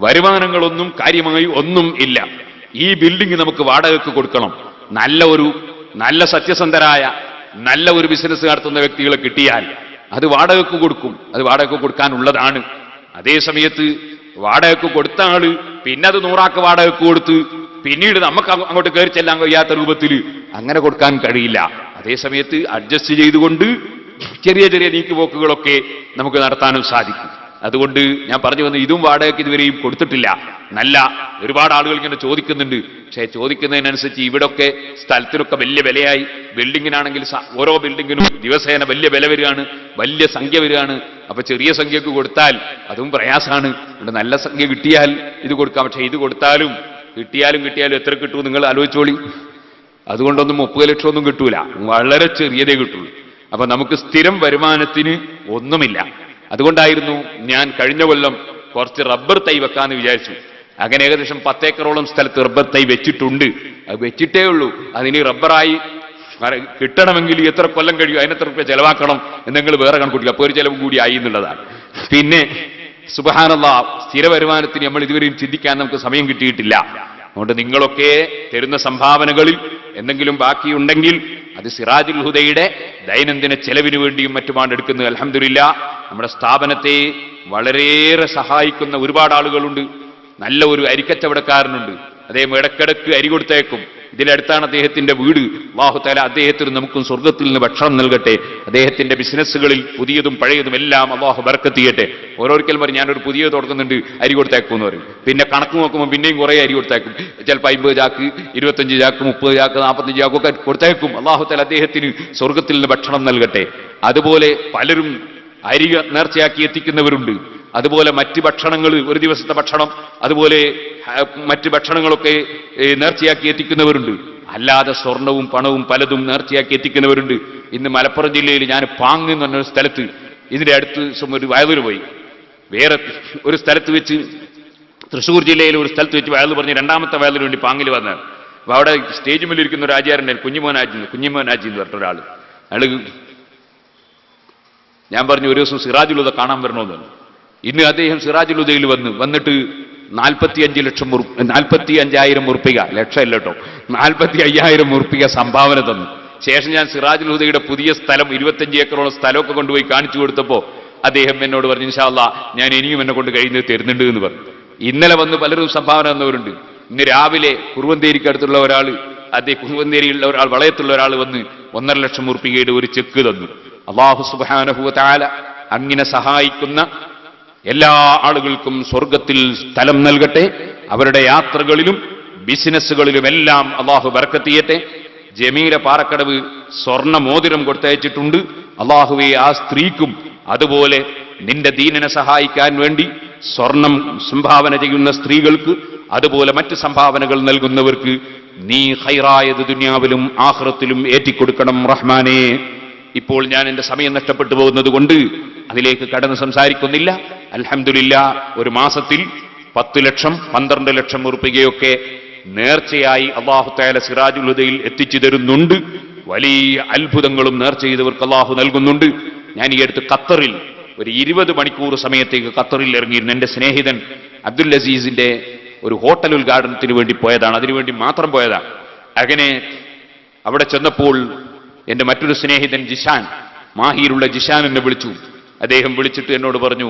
വരുമാനങ്ങളൊന്നും കാര്യമായി ഒന്നും ഇല്ല. ഈ ബിൽഡിംഗ് നമുക്ക് വാടകയ്ക്ക് കൊടുക്കണം. നല്ല സത്യസന്ധരായ നല്ല ഒരു ബിസിനസ് നടത്തുന്ന വ്യക്തികളെ കിട്ടിയാൽ അത് വാടകയ്ക്ക് കൊടുക്കും. അത് വാടകയ്ക്ക് കൊടുക്കാനുള്ളതാണ്. അതേ സമയത്ത് വാടകയ്ക്ക് കൊടുത്ത ആള് പിന്നെ അത് 100 വാടകയ്ക്ക് കൊടുത്ത് പിന്നീട് നമുക്ക് അങ്ങോട്ട് കയറി ചെല്ലാൻ കഴിയാത്ത രൂപത്തിൽ അങ്ങനെ കൊടുക്കാൻ കഴിയില്ല. അതേ സമയത്ത് അഡ്ജസ്റ്റ് ചെയ്തുകൊണ്ട് ചെറിയ ചെറിയ നീക്കുപോക്കുകളൊക്കെ നമുക്ക് നടത്താനും സാധിക്കും. അതുകൊണ്ട് ഞാൻ പറഞ്ഞു വന്നു, ഇതും വാടകയ്ക്ക് ഇതുവരെയും കൊടുത്തിട്ടില്ല. നല്ല ഒരുപാട് ആളുകൾ ഇങ്ങനെ ചോദിക്കുന്നുണ്ട്. പക്ഷേ ചോദിക്കുന്നതിനനുസരിച്ച് ഇവിടൊക്കെ സ്ഥലത്തിനൊക്കെ വലിയ വിലയായി. ബിൽഡിങ്ങിനാണെങ്കിൽ ഓരോ ബിൽഡിങ്ങിനും ദിവസേന വലിയ വില വരികയാണ്, വലിയ സംഖ്യ വരികയാണ്. അപ്പൊ ചെറിയ സംഖ്യക്ക് കൊടുത്താൽ അതും പ്രയാസമാണ്. ഇവിടെ നല്ല സംഖ്യ കിട്ടിയാൽ ഇത് കൊടുക്കാം. പക്ഷെ ഇത് കൊടുത്താലും കിട്ടിയാലും എത്ര കിട്ടും നിങ്ങൾ ആലോചിച്ചോളി. അതുകൊണ്ടൊന്നും 30 ലക്ഷമൊന്നും കിട്ടൂല, വളരെ ചെറിയതേ കിട്ടുള്ളൂ. അപ്പൊ നമുക്ക് സ്ഥിരം വരുമാനത്തിന് ഒന്നുമില്ല. അതുകൊണ്ടായിരുന്നു ഞാൻ കഴിഞ്ഞ കൊല്ലം കുറച്ച് റബ്ബർ തൈ വെക്കാന്ന് വിചാരിച്ചു. അങ്ങനെ ഏകദേശം 10 ഏക്കറോളം സ്ഥലത്ത് റബ്ബർ തൈ വെച്ചിട്ടുണ്ട്. അത് വെച്ചിട്ടേ ഉള്ളൂ. അതിന് റബ്ബറായി കിട്ടണമെങ്കിൽ എത്ര കൊല്ലം കഴിയും, അതിനെത്ര രൂപ ചെലവാക്കണം എന്നെങ്കിൽ വേറെ കണക്കൂട്ടില്ല. അപ്പോൾ ഒരു ചെലവ് കൂടി ആയി എന്നുള്ളതാണ്. പിന്നെ സുബ്ഹാനല്ലാഹ്, സ്ഥിര വരുമാനത്തിന് നമ്മൾ ഇതുവരെയും ചിന്തിക്കാൻ നമുക്ക് സമയം കിട്ടിയിട്ടില്ല. അതുകൊണ്ട് നിങ്ങളൊക്കെ തരുന്ന സംഭാവനകളിൽ എന്തെങ്കിലും ബാക്കിയുണ്ടെങ്കിൽ അത് സിറാജുൽ ഹുദയുടെ ദൈനംദിന ചെലവിന് വേണ്ടിയും മറ്റുമാണ് എടുക്കുന്നത്. അൽഹംദുലില്ലാഹ്, നമ്മുടെ സ്ഥാപനത്തെ വളരെയേറെ സഹായിക്കുന്ന ഒരുപാട് ആളുകളുണ്ട്. നല്ല ഒരു അരിക്കച്ചവടക്കാരനുണ്ട്. അദ്ദേഹം ഇടക്കിടക്ക് അരി കൊടുത്തേക്കും. ഇതിലടുത്താണ് അദ്ദേഹത്തിന്റെ വീട്. അല്ലാഹു തആല അദ്ദേഹത്തിന് നമുക്കും സ്വർഗ്ഗത്തിൽ നിന്ന് ഭക്ഷണം നൽകട്ടെ. അദ്ദേഹത്തിന്റെ ബിസിനസ്സുകളിൽ പുതിയതും പഴയതും എല്ലാം അല്ലാഹു ബർക്കത്ത് ചെയ്യട്ടെ. ഓരോരിക്കൽ പറയും ഞാനൊരു പുതിയത് തുടങ്ങുന്നുണ്ട്, അരി കൊടുത്തേക്കും എന്ന് പറയും. പിന്നെ കണക്ക് നോക്കുമ്പോൾ പിന്നെയും കുറെ അരി കൊടുത്തേക്കും. ചിലപ്പോൾ 50 ചാക്ക്, 25 ചാക്ക്, 30 ചാക്ക്, 45 ചാക്കൊക്കെ കൊടുത്തേക്കും. അല്ലാഹു തആല അദ്ദേഹത്തിന് സ്വർഗ്ഗത്തിൽ നിന്ന് ഭക്ഷണം നൽകട്ടെ. അതുപോലെ പലരും അരി നേർച്ചയാക്കി എത്തിക്കുന്നവരുണ്ട്. അതുപോലെ മറ്റ് ഭക്ഷണങ്ങൾ, ഒരു ദിവസത്തെ ഭക്ഷണം, അതുപോലെ മറ്റ് ഭക്ഷണങ്ങളൊക്കെ നേർച്ചയാക്കി എത്തിക്കുന്നവരുണ്ട്. അല്ലാതെ സ്വർണവും പണവും പലതും നേർച്ചയാക്കി എത്തിക്കുന്നവരുണ്ട്. ഇന്ന് മലപ്പുറം ജില്ലയിൽ ഞാൻ പാങ് എന്ന് പറഞ്ഞൊരു സ്ഥലത്ത്, ഇതിന്റെ അടുത്ത് ഒരു വയലൂര് പോയി. വേറെ ഒരു സ്ഥലത്ത് വെച്ച്, തൃശ്ശൂർ ജില്ലയിൽ ഒരു സ്ഥലത്ത് വെച്ച് വയലൂർ പറഞ്ഞ് 2ാമത്തെ വയലിന് വേണ്ടി പാങ്ങിൽ വന്നത്. അപ്പൊ അവിടെ സ്റ്റേജ് മേലിരിക്കുന്ന ഒരു ആചാര്യൻ കുഞ്ഞിമോനാജി എന്ന് പറഞ്ഞ ഒരാൾ. അയാൾ ഞാൻ പറഞ്ഞു ഒരു ദിവസം സിറാജുൽ ഹുദ കാണാൻ വരണമെന്ന് പറഞ്ഞു. ഇന്ന് അദ്ദേഹം സിറാജുൽ ഹുദയിൽ വന്നിട്ട് 45,000 ഉറുപ്പിക, ലക്ഷമല്ല കേട്ടോ, 45,000 ഉറുപ്പിക സംഭാവന തന്നു. ശേഷം ഞാൻ സിറാജുൽ ഹുദയുടെ പുതിയ സ്ഥലം 25 ഏക്കറോളം സ്ഥലമൊക്കെ കൊണ്ടുപോയി കാണിച്ചു കൊടുത്തപ്പോൾ അദ്ദേഹം എന്നോട് പറഞ്ഞു ഇൻഷാ അല്ലാഹ് ഞാൻ ഇനിയും എന്നെ കൊണ്ട് കഴിയുന്നത് തരുന്നുണ്ട് എന്ന് പറഞ്ഞു. ഇന്നലെ വന്ന് പലരും സംഭാവന തന്നവരുണ്ട്. ഇന്ന് രാവിലെ കുറുവന്തേരിക്ക് അടുത്തുള്ള ഒരാൾ, കുറുവന്തേരിയിലുള്ള ഒരാൾ, വളയത്തുള്ള ഒരാൾ വന്ന് 1.5 ലക്ഷം ഉറുപ്പികയുടെ ഒരു ചെക്ക് തന്നു. അല്ലാഹു സുബ്ഹാനഹു വ തആല അങ്ങനെ സഹായിക്കുന്ന എല്ലാ ആളുകൾക്കും സ്വർഗത്തിൽ സ്ഥലം നൽകട്ടെ. അവരുടെ യാത്രകളിലും ബിസിനസ്സുകളിലും എല്ലാം അല്ലാഹു ബർക്കത്ത് ചെയ്യട്ടെ. ജമീല പാറക്കടവ് സ്വർണ്ണ മോതിരം കൊടുത്തയച്ചിട്ടുണ്ട്. അല്ലാഹുവേ, ആ സ്ത്രീക്കും അതുപോലെ നിന്റെ ദീനിനെ സഹായിക്കാൻ വേണ്ടി സ്വർണം സംഭാവന ചെയ്യുന്ന സ്ത്രീകൾക്ക്, അതുപോലെ മറ്റ് സംഭാവനകൾ നൽകുന്നവർക്ക് നീ ഖൈറായത് ദുനിയാവിലും ആഖിറത്തിലും ഏറ്റിക്കൊടുക്കണം റഹ്മാനേ. ഇപ്പോൾ ഞാൻ എന്റെ സമയം നഷ്ടപ്പെട്ടു പോകുന്നത് കൊണ്ട് അതിലേക്ക് കടന്ന് സംസാരിക്കുന്നില്ല. അൽഹംദുലില്ലാഹ്, ഒരു മാസത്തിൽ 10 ലക്ഷം 12 ലക്ഷം ഉറുപ്പികയൊക്കെ നേർച്ചയായി അല്ലാഹു തആല സിറാജുൽ ഹുദയിൽ എത്തിച്ചു തരുന്നുണ്ട്. വലിയ അത്ഭുതങ്ങളും നേർച്ച ചെയ്തവർക്ക് അല്ലാഹു നൽകുന്നുണ്ട്. ഞാൻ ഈ അടുത്ത് ഖത്തറിൽ ഒരു 20 മണിക്കൂർ സമയത്തേക്ക് ഖത്തറിൽ ഇറങ്ങിയിരുന്നു. എന്റെ സ്നേഹിതൻ അബ്ദുൽ അസീസിന്റെ ഒരു ഹോട്ടൽ ഉദ്ഘാടനത്തിന് വേണ്ടി പോയതാണ്, അതിനുവേണ്ടി മാത്രം പോയതാണ്. അങ്ങനെ അവിടെ ചെന്നപ്പോൾ എന്റെ മറ്റൊരു സ്നേഹിതൻ ജിഷാൻ, മാഹിയിലുള്ള ജിഷാൻ എന്നെ വിളിച്ചു. അദ്ദേഹം വിളിച്ചിട്ട് എന്നോട് പറഞ്ഞു,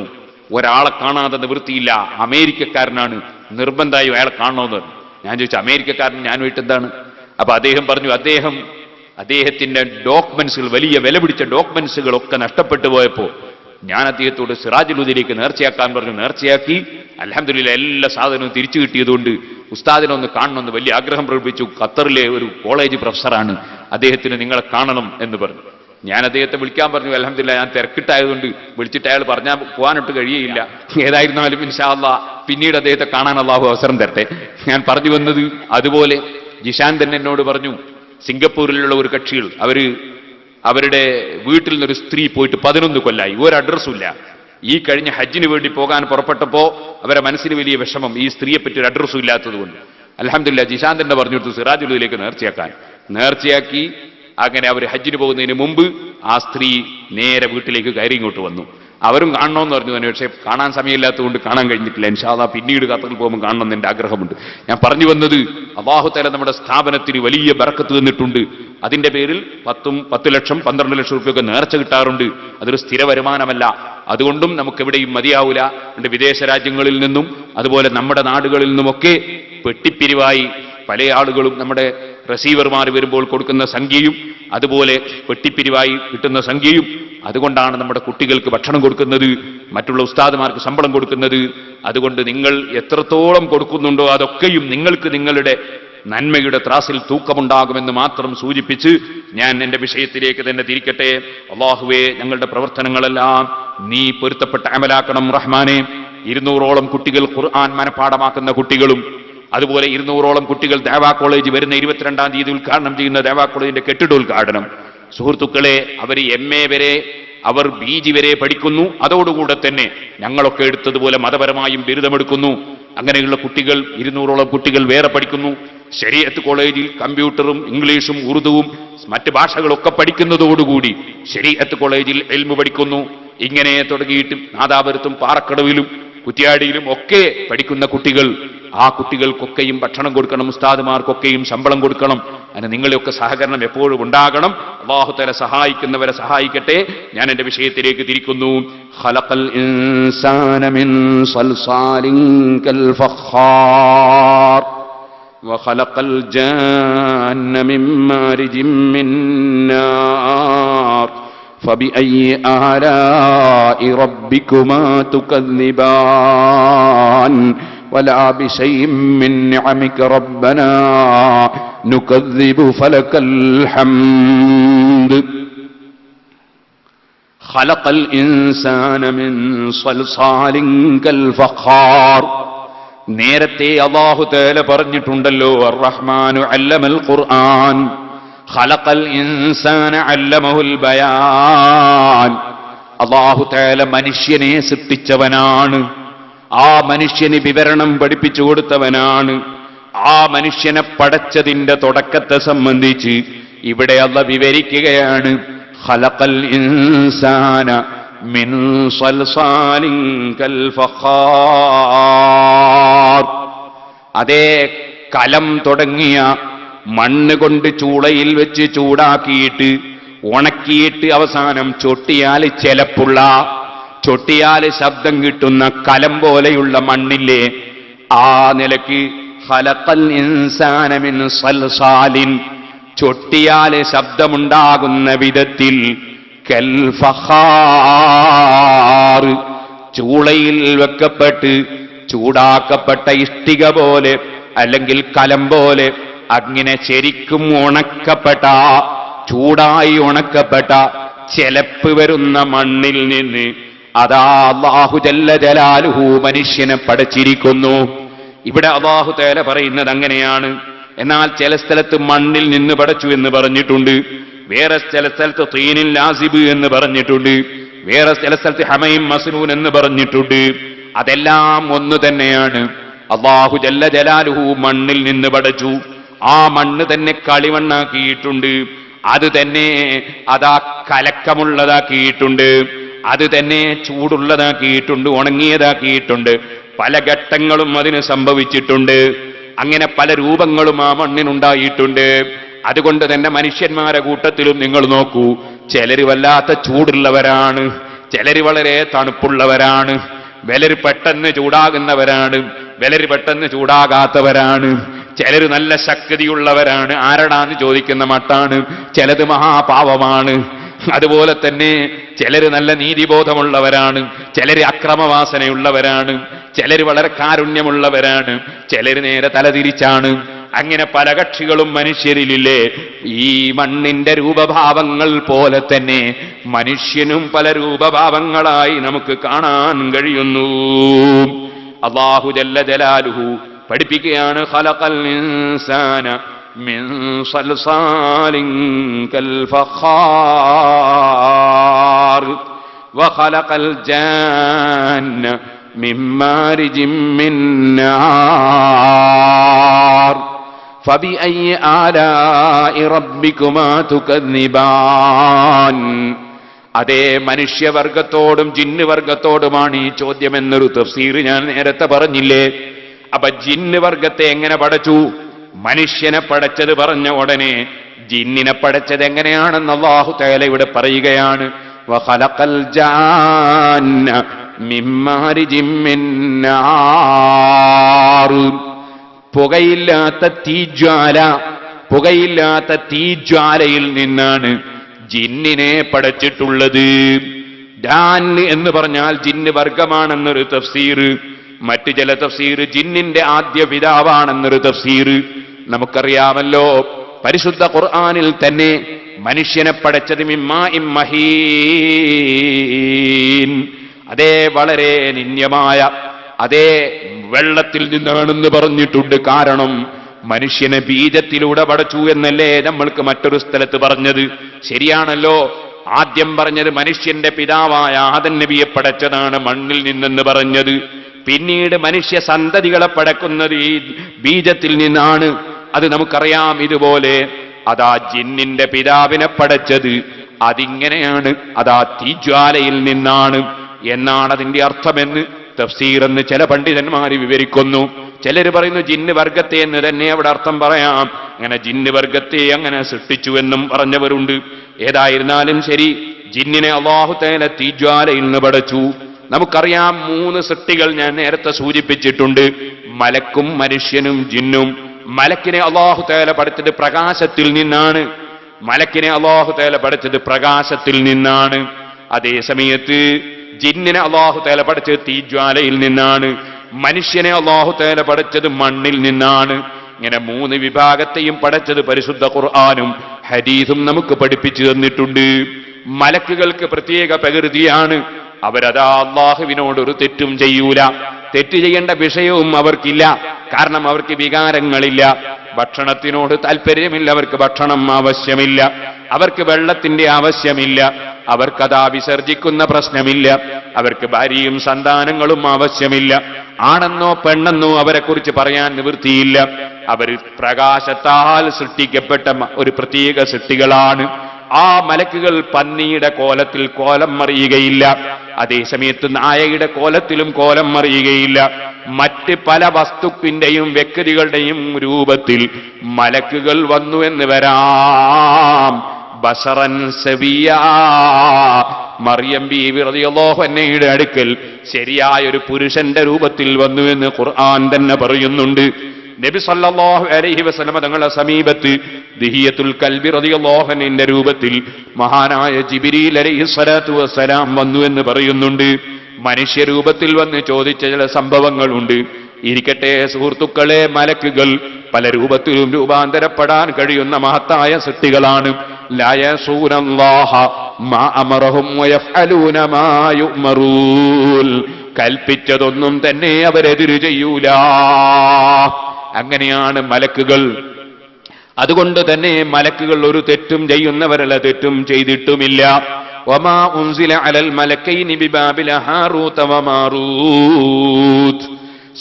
ഒരാളെ കാണാതെ നിവൃത്തിയില്ല, അമേരിക്കക്കാരനാണ്, നിർബന്ധമായും അയാളെ കാണണമെന്ന് പറഞ്ഞു. ഞാൻ ചോദിച്ചു അമേരിക്കക്കാരൻ ഞാനുമായിട്ട് എന്താണ്? അപ്പൊ അദ്ദേഹം പറഞ്ഞു അദ്ദേഹത്തിന്റെ ഡോക്യുമെന്റ്സുകൾ, വലിയ വില പിടിച്ച ഡോക്യുമെന്റ്സുകളൊക്കെ നഷ്ടപ്പെട്ടു പോയപ്പോ ഞാൻ അദ്ദേഹത്തോട് സിറാജുൽ ഹുദയിലേക്ക് നേർച്ചയാക്കാൻ പറഞ്ഞു. നേർച്ചയാക്കി. അൽഹംദുലില്ലാഹ്, എല്ലാ സാധനവും തിരിച്ചു കിട്ടിയതുകൊണ്ട് ഉസ്താദിനെ ഒന്ന് കാണണമെന്ന് വലിയ ആഗ്രഹം പ്രകടിപ്പിച്ചു. ഖത്തറിലെ ഒരു കോളേജ് പ്രൊഫസറാണ്, അദ്ദേഹത്തിന് നിങ്ങളെ കാണണം എന്ന് പറഞ്ഞു. ഞാൻ അദ്ദേഹത്തെ വിളിക്കാൻ പറഞ്ഞു. അൽഹംദുലില്ലാഹ്, ഞാൻ തിരക്കിട്ടായതുകൊണ്ട് വിളിച്ചിട്ട് അയാൾ പറഞ്ഞാൽ പോകാനിട്ട് കഴിയുകയില്ല. ഏതായിരുന്നാലും ഇൻഷാ അല്ലാഹ് പിന്നീട് അദ്ദേഹത്തെ കാണാൻ അല്ലാഹു അവസരം തരട്ടെ. ഞാൻ പറഞ്ഞു വന്നത്, അതുപോലെ ജിഷാൻ തന്നെ എന്നോട് പറഞ്ഞു, സിംഗപ്പൂരിലുള്ള ഒരു കക്ഷികൾ, അവരുടെ വീട്ടിൽ നിന്നൊരു സ്ത്രീ പോയിട്ട് 11 കൊല്ലായി, ഒരു അഡ്രസ്സും ഇല്ല. ഈ കഴിഞ്ഞ ഹജ്ജിന് വേണ്ടി പോകാൻ പുറപ്പെട്ടപ്പോൾ അവരെ മനസ്സിന് വലിയ വിഷമം, ഈ സ്ത്രീയെ പറ്റി ഒരു അഡ്രസ്സും ഇല്ലാത്തതുകൊണ്ട്. അൽഹംദുലില്ലാഹ്, ജിഷാൻ തന്നെ പറഞ്ഞു കൊടുത്തു സിറാജുൽ ഹുദയിലേക്ക് നേർച്ചയാക്കി. അങ്ങനെ അവർ ഹജ്ജിന് പോകുന്നതിന് മുമ്പ് ആ സ്ത്രീ നേരെ വീട്ടിലേക്ക് കയറി ഇങ്ങോട്ട് വന്നു. അവരും കാണണമെന്ന് പറഞ്ഞു തന്നെ. പക്ഷേ കാണാൻ സമയമില്ലാത്തതുകൊണ്ട് കാണാൻ കഴിഞ്ഞിട്ടില്ല. ഇൻഷാ അല്ലാഹ് പിന്നീട് ഖത്തറിൽ പോകുമ്പോൾ കാണണമെന്ന് എൻ്റെ ആഗ്രഹമുണ്ട്. ഞാൻ പറഞ്ഞു വന്നത്, അല്ലാഹു തആല നമ്മുടെ സ്ഥാപനത്തിന് വലിയ ബർക്കത്ത് തന്നിട്ടുണ്ട്. അതിന്റെ പേരിൽ 10 ലക്ഷം 12 ലക്ഷം റുപ്യൊക്കെ നേർച്ച കിട്ടാറുണ്ട്. അതൊരു സ്ഥിര വരുമാനമല്ല. അതുകൊണ്ടും നമുക്കെവിടെയും മതിയാവൂല. വിദേശ രാജ്യങ്ങളിൽ നിന്നും അതുപോലെ നമ്മുടെ നാടുകളിൽ നിന്നുമൊക്കെ പെട്ടിപ്പിരിവായി പല ആളുകളും നമ്മുടെ റിസീവർമാർ വരുമ്പോൾ കൊടുക്കുന്ന സംഖ്യയും അതുപോലെ പെട്ടിപ്പിരിവായി കിട്ടുന്ന സംഖ്യയും, അതുകൊണ്ടാണ് നമ്മുടെ കുട്ടികൾക്ക് ഭക്ഷണം കൊടുക്കുന്നത്, മറ്റുള്ള ഉസ്താദുമാർക്ക് ശമ്പളം കൊടുക്കുന്നത്. അതുകൊണ്ട് നിങ്ങൾ എത്രത്തോളം കൊടുക്കുന്നുണ്ടോ അതൊക്കെയും നിങ്ങൾക്ക് നിങ്ങളുടെ നന്മയുടെ ത്രാസിൽ തൂക്കമുണ്ടാകുമെന്ന് മാത്രം സൂചിപ്പിച്ച് ഞാൻ എൻ്റെ വിഷയത്തിലേക്ക് തന്നെ തിരിക്കട്ടെ. അല്ലാഹുവേ, ഞങ്ങളുടെ പ്രവർത്തനങ്ങളെല്ലാം നീ പൊരുത്തപ്പെട്ട അമലാക്കണം റഹ്മാനെ. 200ഓളം കുട്ടികൾ ഖുർആൻ മനഃപാഠമാക്കുന്ന കുട്ടികളും അതുപോലെ 200ഓളം കുട്ടികൾ ദേവാ കോളേജ് വരുന്ന 22-ാം തീയതി ഉദ്ഘാടനം ചെയ്യുന്ന ദേവാ കോളേജിന്റെ കെട്ടിടോദ്ഘാടനം. സുഹൃത്തുക്കളെ, അവർ MA വരെ, അവർ BG വരെ പഠിക്കുന്നു. അതോടുകൂടെ തന്നെ ഞങ്ങളൊക്കെ എടുത്തതുപോലെ മതപരമായും ബിരുദമെടുക്കുന്നു. അങ്ങനെയുള്ള കുട്ടികൾ 200ഓളം കുട്ടികൾ വേറെ പഠിക്കുന്നു. ശരീഅത്ത് കോളേജിൽ കമ്പ്യൂട്ടറും ഇംഗ്ലീഷും ഉറുദുവും മറ്റ് ഭാഷകളൊക്കെ പഠിക്കുന്നതോടുകൂടി ശരീഅത്ത് കോളേജിൽ ഇൽമു പഠിക്കുന്നു. ഇങ്ങനെ തുടങ്ങിയിട്ട് നാദാപുരത്തും പാറക്കടവിലും കുറ്റ്യാടിയിലും ഒക്കെ പഠിക്കുന്ന കുട്ടികൾ, ആ കുട്ടികൾക്കൊക്കെയും ഭക്ഷണം കൊടുക്കണം, ഉസ്താദുമാർക്കൊക്കെയും ശമ്പളം കൊടുക്കണം. അങ്ങനെ നിങ്ങളെയൊക്കെ സഹകരണം എപ്പോഴും ഉണ്ടാകണം. അല്ലാഹു തആല സഹായിക്കുന്നവരെ സഹായിക്കട്ടെ. ഞാൻ എൻ്റെ വിഷയത്തിലേക്ക് തിരിക്കുന്നു. ഖലഖൽ ഇൻസാന മിൻ സൽസാലിൻ കൽ ഫഖാർ വഖലഖൽ ജാന്ന മിൻ മാരിജിൻ മിൻ നാർ فبأي آلاء ربكما تكذبان ولا بشيء من نعمك ربنا نكذب فلك الحمد خلق الإنسان من صلصال كالفخار. നേരത്തെ അല്ലാഹു തആല പറഞ്ഞിട്ടുണ്ടല്ലോ, അർ-റഹ്മാനു അല്ലമൽ ഖുർആൻ ഖലഖൽ ഇൻസാന അല്ലമഹുൽ ബയാൻ. അല്ലാഹു തആല മനുഷ്യനെ സൃഷ്ടിച്ചവനാണ്. ആ മനുഷ്യന് വിവരണം പഠിപ്പിച്ചു കൊടുത്തവനാണ്. ആ മനുഷ്യനെ പടച്ചതിന്റെ തുടക്കത്തെ സംബന്ധിച്ച് ഇവിടെ അല്ലാഹു വിവരിക്കുകയാണ്. ഖലഖൽ ഇൻസാന മിൻ സൽസാലിൻ കൽ ഫഖാർ. അതേ കലം തുടങ്ങിയ മണ്ണ് കൊണ്ട് ചൂളയിൽ വെച്ച് ചൂടാക്കിയിട്ട് ഉണക്കിയിട്ട് അവസാനം ചൊട്ടിയാൽ ചെലപ്പുള്ള, ചൊട്ടിയാൽ ശബ്ദം കിട്ടുന്ന കലം പോലെയുള്ള മണ്ണില്ലേ, ആ നിലയ്ക്ക് ഖലഖൽ ഇൻസാന മിൻ സൽസാലിൻ, ചൊട്ടിയാൽ ശബ്ദമുണ്ടാകുന്ന വിധത്തിൽ കൽ ഫഖാർ, ചൂളയിൽ വെക്കപ്പെട്ട് ചൂടാക്കപ്പെട്ട ഇഷ്ടിക പോലെ അല്ലെങ്കിൽ കലം പോലെ അങ്ങനെ ശരിക്കും ഉണക്കപ്പെട്ട, ചൂടായി ഉണക്കപ്പെട്ട ചെലപ്പ് വരുന്ന മണ്ണിൽ നിന്ന് അതാ അല്ലാഹു ജല്ല ജലാലുഹു മനുഷ്യനെ പടച്ചിരിക്കുന്നു. ഇവിടെ അല്ലാഹു തആല പറയുന്നത് അങ്ങനെയാണ്. എന്നാൽ ചില സ്ഥലത്ത് മണ്ണിൽ നിന്ന് പടച്ചു എന്ന് പറഞ്ഞിട്ടുണ്ട്, വേറെ ചില സ്ഥലത്ത് തീനിൽ ലാസിബ് എന്ന് പറഞ്ഞിട്ടുണ്ട്, വേറെ ചില സ്ഥലത്ത് ഹമീം മസ്നൂൻ എന്ന് പറഞ്ഞിട്ടുണ്ട്. അതെല്ലാം ഒന്ന് തന്നെയാണ്. അല്ലാഹു ജല്ല ജലാലുഹു മണ്ണിൽ നിന്ന് പടച്ചു. ആ മണ്ണ് തന്നെ കളിമണ്ണാക്കിയിട്ടുണ്ട്. അത് തന്നെ അതാ കലക്കമുള്ളതാക്കിയിട്ടുണ്ട്. അത് തന്നെ ചൂടുള്ളതാക്കിയിട്ടുണ്ട്, ഉണങ്ങിയതാക്കിയിട്ടുണ്ട്. പല ഘട്ടങ്ങളും അതിന് സംഭവിച്ചിട്ടുണ്ട്. അങ്ങനെ പല രൂപങ്ങളും ആ മണ്ണിനുണ്ടായിട്ടുണ്ട്. അതുകൊണ്ട് തന്നെ മനുഷ്യന്മാരെ കൂട്ടത്തിലും നിങ്ങൾ നോക്കൂ, ചിലര് വല്ലാത്ത ചൂടുള്ളവരാണ്, ചിലര് വളരെ തണുപ്പുള്ളവരാണ്, ചിലര് പെട്ടെന്ന് ചൂടാകുന്നവരാണ്, ചിലര് പെട്ടെന്ന് ചൂടാകാത്തവരാണ്, ചിലര് നല്ല ശക്തിയുള്ളവരാണ്, ആരടാന്ന് ചോദിക്കുന്ന മട്ടാണ്, ചിലത് മഹാപാവമാണ്. അതുപോലെ തന്നെ ചിലര് നല്ല നീതിബോധമുള്ളവരാണ്, ചിലര് അക്രമവാസനയുള്ളവരാണ്, ചിലര് വളരെ കാരുണ്യമുള്ളവരാണ്, ചിലര് നേരെ തലതിരിച്ചാണ്. അങ്ങനെ പല കക്ഷികളും മനുഷ്യരിലില്ലേ. ഈ മണ്ണിന്റെ രൂപഭാവങ്ങൾ പോലെ തന്നെ മനുഷ്യനും പല രൂപഭാവങ്ങളായി നമുക്ക് കാണാൻ കഴിയുന്നു. അല്ലാഹു ജല്ല ജലാലുഹു പഠിപ്പിക്കുകയാണ്, ഖലഖൽ ഇൻസാന മിൻ സൽസാലിൻ കൽ ഫഖാർ വഖലഖൽ ജാന്ന മിൻ മാരിജിൻ മിൻ നാർ ഫബിഅയ്യി ആലാഇ റബ്ബികുമാ തുകദ്ദിബാൻ. അതേ മനുഷ്യവർഗത്തോടും ജിന്ന് വർഗത്തോടുമാണ് ഈ ചോദ്യം എന്നൊരു തഫ്സീർ ഞാൻ നേരത്തെ പറഞ്ഞില്ലേ. അപ്പൊ ജിന്ന് വർഗത്തെ എങ്ങനെ പടച്ചു? മനുഷ്യനെ പടച്ചത് പറഞ്ഞ ഉടനെ ജിന്നിനെ പടച്ചത് എങ്ങനെയാണെന്ന് അല്ലാഹു തആല ഇവിടെ പറയുകയാണ്. വഖലഖൽ ജാന്ന മിൻ മാരിജിൻ മിൻ നാർ. പുകയില്ലാത്ത തീജ്വാലയിൽ നിന്നാണ് ജിന്നിനെ പടച്ചിട്ടുള്ളത്. ജാൻ എന്ന് പറഞ്ഞാൽ ജിന്ന് വർഗമാണെന്നൊരു തഫ്സീർ, മറ്റു ചില തഫ്സീർ ജിന്നിന്റെ ആദ്യ പിതാവാണെന്നൊരു തഫ്സീർ. നമുക്കറിയാമല്ലോ പരിശുദ്ധ ഖുർആനിൽ തന്നെ മനുഷ്യനെ പടച്ചത് മിമ്മാഇൻ മഹീൻ, അതേ വളരെ നിന്ദ്യമായ അതേ വെള്ളത്തിൽ നിന്നാണെന്ന് പറഞ്ഞിട്ടുണ്ട്. കാരണം മനുഷ്യനെ ബീജത്തിലൂടെ പടച്ചു എന്നല്ലേ നമ്മൾക്ക് മറ്റൊരു സ്ഥലത്ത് പറഞ്ഞത്? ശരിയാണല്ലോ. ആദ്യം പറഞ്ഞത് മനുഷ്യന്റെ പിതാവായ ആദം നബിയെ പടച്ചതാണ് മണ്ണിൽ നിന്നെന്ന് പറഞ്ഞത്. പിന്നീട് മനുഷ്യ സന്തതികളെ പടക്കുന്നത് ഈ ബീജത്തിൽ നിന്നാണ്. അത് നമുക്കറിയാം. ഇതുപോലെ അതാ ജിന്നിന്റെ പിതാവിനെ പടച്ചത് അതിങ്ങനെയാണ്, അതാ തീജ്വാലയിൽ നിന്നാണ് എന്നാണ് അതിന്റെ അർത്ഥമെന്ന് തഫ്സീർ എന്ന് ചില പണ്ഡിതന്മാർ വിവരിക്കുന്നു. ചിലർ പറയുന്നു ജിന്ന് വർഗത്തെ എന്ന് തന്നെ അവിടെ അർത്ഥം പറയാം. അങ്ങനെ ജിന്ന് വർഗത്തെ അങ്ങനെ സൃഷ്ടിച്ചുവെന്നും പറഞ്ഞവരുണ്ട്. ഏതായിരുന്നാലും ശരി, ജിന്നിനെ അല്ലാഹു തആല തീജ്വാലയിൽ നിന്ന് പടച്ചു. നമുക്കറിയാം 3 സൃഷ്ടികൾ ഞാൻ നേരത്തെ സൂചിപ്പിച്ചിട്ടുണ്ട്, മലക്കും മനുഷ്യനും ജിന്നും. മലക്കിനെ അല്ലാഹു തആല പഠിച്ചത് പ്രകാശത്തിൽ നിന്നാണ്. പ്രകാശത്തിൽ നിന്നാണ്. അതേ സമയത്ത് ജിന്നിനെ അല്ലാഹു തആല പഠിച്ചത് തീജ്വാലയിൽ നിന്നാണ്. മനുഷ്യനെ അല്ലാഹു തആല പഠിച്ചത് മണ്ണിൽ നിന്നാണ്. ഇങ്ങനെ 3 വിഭാഗത്തെയും പഠിച്ചത് പരിശുദ്ധ ഖുർആനും ഹദീസും നമുക്ക് പഠിപ്പിച്ചു തന്നിട്ടുണ്ട്. മലക്കുകൾക്ക് പ്രത്യേക പ്രകൃതിയാണ്. അവരതാ അള്ളാഹുവിനോട് ഒരു തെറ്റും ചെയ്യൂല. തെറ്റ് ചെയ്യേണ്ട വിഷയവും അവർക്കില്ല. കാരണം അവർക്ക് വികാരങ്ങളില്ല. ഭക്ഷണത്തിനോട് താല്പര്യമില്ല, അവർക്ക് ഭക്ഷണം ആവശ്യമില്ല, അവർക്ക് വെള്ളത്തിന്റെ ആവശ്യമില്ല, അവർക്കതാ വിസർജിക്കുന്ന പ്രശ്നമില്ല, അവർക്ക് ഭാര്യയും സന്താനങ്ങളും ആവശ്യമില്ല. ആണെന്നോ പെണ്ണെന്നോ അവരെ കുറിച്ച് പറയാൻ നിവൃത്തിയില്ല. അവർ പ്രകാശത്താൽ സൃഷ്ടിക്കപ്പെട്ട ഒരു പ്രത്യേക സൃഷ്ടികളാണ്. ആ മലക്കുകൾ പന്നിയുടെ കോലത്തിൽ കോലം മറിയുകയില്ല, അതേസമയത്ത് നായയുടെ കോലത്തിലും കോലം മറിയുകയില്ല. മറ്റ് പല വസ്തുക്കളുടെയും വ്യക്തികളുടെയും രൂപത്തിൽ മലക്കുകൾ വന്നു എന്ന് വരാം. ബശറൻ സവിയാ, മറിയം ബീവി റളിയല്ലാഹു അൻഹയുടെ അടുക്കൽ ശരിയായ ഒരു പുരുഷന്റെ രൂപത്തിൽ വന്നു എന്ന് ഖുർആൻ തന്നെ പറയുന്നുണ്ട്. നബി സല്ലല്ലാഹു അലൈഹി വസല്ലം തങ്ങളുടെ സമീപത്ത് ദിഹിയത്തുൽ കൽബി റളിയല്ലാഹു അൻഹുവിന്റെ രൂപത്തിൽ മഹാനായ ജിബ്രീൽ അലൈഹിസ്സലാത്തു വസ്സലാം വന്നു എന്ന് പറയുന്നുണ്ട്. മനുഷ്യരൂപത്തിൽ വന്ന് ചോദിച്ച ചില സംഭവങ്ങളുണ്ട്. ഇരിക്കട്ടെ സുഹൃത്തുക്കളെ, മലക്കുകൾ പല രൂപത്തിലും രൂപാന്തരപ്പെടാൻ കഴിയുന്ന മഹത്തായ സൃഷ്ടികളാണ്. ലാ യസൂനല്ലാഹ മാ അമറഹും വയഫ്അലൂന മാ യുഅ്മറൂൻ, കൽപ്പിച്ചതൊന്നും തന്നെ അവരെതിര് ചെയ്യൂല. അങ്ങനെയാണ് മലക്കുകൾ. അതുകൊണ്ട് തന്നെ മലക്കുകൾ ഒരു തെറ്റും ചെയ്യുന്നവരല്ല, തെറ്റും ചെയ്തിട്ടുമില്ല. വമാ ഉൻസില അലൽ മലക്കൈനി ബിബാബില ഹാറൂത വമാറൂത്,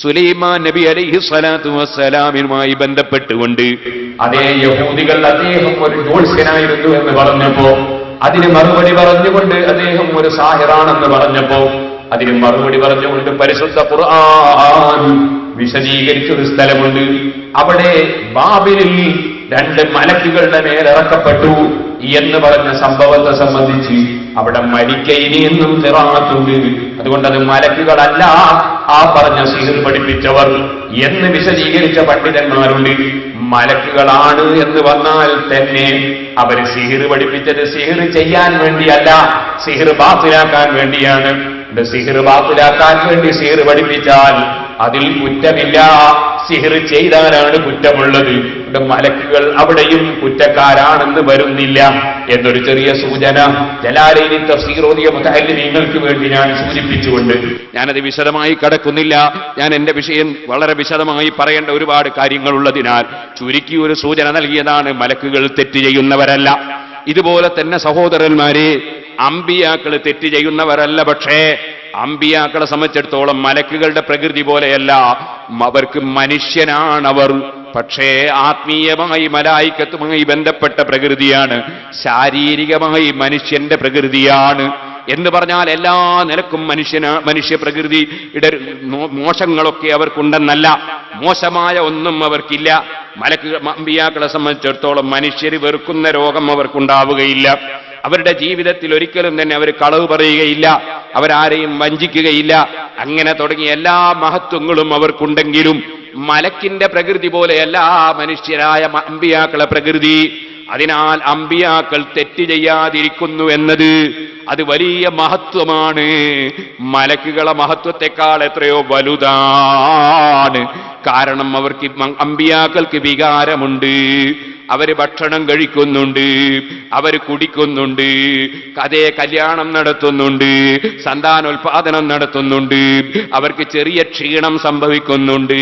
സുലൈമാൻ നബി അലൈഹി സ്വലാത്തു വസ്സലാമുമായി ബന്ധപ്പെട്ടുകൊണ്ട് അതേ യഹൂദികൾ അദ്ദേഹം ഒരു ജ്യോത്സ്യനായിരുന്നു എന്ന് പറഞ്ഞപ്പോ അതിന് മറുപടി പറഞ്ഞുകൊണ്ട് അദ്ദേഹം ഒരു സാഹിറാണെന്ന് പറഞ്ഞപ്പോ അതിന് മറുപടി പറഞ്ഞുകൊണ്ട് പരിശുദ്ധ ഖുർആൻ വിശദീകരിച്ചൊരു സ്ഥലമുണ്ട്. അവിടെ ബാബിലിൽ 2 മലക്കുകളുടെ മേലിറക്കപ്പെട്ടു എന്ന് പറഞ്ഞ സംഭവത്തെ സംബന്ധിച്ച് അവിടെ മലിക്കൈനി എന്നും ഖിറാഅത്തുണ്ട്. അതുകൊണ്ട് അത് മലക്കുകളല്ല ആ പറഞ്ഞ സിഹ്ർ പഠിപ്പിച്ചവർ എന്ന് വിശദീകരിച്ച പണ്ഡിതന്മാരുണ്ട്. മലക്കുകളാണ് എന്ന് വന്നാൽ തന്നെ അവര് സിഹ്ർ പഠിപ്പിച്ചത് സിഹ്ർ ചെയ്യാൻ വേണ്ടിയല്ല, സിഹ്ർ ബാത്തിലാക്കാൻ വേണ്ടിയാണ്. സിഹ്ർ ബാത്തിലാക്കാൻ വേണ്ടി സിഹ്ർ പഠിപ്പിച്ചാൽ അതിൽ കുറ്റമില്ല, സിഹ്ർ ചെയ്താലാണ് കുറ്റമുള്ളത്. മലക്കുകൾ അവിടെയും കുറ്റക്കാരാണെന്ന് വരുന്നില്ല എന്നൊരു ചെറിയ സൂചന ജലാലൈനി തഫ്സീർ ഓതിയ മുതഅല്ലിമീങ്ങൾക്ക് വേണ്ടി ഞാൻ സൂചിപ്പിച്ചുകൊണ്ട് ഞാനത് വിശദമായി കടക്കുന്നില്ല. ഞാൻ എന്റെ വിഷയം വളരെ വിശദമായി പറയേണ്ട ഒരുപാട് കാര്യങ്ങളുള്ളതിനാൽ ചുരുക്കി ഒരു സൂചന നൽകിയതാണ്. മലക്കുകൾ തെറ്റ് ചെയ്യുന്നവരല്ല. ഇതുപോലെ തന്നെ സഹോദരന്മാരെ, അമ്പിയാക്കൾ തെറ്റ് ചെയ്യുന്നവരല്ല. പക്ഷേ അമ്പിയാക്കളെ സംബന്ധിച്ചിടത്തോളം മലക്കുകളുടെ പ്രകൃതി പോലെയല്ല, അവർക്ക് മനുഷ്യനാണവർ. പക്ഷേ ആത്മീയമായി മലായിക്കത്തുമായി ബന്ധപ്പെട്ട പ്രകൃതിയാണ്, ശാരീരികമായി മനുഷ്യന്റെ പ്രകൃതിയാണ്. എന്ന് പറഞ്ഞാൽ എല്ലാ നിലക്കും മനുഷ്യ പ്രകൃതിയുടെ മോശങ്ങളൊക്കെ അവർക്കുണ്ടെന്നല്ല, മോശമായ ഒന്നും അവർക്കില്ല. അമ്പിയാക്കളെ സംബന്ധിച്ചിടത്തോളം മനുഷ്യർ വെറുക്കുന്ന രോഗം അവർക്കുണ്ടാവുകയില്ല. അവരുടെ ജീവിതത്തിൽ ഒരിക്കലും തന്നെ അവർ കളവ് പറയുകയില്ല, അവരാരെയും വഞ്ചിക്കുകയില്ല. അങ്ങനെ തുടങ്ങിയ എല്ലാ മഹത്വങ്ങളും അവർക്കുണ്ടെങ്കിലും മലക്കിന്റെ പ്രകൃതി പോലെയല്ല മനുഷ്യരായ അമ്പിയാക്കളെ പ്രകൃതി. അതിനാൽ അമ്പിയാക്കൾ തെറ്റ് ചെയ്യാതിരിക്കുന്നു എന്നത് അത് വലിയ മഹത്വമാണ്. മലക്കുകളെ മഹത്വത്തെക്കാൾ എത്രയോ വലുതാണ്. കാരണം അവർക്ക് അമ്പിയാക്കൾക്ക് വികാരമുണ്ട്, അവര് ഭക്ഷണം കഴിക്കുന്നുണ്ട്, അവര് കുടിക്കുന്നുണ്ട്, അതേ കല്യാണം നടത്തുന്നുണ്ട്, സന്താനോൽപാദനം നടത്തുന്നുണ്ട്, അവർക്ക് ചെറിയ ക്ഷീണം സംഭവിക്കുന്നുണ്ട്,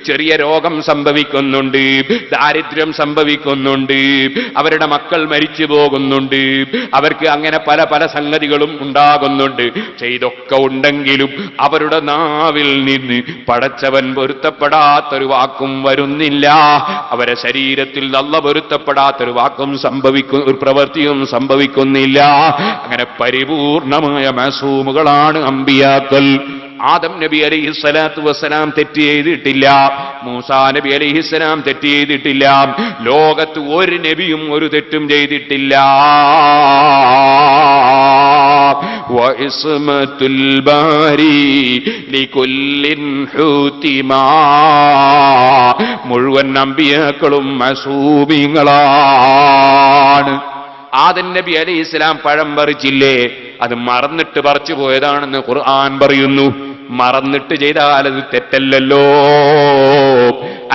ചെറിയ രോഗം സംഭവിക്കുന്നുണ്ട്, ദാരിദ്ര്യം സംഭവിക്കുന്നുണ്ട്, അവരുടെ മക്കൾ മരിച്ചു പോകുന്നുണ്ട്, അവർക്ക് അങ്ങനെ പല പല സംഗതികളും ഉണ്ടാകുന്നുണ്ട്. പക്ഷെ ഇതൊക്കെ ഉണ്ടെങ്കിലും അവരുടെ നാവിൽ നിന്ന് പടച്ചവൻ പൊരുത്തപ്പെടാത്തൊരു വാക്കും വരുന്നില്ല. അവരെ ശരീരത്തിൽ നല്ല പൊരുത്തപ്പെടാത്തൊരു വാക്കും ഒരു പ്രവൃത്തിയും സംഭവിക്കുന്നില്ല. അങ്ങനെ പരിപൂർണമായ മഅസൂമുകളാണ് അമ്പിയാക്കൾ. ആദം നബി അലൈഹിസ്സലാത്തു വസ്സലാം തെറ്റ് ചെയ്തിട്ടില്ല, മൂസാ നബി അലൈഹിസ്സലാം തെറ്റ് ചെയ്തിട്ടില്ല, ലോകത്ത് ഒരു നബിയും ഒരു തെറ്റും ചെയ്തിട്ടില്ല. വഇസ്മത്തുൽ ബാരി ലികുല്ലിൻ ഹുതിമാ, മുഴുവൻ അമ്പിയാക്കളും മഅസൂമിങ്ങളാണ്. ആദം നബി അലൈഹിസ്സലാം പഴം പറിച്ചില്ലേ, അത് മറന്നിട്ട് പറിച്ചു പോയതാണെന്ന് ഖുർആൻ പറയുന്നു. മറന്നിട്ട് ചെയ്താൽ അത് തെറ്റല്ലല്ലോ.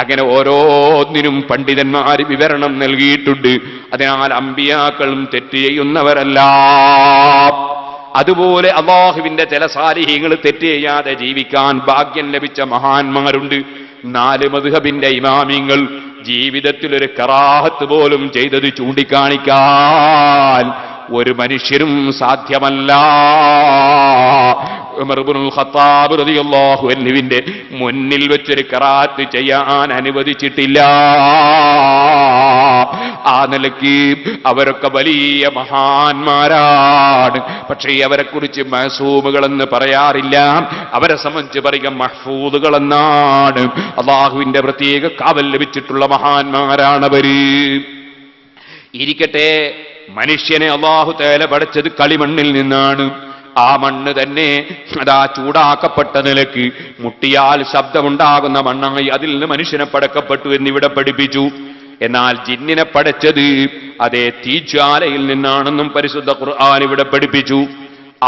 അങ്ങനെ ഓരോന്നിനും പണ്ഡിതന്മാര് വിവരണം നൽകിയിട്ടുണ്ട്. അതിനാൽ അമ്പിയാക്കളും തെറ്റ് ചെയ്യുന്നവരല്ല. അതുപോലെ അല്ലാഹുവിന്റെ ചില സാലിഹീങ്ങൾ തെറ്റ് ചെയ്യാതെ ജീവിക്കാൻ ഭാഗ്യം ലഭിച്ച മഹാന്മാരുണ്ട്. 4 മദ്ഹബിന്റെ ഇമാമിങ്ങൾ ജീവിതത്തിൽ ഒരു കറാഹത്ത് പോലും ചെയ്തത് ചൂണ്ടിക്കാണിക്കാൻ ഒരു മനുഷ്യരും സാധ്യമല്ല. ഉമർ ഇബ്നുൽ ഖത്താബ് റളിയല്ലാഹു അൻഹുവിന്റെ മുന്നിൽ വെച്ചൊരു കറാഹത്ത് ചെയ്യാൻ അനുവദിച്ചിട്ടില്ല. ആ നിലയ്ക്ക് അവരൊക്കെ വലിയ മഹാന്മാരാണ്. പക്ഷേ അവരെ കുറിച്ച് മഅസൂമുകളെന്ന് പറയാറില്ല. അവരെ സംബന്ധിച്ച് പറയുക മഹ്ഫൂദുകളെന്നാണ്. അല്ലാഹുവിന്റെ പ്രത്യേക കാവൽ ലഭിച്ചിട്ടുള്ള മഹാന്മാരാണവര്. ഇരിക്കട്ടെ, മനുഷ്യനെ അല്ലാഹു തആല പടച്ചത് കളിമണ്ണിൽ നിന്നാണ്. ആ മണ്ണ് തന്നെ അതാ ചൂടാക്കപ്പെട്ട നിലയ്ക്ക് മുട്ടിയാൽ ശബ്ദമുണ്ടാകുന്ന മണ്ണായി അതിൽ നിന്ന് മനുഷ്യനെ പടക്കപ്പെട്ടു എന്നിവിടെ പഠിപ്പിച്ചു. എന്നാൽ ജിന്നിനെ പടച്ചത് അതേ തീജ്വാലയിൽ നിന്നാണെന്നും പരിശുദ്ധ ഖുർആൻ ഇവിടെ പഠിപ്പിച്ചു.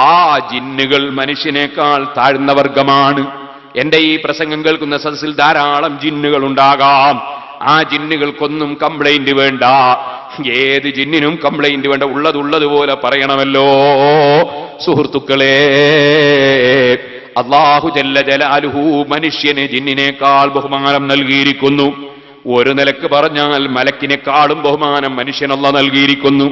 ആ ജിന്നുകൾ മനുഷ്യനേക്കാൾ താഴ്ന്ന വർഗമാണ്. എന്റെ ഈ പ്രസംഗം കേൾക്കുന്ന സദസ്സിൽ ധാരാളം ജിന്നുകൾ ഉണ്ടാകാം. ആ ജിന്നുകൾക്കൊന്നും കംപ്ലൈന്റ് വേണ്ട. ഏത് ജിന്നിനും കംപ്ലൈന്റ് വേണ്ട, ഉള്ളതുപോലെ പറയണമല്ലോ. സുഹൃത്തുക്കളെ, അല്ലാഹു ജല്ല ജലാലുഹു മനുഷ്യന് ജിന്നിനേക്കാൾ ബഹുമാനം നൽകിയിരിക്കുന്നു. ഒരു നിലക്ക് പറഞ്ഞാൽ മലക്കിനേക്കാളും ബഹുമാനം മനുഷ്യനല്ല നൽകിയിരിക്കുന്നു.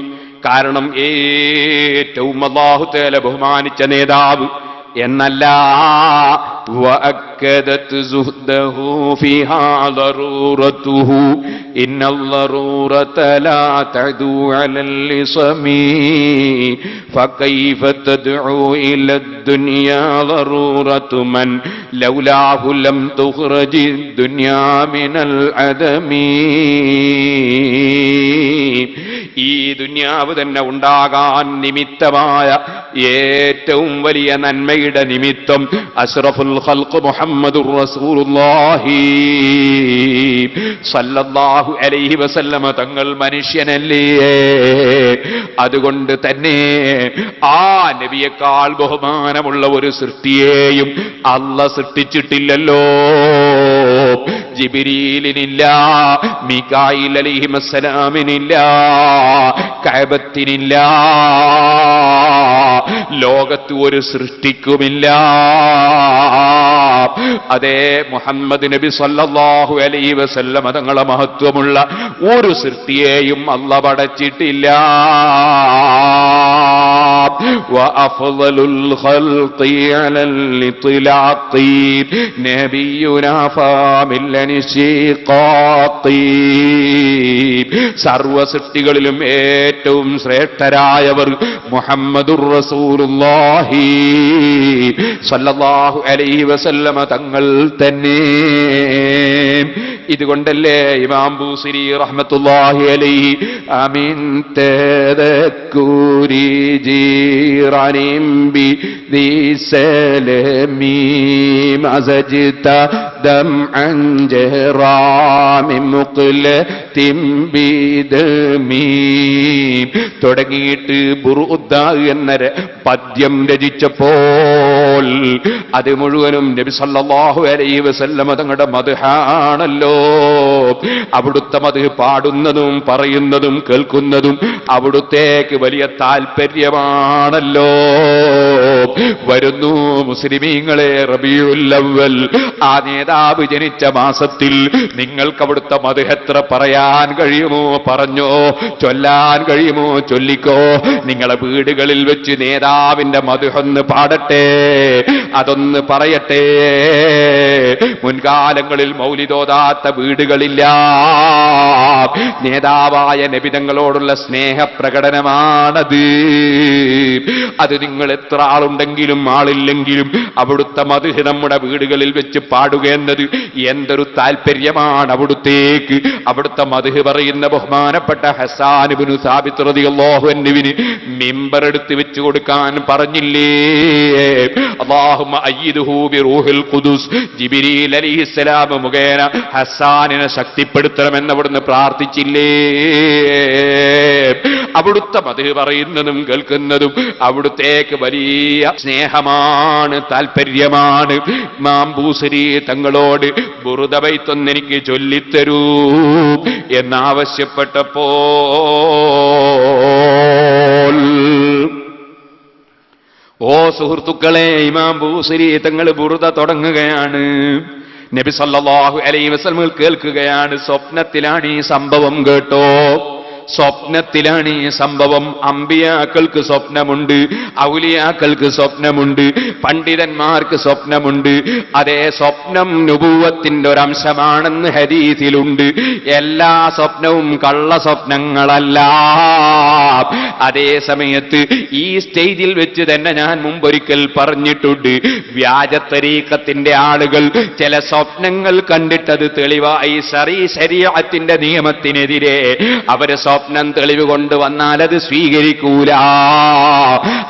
കാരണം ഏറ്റവും അല്ലാഹു തആല ബഹുമാനിച്ച നേതാവ് എന്നല്ല, വഅക്കദത് സുഹ്ദഹു ഫിഹാ ദറൂറതുഹു ഇന്നൽ ദറൂറത ലാ തദു അലൽ ലിസമി ഫകൈഫ തദ്ഉ ഇലദ് ദുനിയാ ദറൂറതു മൻ ലൗലാഹു ലം തുഖ്റജി ദുനിയാ മിനൽ അദമി. ഈ ദുനിയാവ് തന്നെ ഉണ്ടാകാൻ നിമിത്തമായ ഏറ്റവും വലിയ നന്മയുടെ നിമിത്തം അഷ്റഫുൽ ഖൽഖ് മുഹമ്മദുർ റസൂലുള്ളാഹി സല്ലല്ലാഹു അലൈഹി വസല്ലമ തങ്ങൾ മനുഷ്യനല്ലേ. അതുകൊണ്ട് തന്നെ ആ നബിയേക്കാൾ ബഹുമാനമുള്ള ഒരു സൃഷ്ടിയെയും അല്ലാഹ് സൃഷ്ടിച്ചിട്ടില്ലല്ലോ. ജിബ്രീലിനില്ല, മീകായിൽ അലൈഹിസ്സലാമിനില്ല, കഅബത്തിനില്ല, ലോകത്ത് ഒരു സൃഷ്ടിക്കുമില്ല. അതേ മുഹമ്മദ് നബി സല്ലല്ലാഹു അലൈഹി വസല്ലം തങ്ങളെ മഹത്വമുള്ള ഒരു സൃഷ്ടിയെയും അല്ലാഹ് പടച്ചിട്ടില്ല. وأفضل الخلق على الإطلاق نبينا فمن الشقاق സർവ സൃഷ്ടികളിലും ഏറ്റവും ശ്രേഷ്ഠരായവർ മുഹമ്മദുർ റസൂലുള്ളാഹി സ്വല്ലല്ലാഹു അലൈഹി വസല്ലമ തങ്ങൾ തന്നെ. ഇതുകൊണ്ടല്ലേ ഇമാം ബൂസിരി റഹ്മത്തുള്ളാഹി അലൈഹി അമിൻ തദക്കുരി ജീറാനിം ബി ദിസലമി മസജ്ത ദം അൻജറാമി മുഖ്ലതിം ബിദമി തുടങ്ങിയിട്ട് ബുറുദ എന്ന പദ്യം രചിച്ചപ്പോൾ അത് മുഴുവനും നബി സല്ലല്ലാഹു അലൈഹി വസല്ലമ തങ്ങളുടെ മദ്ഹാണല്ലോ. അവിടുത്തെ മദ്ഹ് പാടുന്നതും പറയുന്നതും കേൾക്കുന്നതും അവിടുത്തേക്ക് വലിയ താല്പര്യമാണല്ലോ. വരുന്നു മുസ്ലിമീങ്ങളെ റബീഉൽ അവ്വൽ, ആ നേതാവ് ജനിച്ച മാസത്തിൽ നിങ്ങൾക്ക് അവിടുത്തെ മദ്ഹ് എത്ര പറയാൻ കഴിയുമോ പറഞ്ഞോ, ചൊല്ലാൻ കഴിയുമോ ചൊല്ലിക്കോ. നിങ്ങളെ വീടുകളിൽ വെച്ച് നേതാവിന്റെ മദ്ഹ് ഒന്ന് പാടട്ടെ, അതൊന്ന് പറയട്ടെ. മുൻകാലങ്ങളിൽ മൗലിദോദാത്ത വീടുകളില്ല. നേതാവായ നബിതങ്ങളോടുള്ള സ്നേഹപ്രകടനമാണത്. അത് നിങ്ങൾ എത്ര ആളുണ്ടെങ്കിലും ആളില്ലെങ്കിലും അവിടുത്തെ മദ്ഹ് നമ്മുടെ വീടുകളിൽ വെച്ച് പാടുക എന്നത് എന്തൊരു താല്പര്യമാണ് അവിടുത്തേക്ക്. അവിടുത്തെ മദ്ഹ് പറയുന്ന ബഹുമാനപ്പെട്ട ഹസ്സാൻ ഇബ്നു സാബിത്ത് റളിയല്ലാഹു അൻഹുവിന് മിമ്പർ എടുത്ത് വെച്ച് കൊടുക്കാൻ പറഞ്ഞില്ലേ? അല്ലാഹുമ്മ അയ്യിദ്ഹു ബിറൂഹിൽ ഖുദുസ്, ജിബ്രീൽ അലൈഹിസ്സലാം മുഖേന ഹസ്സാനിനെ ശക്തിപ്പെടുത്തണമെന്ന് അവിടുന്ന് പ്രാർത്ഥിച്ചില്ലേ? അവിടുത്തെ മദ്ഹ് പറയുന്നതും കേൾക്കുന്നതും അവിടുത്തേക്ക് വലിയ സ്നേഹമാണ്, താല്പര്യമാണ്. ഇമാം ബൂസരി തങ്ങളോട് ബുറുദ ബൈത്തൊന്ന് എനിക്ക് ചൊല്ലിത്തരൂ എന്നാവശ്യപ്പെട്ടപ്പോൾ, ഓ സുഹൃത്തുക്കളെ, ഇമാം ബൂസരി തങ്ങൾ ബുറുദ തുടങ്ങുകയാണ്. നബി സല്ലല്ലാഹു അലൈഹി വസല്ലം കേൾക്കുകയാണ്. സ്വപ്നത്തിലാണ് ഈ സംഭവം കേട്ടോ, സ്വപ്നത്തിലാണ് ഈ സംഭവം. അമ്പിയാക്കൾക്ക് സ്വപ്നമുണ്ട്, ഔലിയാക്കൾക്ക് സ്വപ്നമുണ്ട്, പണ്ഡിതന്മാർക്ക് സ്വപ്നമുണ്ട്. അതേ സ്വപ്നം നുബുവത്തിന്റെ ഒരംശമാണെന്ന് ഹദീസിലുണ്ട്. എല്ലാ സ്വപ്നവും കള്ള സ്വപ്നങ്ങളല്ല. അതേ സമയത്ത് ഈ സ്റ്റേജിൽ വെച്ച് തന്നെ ഞാൻ മുമ്പൊരിക്കൽ പറഞ്ഞിട്ടുണ്ട്, വ്യാജ തരീഖത്തിന്റെ ആളുകൾ ചില സ്വപ്നങ്ങൾ കണ്ടിട്ടത് തെളിവായി ശരീഅത്തിന്റെ നിയമത്തിനെതിരെ അവര് സ്വപ്നം തെളിവ് കൊണ്ടുവന്നാൽ അത് സ്വീകരിക്കൂല.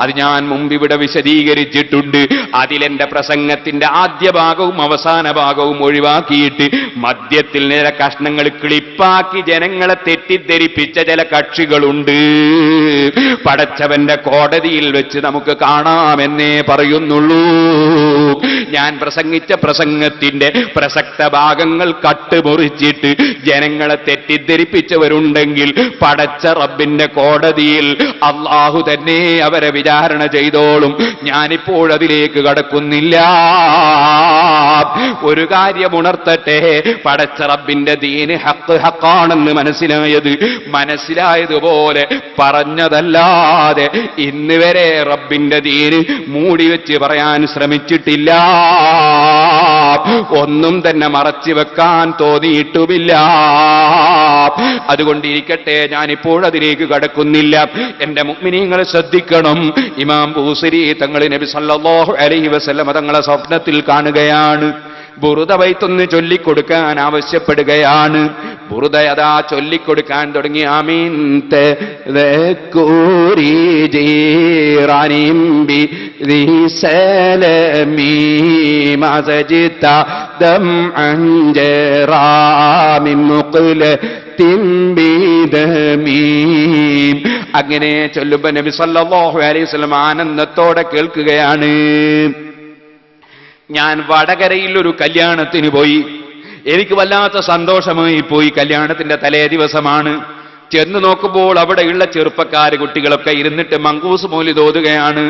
അത് ഞാൻ മുമ്പിവിടെ വിശദീകരിച്ചിട്ടുണ്ട്. അതിലെന്റെ പ്രസംഗത്തിന്റെ ആദ്യ ഭാഗവും അവസാന ഭാഗവും ഒഴിവാക്കിയിട്ട് മധ്യത്തിൽ ചില കഷ്ണങ്ങൾ ക്ലിപ്പാക്കി ജനങ്ങളെ തെറ്റിദ്ധരിപ്പിച്ച ചില കക്ഷികളുണ്ട്. പടച്ചവന്റെ കോടതിയിൽ വെച്ച് നമുക്ക് കാണാമെന്നേ പറയുന്നുള്ളൂ. ഞാൻ പ്രസംഗിച്ച പ്രസംഗത്തിന്റെ പ്രസക്ത ഭാഗങ്ങൾ കട്ടുമുറിച്ചിട്ട് ജനങ്ങളെ തെറ്റിദ്ധരിപ്പിച്ചവരുണ്ടെങ്കിൽ പടച്ച റബ്ബിന്റെ കോടതിയിൽ അല്ലാഹു തന്നെ അവരെ വിചാരണ ചെയ്തോളും. ഞാനിപ്പോൾ അതിലേക്ക് കടക്കുന്നില്ല. ഒരു കാര്യം ഉണർത്തട്ടെ, പടച്ച റബ്ബിന്റെ ദീന് ഹഖ് ഹഖാണെന്ന് മനസ്സിലായതുപോലെ പറഞ്ഞതല്ലാതെ ഇന്ന് വരെ റബ്ബിന്റെ ദീന് മൂടി വെച്ച് പറയാൻ ശ്രമിച്ചിട്ടില്ല. ഒന്നും തന്നെ മറച്ചു വെക്കാൻ തോന്നിയിട്ടുമില്ല. അതുകൊണ്ടിരിക്കട്ടെ, ഞാനിപ്പോൾ അതിലേക്ക് കടക്കുന്നില്ല. എന്റെ മുഅ്മിനീങ്ങളെ ശ്രദ്ധിക്കണം. ഇമാം ബൂസരി തങ്ങൾ നബി സല്ലല്ലാഹു അലൈഹി വസല്ലം തങ്ങളെ സ്വപ്നത്തിൽ കാണുകയാണ്. ബുറുദ ബൈത്തൊന്ന് ചൊല്ലിക്കൊടുക്കാൻ ആവശ്യപ്പെടുകയാണ്. ബുറുദ അതാ ചൊല്ലിക്കൊടുക്കാൻ തുടങ്ങി. ആമീൻ തദക്കുരി ജീറാനിം ബി ദിസലമി മസജ്ത ദം അൻജറാമി മുഖ്ലതിം ബിദമി. അങ്ങനെ ചൊല്ലുമ്പോ നബി സല്ലല്ലാഹു അലൈഹി വസല്ലം ആനന്ദത്തോടെ കേൾക്കുകയാണ്. ഞാൻ വടകരയിൽ ഒരു കല്യാണത്തിന് പോയി. എനിക്ക് വല്ലാത്ത സന്തോഷമായി പോയി. കല്യാണത്തിന്റെ തലേ ദിവസമാണ്. ചെന്ന് നോക്കുമ്പോൾ അവിടെയുള്ള ചെറുപ്പക്കാര് കുട്ടികളൊക്കെ ഇരുന്നിട്ട് മങ്കൂസ് മൗലിദ് ഓതുകയാണ്.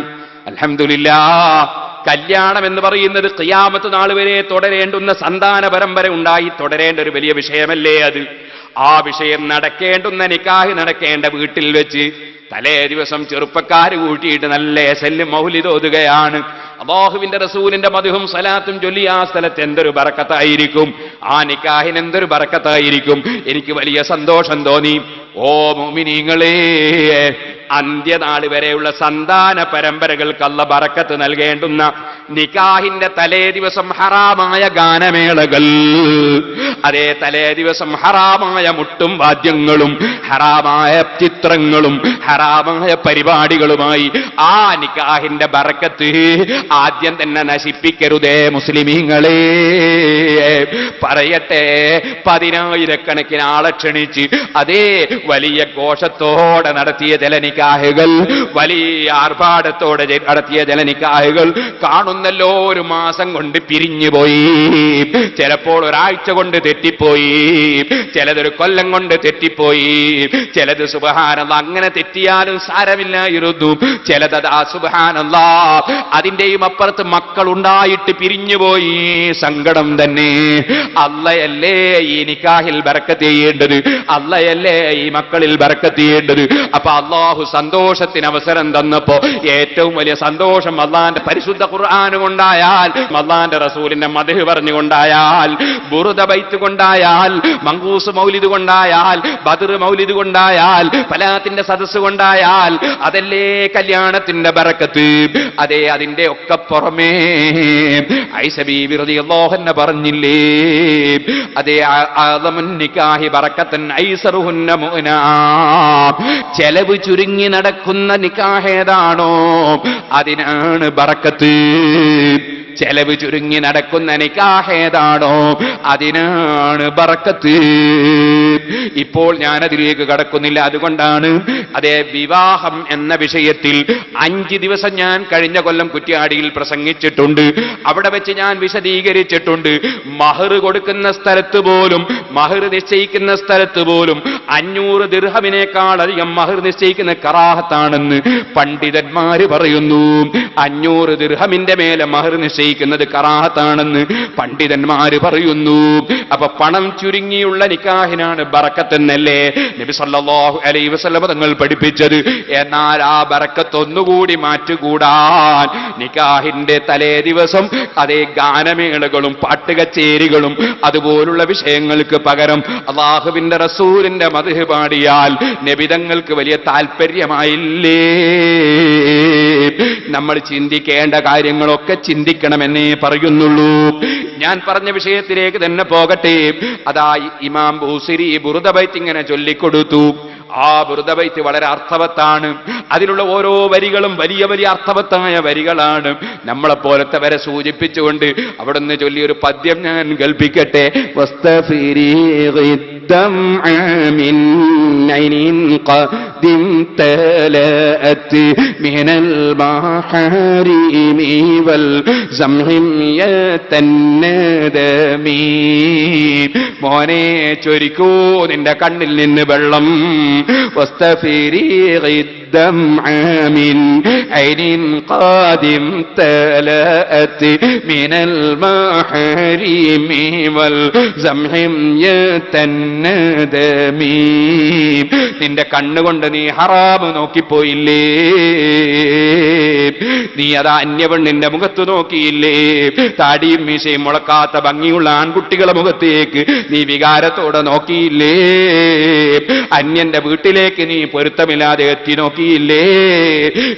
അൽഹംദുലില്ലാഹ്. കല്യാണം എന്ന് പറയുന്നത് ഖിയാമത്ത് നാൾ വരെ തുടരേണ്ടുന്ന സന്താന പരമ്പര ഉണ്ടായി തുടരേണ്ട ഒരു വലിയ വിഷയമല്ലേ അത്? ആ വിഷയം നടക്കേണ്ടുന്ന നിക്കാഹ് നടക്കേണ്ട വീട്ടിൽ വെച്ച് തലേ ദിവസം ചെറുപ്പക്കാര് കൂട്ടിയിട്ട് നല്ല എസല്ല് മൗലിദ് ഓതുകയാണ്. അല്ലാഹുവിന്റെ റസൂലിന്റെ മദ്ഹും സലാത്തും ചൊല്ലി ആ സ്ഥലത്ത് എന്തൊരു ബറക്കത്തായിരിക്കും, ആ നിക്കാഹിന് എന്തൊരു ബറക്കത്തായിരിക്കും. എനിക്ക് വലിയ സന്തോഷം തോന്നി. ഓ മുഅ്മിനീങ്ങളെ, അന്ത്യനാൾ വരെയുള്ള സന്താന പരമ്പരകൾക്ക് അല്ലാഹ് ബറക്കത്ത് നൽകേണ്ടുന്ന നിക്കാഹിന്റെ തലേ ദിവസം ഹറാമായ ഗാനമേളകൾ, അതേ തലേ ദിവസം ഹറാമായ മുട്ടും വാദ്യങ്ങളും ഹറാമായ ചിത്രങ്ങളും ഹറാമായ പരിപാടികളുമായി ആ നിക്കാഹിന്റെ ബറക്കത്ത് ആദ്യം തന്നെ നശിപ്പിക്കരുതേ മുസ്ലിമീങ്ങളെ. പറയട്ടെ, 10,000-കണക്കിന് ആളെ ക്ഷണിച്ച് അതേ വലിയ ഘോഷത്തോടെ നടത്തിയ ചില നിക്കാഹുകൾ, വലിയ ആർഭാടത്തോടെ നടത്തിയ ചില നിക്കാഹുകൾ കാണുന്നല്ലോ ഒരു മാസം കൊണ്ട് പിരിഞ്ഞുപോയി, ചിലപ്പോൾ ഒരാഴ്ച കൊണ്ട് തെറ്റിപ്പോയി, ചിലതൊരു കൊല്ലം കൊണ്ട് തെറ്റിപ്പോയി, ചിലത് സുബ്ഹാനല്ലാഹ് അങ്ങനെ തെറ്റിയാലും സാരമില്ലായിരുന്നു, ചിലതാ സുബ്ഹാനല്ലാഹ് അതിന്റെയും അപ്പുറത്ത് മക്കളുണ്ടായിട്ട് പിരിഞ്ഞുപോയി, സങ്കടം തന്നെ. അള്ളയല്ലേ ഈ നിക്കാഹിൽ ബറക്കത്ത് ചെയ്യേണ്ടത്, അള്ളയല്ലേ ഈ മക്കളിൽ ബറക്കത്ത് ചെയ്യേണ്ടത്. അപ്പൊ അള്ളാഹു സന്തോഷത്തിന് അവസരം തന്നപ്പോ ഏറ്റവും വലിയ സന്തോഷം അള്ളാന്റെ പരിശുദ്ധ ഖുർആൻ കൊണ്ടായാൽ, അള്ളാന്റെ റസൂലിന്റെ മദ്ഹ് പറഞ്ഞുകൊണ്ടായാൽ, ബുറുദ ബൈത്ത് കൊണ്ടായാൽ, മങ്കൂസ് മൗലിദ് കൊണ്ടായാൽ, ബദർ മൗലിദ് കൊണ്ടായാൽ, ഫലാത്തിന്റെ സദസ്സ് കൊണ്ടായാൽ, അതല്ലേ കല്യാണത്തിന്റെ ബറക്കത്ത്. അതേ അതിന്റെ ഒക്കെ പുറമേ ആയിഷ ബീവി റളിയല്ലാഹു അൻഹ പറഞ്ഞില്ലേ, അതേ അഅ്ളമുൻ നിക്കാഹി ബറക്കത്തൻ ഐസറുഹുന്ന മുഅ്നാ, ചെലവ് ചുരുങ്ങി നടക്കുന്ന നിക്കാഹ് ഏതാണോ അതിനാണ് ബറക്കത്ത്. ചെലവ് ചുരുങ്ങി നടക്കുന്ന നിക്കാഹ് ഏതാണോ അതിനാണ് ബറക്കത്ത്. ഇപ്പോൾ ഞാനതിലേക്ക് കടക്കുന്നില്ല. അതുകൊണ്ടാണ് അതേ വിവാഹം എന്ന വിഷയത്തിൽ 5 ദിവസം ഞാൻ കഴിഞ്ഞ കൊല്ലം കുറ്റ്യാടിയിൽ പ്രസംഗിച്ചിട്ടുണ്ട്. അവിടെ വെച്ച് ഞാൻ വിശദീകരിച്ചിട്ടുണ്ട്. മഹർ കൊടുക്കുന്ന സ്ഥലത്ത് പോലും, മഹർ നിശ്ചയിക്കുന്ന സ്ഥലത്ത് പോലും 500 ദിർഹമിനേക്കാൾ അധികം മഹർ നിശ്ചയിക്കുന്ന കറാഹത്താണെന്ന് പണ്ഡിതന്മാര് പറയുന്നു. 500 ദിർഹമിന്റെ മേലെ മഹർ നിശ്ചയിക്കുന്നത് കറാഹത്താണെന്ന് പണ്ഡിതന്മാര് പറയുന്നു. അപ്പൊ പണം ചുരുങ്ങിയുള്ള നിക്കാഹിനാണ് ബറക്കത്തെന്നല്ലേ നബി സല്ലല്ലാഹു അലൈഹി വസല്ലം തങ്ങൾ പഠിപ്പിച്ചത്. എന്നാൽ ആ ബറക്കത്ത് ഒന്നുകൂടി മാറ്റുകൂടാൻ നിക്കാഹിന്റെ തലേ ദിവസം അതേ ഗാനമേളകളും പാട്ടുകച്ചേരികളും അതുപോലുള്ള വിഷയങ്ങൾക്ക് പകരം അല്ലാഹുവിന്റെ റസൂലിന്റെ മദ്ഹ് പാടിയാൽ നബിതങ്ങൾക്ക് വലിയ താല്പര്യമായില്ലേ? നമ്മൾ ചിന്തിക്കേണ്ട കാര്യങ്ങളൊക്കെ ചിന്തിക്കണമെന്നേ പറയുന്നുള്ളൂ. ഞാൻ പറഞ്ഞ വിഷയത്തിലേക്ക് തന്നെ പോകട്ടെ. അതാ ഇമാം ബൂസിരി ബുറുദ ബൈത്ത് ഇങ്ങനെ ചൊല്ലിക്കൊടുത്തു. ആ ബുറുദ ബൈത്ത് വളരെ അർത്ഥവത്താണ്. അതിലുള്ള ഓരോ വരികളും വലിയ വലിയ അർത്ഥവത്തായ വരികളാണ്. നമ്മളെപ്പോലത്തെ വരെ സൂചിപ്പിച്ചുകൊണ്ട് അവിടുന്ന് ചൊല്ലിയൊരു പദ്യം ഞാൻ കേൾപ്പിക്കട്ടെ. മോനെ ചൊരിക്കൂ നിന്റെ കണ്ണിൽ നിന്ന് വെള്ളം. واستفرغ الدمع من عين قد امتلأت من المحارم والزمهم يتندم. നിന്റെ കണ്ണുകൊണ്ട് നീ ഹറാമ് നോക്കിപ്പോയില്ലേ? നീ അതാ അന്യപെണ്ണിന്റെ മുഖത്ത് നോക്കിയില്ലേ? താടിയും മീശയും മുളക്കാത്ത ഭംഗിയുള്ള ആൺകുട്ടികളെ മുഖത്തേക്ക് നീ വികാരത്തോടെ നോക്കിയില്ലേ? അന്യന്റെ വീട്ടിലേക്ക് നീ പൊരുത്തമില്ലാതെ എത്തി നോക്കിയില്ലേ?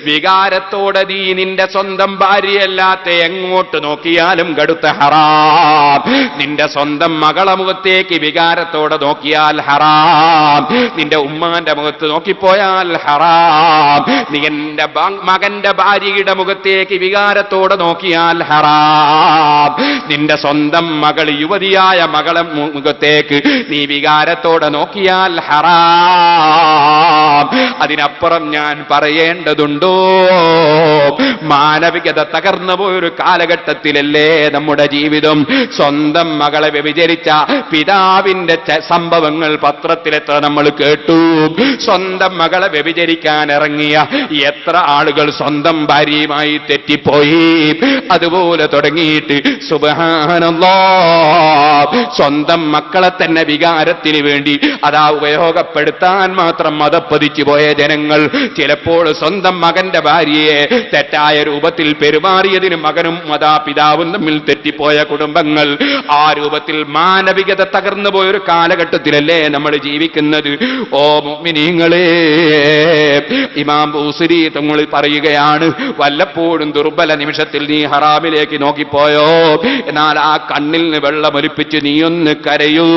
വികാരത്തോടെ നീ നിന്റെ സ്വന്തം ഭാര്യയല്ലാത്ത എങ്ങോട്ട് നോക്കിയാലും കടുത്ത ഹറാം. നിന്റെ സ്വന്തം മകളെ മുഖത്തേക്ക് വികാരത്തോടെ നോക്കിയാൽ ഹറാം. നിന്റെ ഉമ്മാന്റെ മുഖത്ത് നോക്കിപ്പോയാൽ ഹറാം. നീ എന്റെ മകന്റെ ഭാര്യയുടെ മുഖത്തേക്ക് വികാരത്തോടെ നോക്കിയാൽ ഹറാം. നിന്റെ സ്വന്തം മകൾ യുവതിയായ മകളെ മുഖത്തേക്ക് നീ വികാരത്തോടെ നോക്കിയാൽ ഹറാം. അതിനപ്പുറം ഞാൻ പറയേണ്ടതുണ്ടോ? മാനവികത തകർന്നു പോയൊരു കാലഘട്ടത്തിലല്ലേ നമ്മുടെ ജീവിതം. സ്വന്തം മകളെ വ്യഭിചരിച്ച പിതാവിന്റെ സംഭവങ്ങൾ പത്രത്തിലെത്ര നമ്മൾ കേട്ടു. സ്വന്തം മകളെ വ്യഭിചരിക്കാൻ ഇറങ്ങിയ എത്ര ആളുകൾ സ്വന്തം ഭാര്യയുമായി തെറ്റിപ്പോയി. അതുപോലെ തുടങ്ങിയിട്ട് സുബ്ഹാനല്ലാഹ് സ്വന്തം മക്കളെ തന്നെ വികാരത്തിന് വേണ്ടി അതാ ഉപയോഗപ്പെടുത്താൻ മാത്രം മതപ്പതിച്ചു പോയ ജനങ്ങൾ, ചിലപ്പോൾ സ്വന്തം മകന്റെ ഭാര്യയെ തെറ്റായ രൂപത്തിൽ പെരുമാറിയതിന് മകനും മാതാപിതാവും തമ്മിൽ തെറ്റിപ്പോയ കുടുംബങ്ങൾ, ആ രൂപത്തിൽ മാനവികത തകർന്നു പോയൊരു കാലഘട്ടത്തിലല്ലേ നമ്മൾ ജീവിക്കുന്നത്? ഓ മുഅ്മിനീങ്ങളെ, ഇമാം ബൂസിരി തങ്ങൾ പറയുകയാണ്, വല്ലപ്പോഴും ദുർബല നിമിഷത്തിൽ നീ ഹറാമിലേക്ക് നോക്കിപ്പോയോ, എന്നാൽ ആ കണ്ണിൽ നിന്ന് വെള്ളമൊലിപ്പിച്ച് നീയൊന്ന് കരയൂ.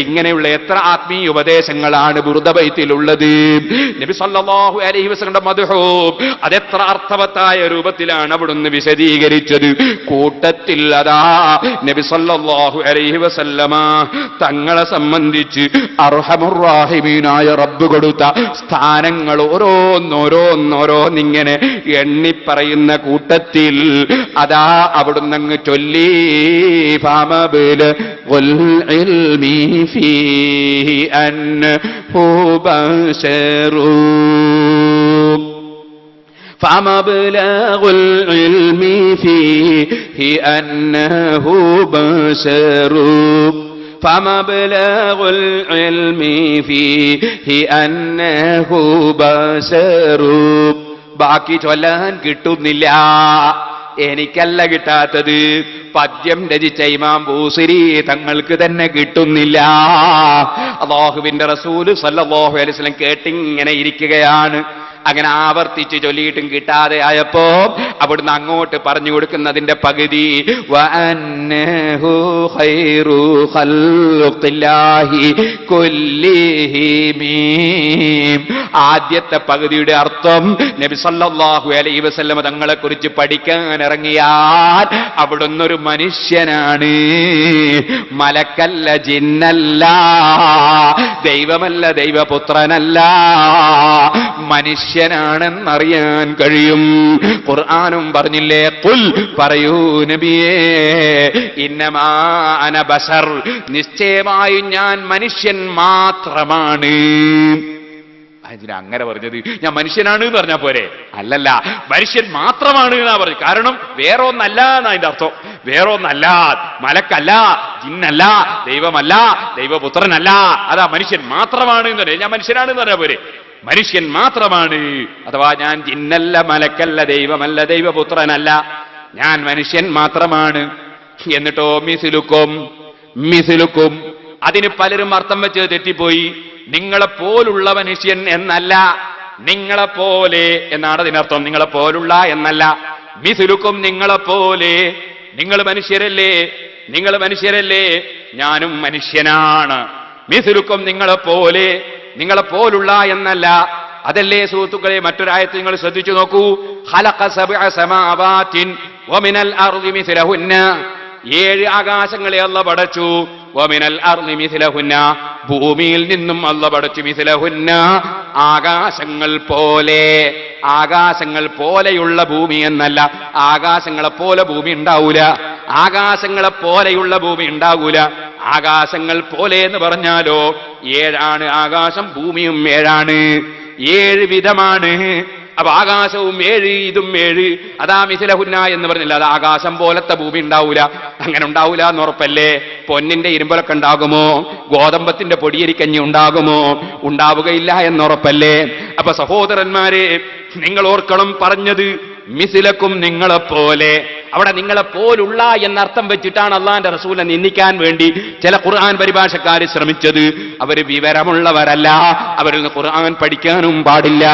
ഇങ്ങനെയുള്ള എത്ര ആത്മീയ ഉപദേശങ്ങളാണ് ബുർദ ബൈത്തിലുള്ളത്. നബി സല്ലല്ലാഹു അലൈഹി വസല്ലം മദ്ഹൂ അതെത്ര അർത്ഥവത്തായ രൂപത്തിലാണ് അവിടുന്ന് വിശദീകരിച്ചത്. കൂട്ടത്തിൽ അതാ നബി സല്ലല്ലാഹു അലൈഹി വസല്ലമ തങ്ങളെ സംബന്ധിച്ച് അർഹമുർ റഹീമീനായ റബ്ബ് കൊടുത്ത സ്ഥാനങ്ങൾ ഓരോന്നോരോന്നിങ്ങനെ എണ്ണിപ്പറയുന്ന കൂട്ടത്തിൽ അതാ അവിടുന്ന് അങ്ങ് ചൊല്ലി, ഫമബ്ലഗുൽ ഇൽമി ഫീഹി അൻഹു ബശറു فمبلغ العلم فيه أنه بشر فمبلغ العلم فيه أنه بشر. ബാക്കി ചൊല്ലാൻ കിട്ടുന്നില്ല, എനിക്കല്ല കിട്ടാത്തത്, പദ്യം രചിച്ച ഇമാം ബൂസിരി തങ്ങൾക്ക് തന്നെ കിട്ടുന്നില്ല. അല്ലാഹുവിന്റെ റസൂല് സല്ലല്ലാഹു അലൈഹി വസല്ലം കേട്ടിങ്ങനെ ഇരിക്കുകയാണ്. അങ്ങനെ ആവർത്തിച്ച് ചൊല്ലിയിട്ടും കിട്ടാതെ ആയപ്പോ അവിടുന്ന് അങ്ങോട്ട് പറഞ്ഞു കൊടുക്കുന്നതിന്റെ പകുതി, വഅന്നഹു ഖൈറു ഖൽഖില്ലാഹി കുല്ലിഹിം. ആദ്യത്തെ പകുതിയുടെ അർത്ഥം നബി സല്ലല്ലാഹു അലൈഹി വസല്ലം തങ്ങളെ കുറിച്ച് പഠിക്കാൻ ഇറങ്ങിയാൽ അവിടുന്ന് ഒരു മനുഷ്യനാണ്, മലക്കല്ല, ജിന്നല്ല, ദൈവമല്ല, ദൈവപുത്രനല്ല, മനുഷ്യനാണെന്നറിയാൻ കഴിയും. ഖുർആനും പറഞ്ഞില്ലേ, ഖുൽ പറയൂ നബിയേ, ഇന്നമാ അന ബശർ, നിശ്ചയമായും ഞാൻ മനുഷ്യൻ മാത്രമാണ്. അങ്ങനെ പറഞ്ഞത് ഞാൻ മനുഷ്യനാണ് എന്ന് പറഞ്ഞാ പോരെ? അല്ലല്ല, മനുഷ്യൻ മാത്രമാണ് എന്നാ പറഞ്ഞു. കാരണം വേറെ ഒന്നല്ല എന്നാ അതിന്റെ അർത്ഥം. വേറെ ഒന്നല്ല, മലക്കല്ല, ജിന്നല്ല, ദൈവമല്ല, ദൈവപുത്രനല്ല, അതാ മനുഷ്യൻ മാത്രമാണ് എന്ന് പറയാം. ഞാൻ മനുഷ്യനാണ് എന്ന് പറഞ്ഞാ പോരെ? മനുഷ്യൻ മാത്രമാണ്, അഥവാ ഞാൻ ജിന്നല്ല, മലക്കല്ല, ദൈവമല്ല, ദൈവപുത്രനല്ല, ഞാൻ മനുഷ്യൻ മാത്രമാണ്. എന്നിട്ടോ മിസിലുക്കും അതിന് പലരും അർത്ഥം വെച്ച് തെറ്റിപ്പോയി. നിങ്ങളെപ്പോലുള്ള മനുഷ്യൻ എന്നല്ല, നിങ്ങളെപ്പോലെ എന്നാണ് അതിനർത്ഥം. നിങ്ങളെപ്പോലുള്ള എന്നല്ല, മിസിലുക്കും നിങ്ങളെപ്പോലെ. നിങ്ങൾ മനുഷ്യരല്ലേ, ഞാനും മനുഷ്യനാണ്. മിസിലുക്കും നിങ്ങളെപ്പോലെ, നിങ്ങളെപ്പോലുള്ള എന്നല്ല. അതല്ലേ സുഹൃത്തുക്കളെ, മറ്റൊരായത്ത് നിങ്ങൾ ശ്രദ്ധിച്ചു നോക്കൂ. ഖലഖ സബ്അ സമാവാതിൻ വമിനൽ അർളി മിസ്ലഹുന്ന, 7 ആകാശങ്ങളെ അല്ലാഹു പടച്ചു. വമിനൽ അർളി മിസ്ലഹുന്ന, ഭൂമിയിൽ നിന്നും അല്ലാഹു പടച്ചു. മിസ്ലഹുന്ന, ആകാശങ്ങൾ പോലെ. ആകാശങ്ങൾ പോലെയുള്ള ഭൂമി എന്നല്ല, ആകാശങ്ങളെ പോലെ ഭൂമി ഉണ്ടാവൂല, ആകാശങ്ങളെ പോലെയുള്ള ഭൂമി ഉണ്ടാകൂല. ആകാശങ്ങൾ പോലെ എന്ന് പറഞ്ഞാലോ 7 ആകാശം, ഭൂമിയും 7, 7 വിധമാണ്. അപ്പൊ ആകാശവും 7, ഇതും 7. അതാ മിസ്ലഹുന്ന എന്ന് പറഞ്ഞില്ല, അത് ആകാശം പോലത്തെ ഭൂമി ഉണ്ടാവൂല. അങ്ങനെ ഉണ്ടാവൂല എന്ന് ഉറപ്പല്ലേ? പൊന്നിന്റെ ഇരുമ്പലൊക്കെ ഉണ്ടാകുമോ? ഗോതമ്പത്തിന്റെ പൊടിയരിക്കഞ്ഞി ഉണ്ടാകുമോ? ഉണ്ടാവുകയില്ല എന്നുറപ്പല്ലേ? അപ്പൊ സഹോദരന്മാരെ, നിങ്ങൾ ഓർക്കണം, പറഞ്ഞത് മിസിലക്കും നിങ്ങളെപ്പോലെ. അവിടെ നിങ്ങളെപ്പോലുള്ള എന്നർത്ഥം വെച്ചിട്ടാണ് അള്ളാന്റെ റസൂലിനെ നിന്ദിക്കാൻ വേണ്ടി ചില ഖുർആൻ പരിഭാഷക്കാർ ശ്രമിച്ചത്. അവര് വിവരമുള്ളവരല്ല, അവരിൽ നിന്ന് ഖുർആൻ പഠിക്കാനും പാടില്ല.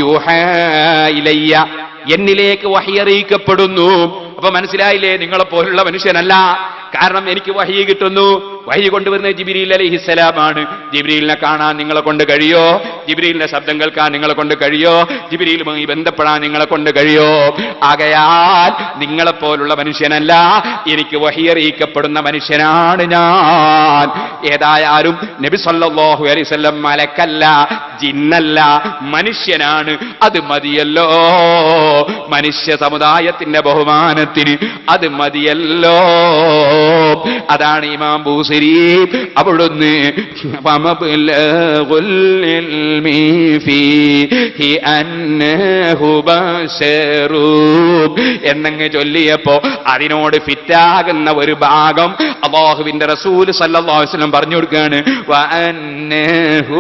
യൂഹാ ഇലയ്യ, എന്നിലേക്ക് വഹി അറിയിക്കപ്പെടുന്നു. അപ്പൊ മനസ്സിലായില്ലേ, നിങ്ങളെപ്പോലുള്ള മനുഷ്യനല്ല. കാരണം എനിക്ക് വഹി കിട്ടുന്നു. വഹി കൊണ്ടുവരുന്നത് ജിബ്രീൽ അലൈഹിസ്സലാമാണ്. ജിബ്രീലിനെ കാണാൻ നിങ്ങളെ കൊണ്ട് കഴിയോ? ജിബ്രീലിന്റെ ശബ്ദം കേൾക്കാൻ നിങ്ങളെ കൊണ്ട് കഴിയോ? ജിബ്രീലുമായി ബന്ധപ്പെടാൻ നിങ്ങളെ കൊണ്ട് കഴിയോ? ആകയാൽ നിങ്ങളെപ്പോലുള്ള മനുഷ്യനല്ല, എനിക്ക് വഹി അറിയിക്കപ്പെടുന്ന മനുഷ്യനാണ് ഞാൻ. ഏതായാലും നബി സല്ലല്ലാഹു അലൈഹി വസല്ലം മലക്കല്ല, ജിന്നല്ല, മനുഷ്യനാണ്. അത് മതിയല്ലോ മനുഷ്യ സമുദായത്തിന്റെ ബഹുമാനത്തിന്, അത് മതിയല്ലോ. അതാണ് ഇമാം ബൂസിരി അവിടുന്ന് എന്നങ്ങ് ചൊല്ലിയപ്പോ അതിനോട് ഫിറ്റാകുന്ന ഒരു ഭാഗം അല്ലാഹുവിന്റെ റസൂൽ സല്ലല്ലാഹു അലൈഹി വസല്ലം പറഞ്ഞു കൊടുക്കുകയാണ്. വഅന്നഹു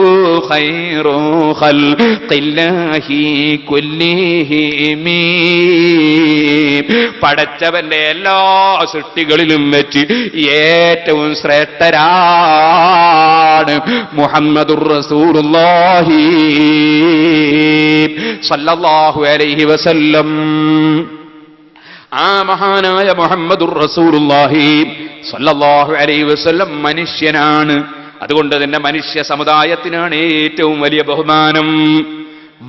ഖൈറു ഖൽഖില്ലാഹി കുല്ലിഹിം, പടച്ചവന്റെ എല്ലാ സൃഷ്ടികളിലും വെച്ച് ഏറ്റവും ശ്രേഷ്ഠരാണ് മുഹമ്മദുർ റസൂലുള്ളാഹി സല്ലല്ലാഹു അലൈഹി വസല്ലം. ആ മഹാനായ മുഹമ്മദുർ റസൂലുള്ളാഹി സല്ലല്ലാഹു അലൈഹി വസല്ലം മനുഷ്യനാണ്. അതുകൊണ്ട് തന്നെ മനുഷ്യ സമുദായത്തിനാണ് ഏറ്റവും വലിയ ബഹുമാനം.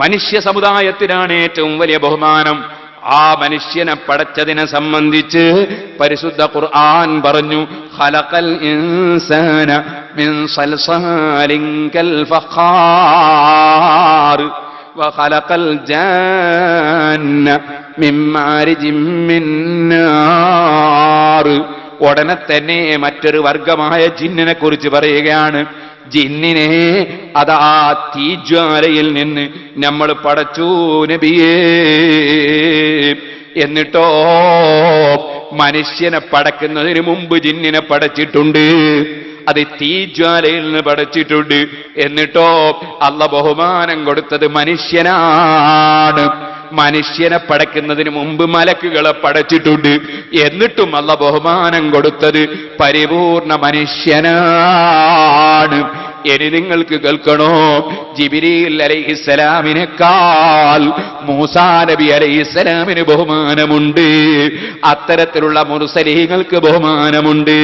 മനുഷ്യ സമുദായത്തിനാണ് ഏറ്റവും വലിയ ബഹുമാനം. ആ മനുഷ്യനെ പടച്ചതിനെ സംബന്ധിച്ച് പരിശുദ്ധ ഖുർആൻ പറഞ്ഞു, ഖലഖൽ ഇൻസാന മിൻ സൽസാലിൻ കൽ ഫഖാർ വഖലഖൽ ജാന്ന മിൻ മാരിജിൻ മിൻ നാർ. ഉടനെ തന്നെ മറ്റൊരു വർഗമായ ജിന്നിനെ കുറിച്ച് പറയുകയാണ്. ജിന്നിനെ അതാ തീജ്വാലയിൽ നിന്ന് നമ്മൾ പടച്ചു നബിയേ. എന്നിട്ടോ മനുഷ്യനെ പടക്കുന്നതിന് മുമ്പ് ജിന്നിനെ പടച്ചിട്ടുണ്ട്. അത് തീജ്വാലയിൽ നിന്ന് പടച്ചിട്ടുണ്ട്. എന്നിട്ടോ അല്ലാഹു ബഹുമാനം കൊടുത്തത് മനുഷ്യനാണ്. മനുഷ്യനെ പടക്കുന്നതിന് മുമ്പ് മലക്കുകളെ പടച്ചിട്ടുണ്ട്. എന്നിട്ടും അല്ലാഹു ബഹുമാനം കൊടുത്തത് പരിപൂർണ മനുഷ്യനാണ്. ഇനി നിങ്ങൾക്ക് കേൾക്കണോ, ജിബ്രീൽ അലൈഹിസ്സലാമിനേക്കാൾ മൂസാ നബി അലൈഹിസ്സലാമിന് ബഹുമാനമുണ്ട്. അത്തരത്തിലുള്ള മുർസലീങ്ങൾക്ക് ബഹുമാനമുണ്ട്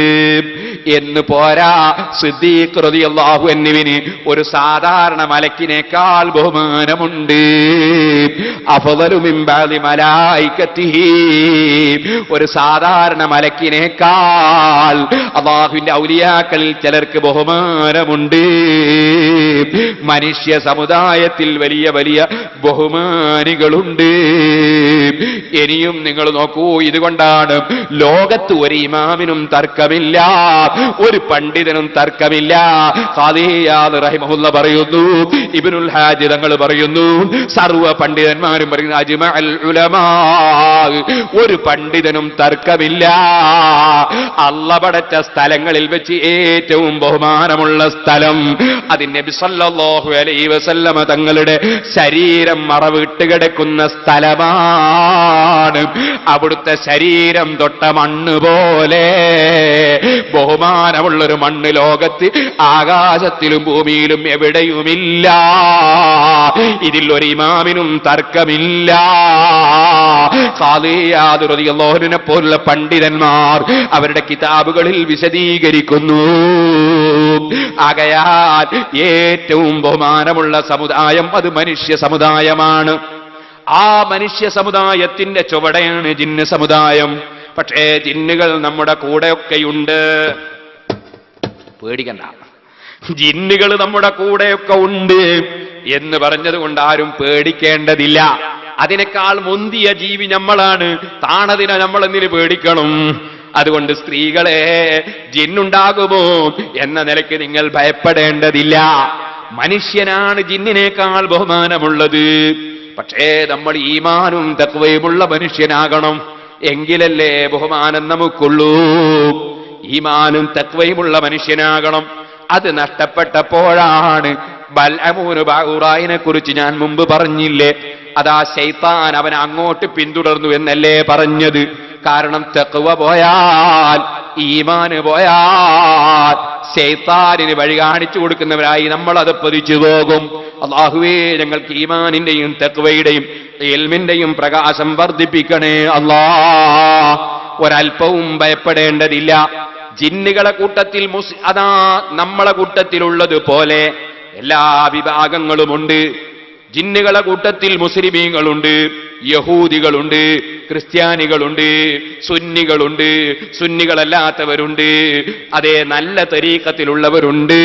എന്ന് പോരാ, സിദ്ദീഖ് റളിയല്ലാഹു അൻഹുവിന് ഒരു സാധാരണ മലക്കിനേക്കാൾ ബഹുമാനമുണ്ട്. അഫ്ളലു മിൻ ബഅദി മലായികതിഹി, ഒരു സാധാരണ മലക്കിനേക്കാൾ അല്ലാഹുവിന്റെ ഔലിയാക്കളിൽ ചിലർക്ക് ബഹുമാനമുണ്ട്. മനുഷ്യ സമുദായത്തിൽ വലിയ വലിയ ബഹുമാനികളുണ്ട്. ഇനിയും നിങ്ങൾ നോക്കൂ, ഇതുകൊണ്ടാണ് ലോകത്ത് ഒരു ഇമാമിനും തർക്കമില്ല, ഒരു പണ്ഡിതനും തർക്കമില്ല. ഖാദി ഇയാദ് റഹിമഹുല്ല പറയുന്നു, ഇബ്നുൽ ഹാജ് തങ്ങൾ പറയുന്നു, സർവ്വ പണ്ഡിതന്മാരും പറയുന്നു, അജ്മഅൽ ഉലമാ, ഒരു പണ്ഡിതനും തർക്കമില്ല. അല്ലാഹു പടച്ച സ്ഥലങ്ങളിൽ വെച്ച് ഏറ്റവും ബഹുമാനമുള്ള സ്ഥലം അത് നബി സല്ലല്ലാഹു അലൈഹി വസല്ലമ തങ്ങളുടെ ശരീരം മറവിട്ട് കിടക്കുന്ന സ്ഥലമാണ്. അവിടുത്തെ ശരീരം തൊട്ട മണ്ണ് പോലെ ബഹുമാനമുള്ളൊരു മണ്ണ് ലോകത്ത് ആകാശത്തിലും ഭൂമിയിലും എവിടെയുമില്ല. ഇതിൽ ഒരു ഇമാമിനും തർക്കമില്ല. ഖാദി ഇയാദ് റളിയല്ലാഹു അൻഹുവിനെ പോലുള്ള പണ്ഡിതന്മാർ അവരുടെ കിതാബുകളിൽ വിശദീകരിക്കുന്നു. ആകയാൽ ഏറ്റവും ബഹുമാനമുള്ള സമുദായം അത് മനുഷ്യ സമുദായമാണ്. ആ മനുഷ്യ സമുദായത്തിന്റെ ചുവടയാണ് ജിന്ന് സമുദായം. പക്ഷേ ജിന്നുകൾ നമ്മുടെ കൂടെയൊക്കെയുണ്ട്, പേടിക്കണ്ട. ജിന്നുകൾ നമ്മുടെ കൂടെയൊക്കെ ഉണ്ട് എന്ന് പറഞ്ഞതുകൊണ്ട് ആരും പേടിക്കേണ്ടതില്ല. അതിനേക്കാൾ മുന്തിയ ജീവി നമ്മളാണ്. താണതിനെ നമ്മളെന്തിന് പേടിക്കണം? അതുകൊണ്ട് സ്ത്രീകളെ, ജിന്നുണ്ടാകുമോ എന്ന നിലയ്ക്ക് നിങ്ങൾ ഭയപ്പെടേണ്ടതില്ല. മനുഷ്യനാണ് ജിന്നിനേക്കാൾ ബഹുമാനമുള്ളത്. പക്ഷേ നമ്മൾ ഈമാനും തഖ്വയുമുള്ള മനുഷ്യനാകണം, എങ്കിലല്ലേ ബഹുമാനം നമുക്കുള്ളൂ. ഈമാനും തഖ്വയുമുള്ള മനുഷ്യനാകണം. അത് നഷ്ടപ്പെട്ടപ്പോഴാണ് ബൽഅമൂന് ബഅൂറായിനെ കുറിച്ച് ഞാൻ മുമ്പ് പറഞ്ഞില്ലേ, അതാ ശൈത്താൻ അവൻ അങ്ങോട്ട് പിന്തുടർന്നു എന്നല്ലേ പറഞ്ഞത്. കാരണം തഖ്വ പോയാൽ, ഈമാന് പോയാൽ ശൈത്താനിന് വഴി കാണിച്ചു കൊടുക്കുന്നവരായി നമ്മൾ അത് പതിച്ചു പോകും. അല്ലാഹുവേ, ഞങ്ങൾക്ക് ഈമാനിന്റെയും തഖ്വയുടെയും ഇൽമിന്റെയും പ്രകാശം വർദ്ധിപ്പിക്കണേ അല്ലാഹ്. ഒരൽപ്പവും ഭയപ്പെടേണ്ടതില്ല. ജിന്നുകളെ കൂട്ടത്തിൽ അതാ നമ്മളെ കൂട്ടത്തിലുള്ളതുപോലെ എല്ലാ വിഭാഗങ്ങളുമുണ്ട്. ജിന്നുകളെ കൂട്ടത്തിൽ മുസ്ലിമീങ്ങളുണ്ട്, യഹൂദികളുണ്ട്, ക്രിസ്ത്യാനികളുണ്ട്, സുന്നികളുണ്ട്, സുന്നികളല്ലാത്തവരുണ്ട്, അതേ നല്ല തരീഖത്തിലുള്ളവരുണ്ട്,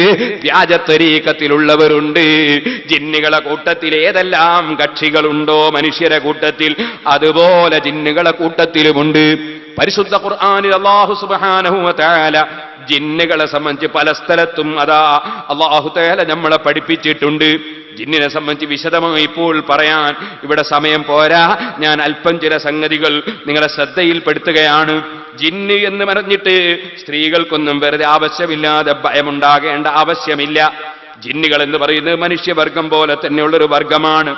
വ്യാജ തരീഖത്തിലുള്ളവരുണ്ട്. ജിന്നുകളെ കൂട്ടത്തിൽ ഏതെല്ലാം കക്ഷികളുണ്ടോ മനുഷ്യരെ കൂട്ടത്തിൽ, അതുപോലെ ജിന്നുകളെ കൂട്ടത്തിലുമുണ്ട്. പരിശുദ്ധ ഖുർആനിൽ അല്ലാഹു സുബ്ഹാനഹു വ തആല ജിന്നുകളെ സംബന്ധിച്ച് പല സ്ഥലത്തും അതാ അല്ലാഹു തആല നമ്മളെ പഠിപ്പിച്ചിട്ടുണ്ട്. ജിന്നിനെ സംബന്ധിച്ച് വിശദമായി ഇപ്പോൾ പറയാൻ ഇവിടെ സമയം പോരാ. ഞാൻ അല്പം ചില സംഗതികൾ നിങ്ങളെ ശ്രദ്ധയിൽപ്പെടുത്തുകയാണ്. ജിന്ന് എന്ന് പറഞ്ഞിട്ട് സ്ത്രീകൾക്കൊന്നും വെറുതെ ആവശ്യമില്ലാതെ ഭയമുണ്ടാകേണ്ട ആവശ്യമില്ല. ജിന്നുകൾ എന്ന് പറയുന്നത് മനുഷ്യവർഗം പോലെ തന്നെയുള്ളൊരു വർഗമാണ്.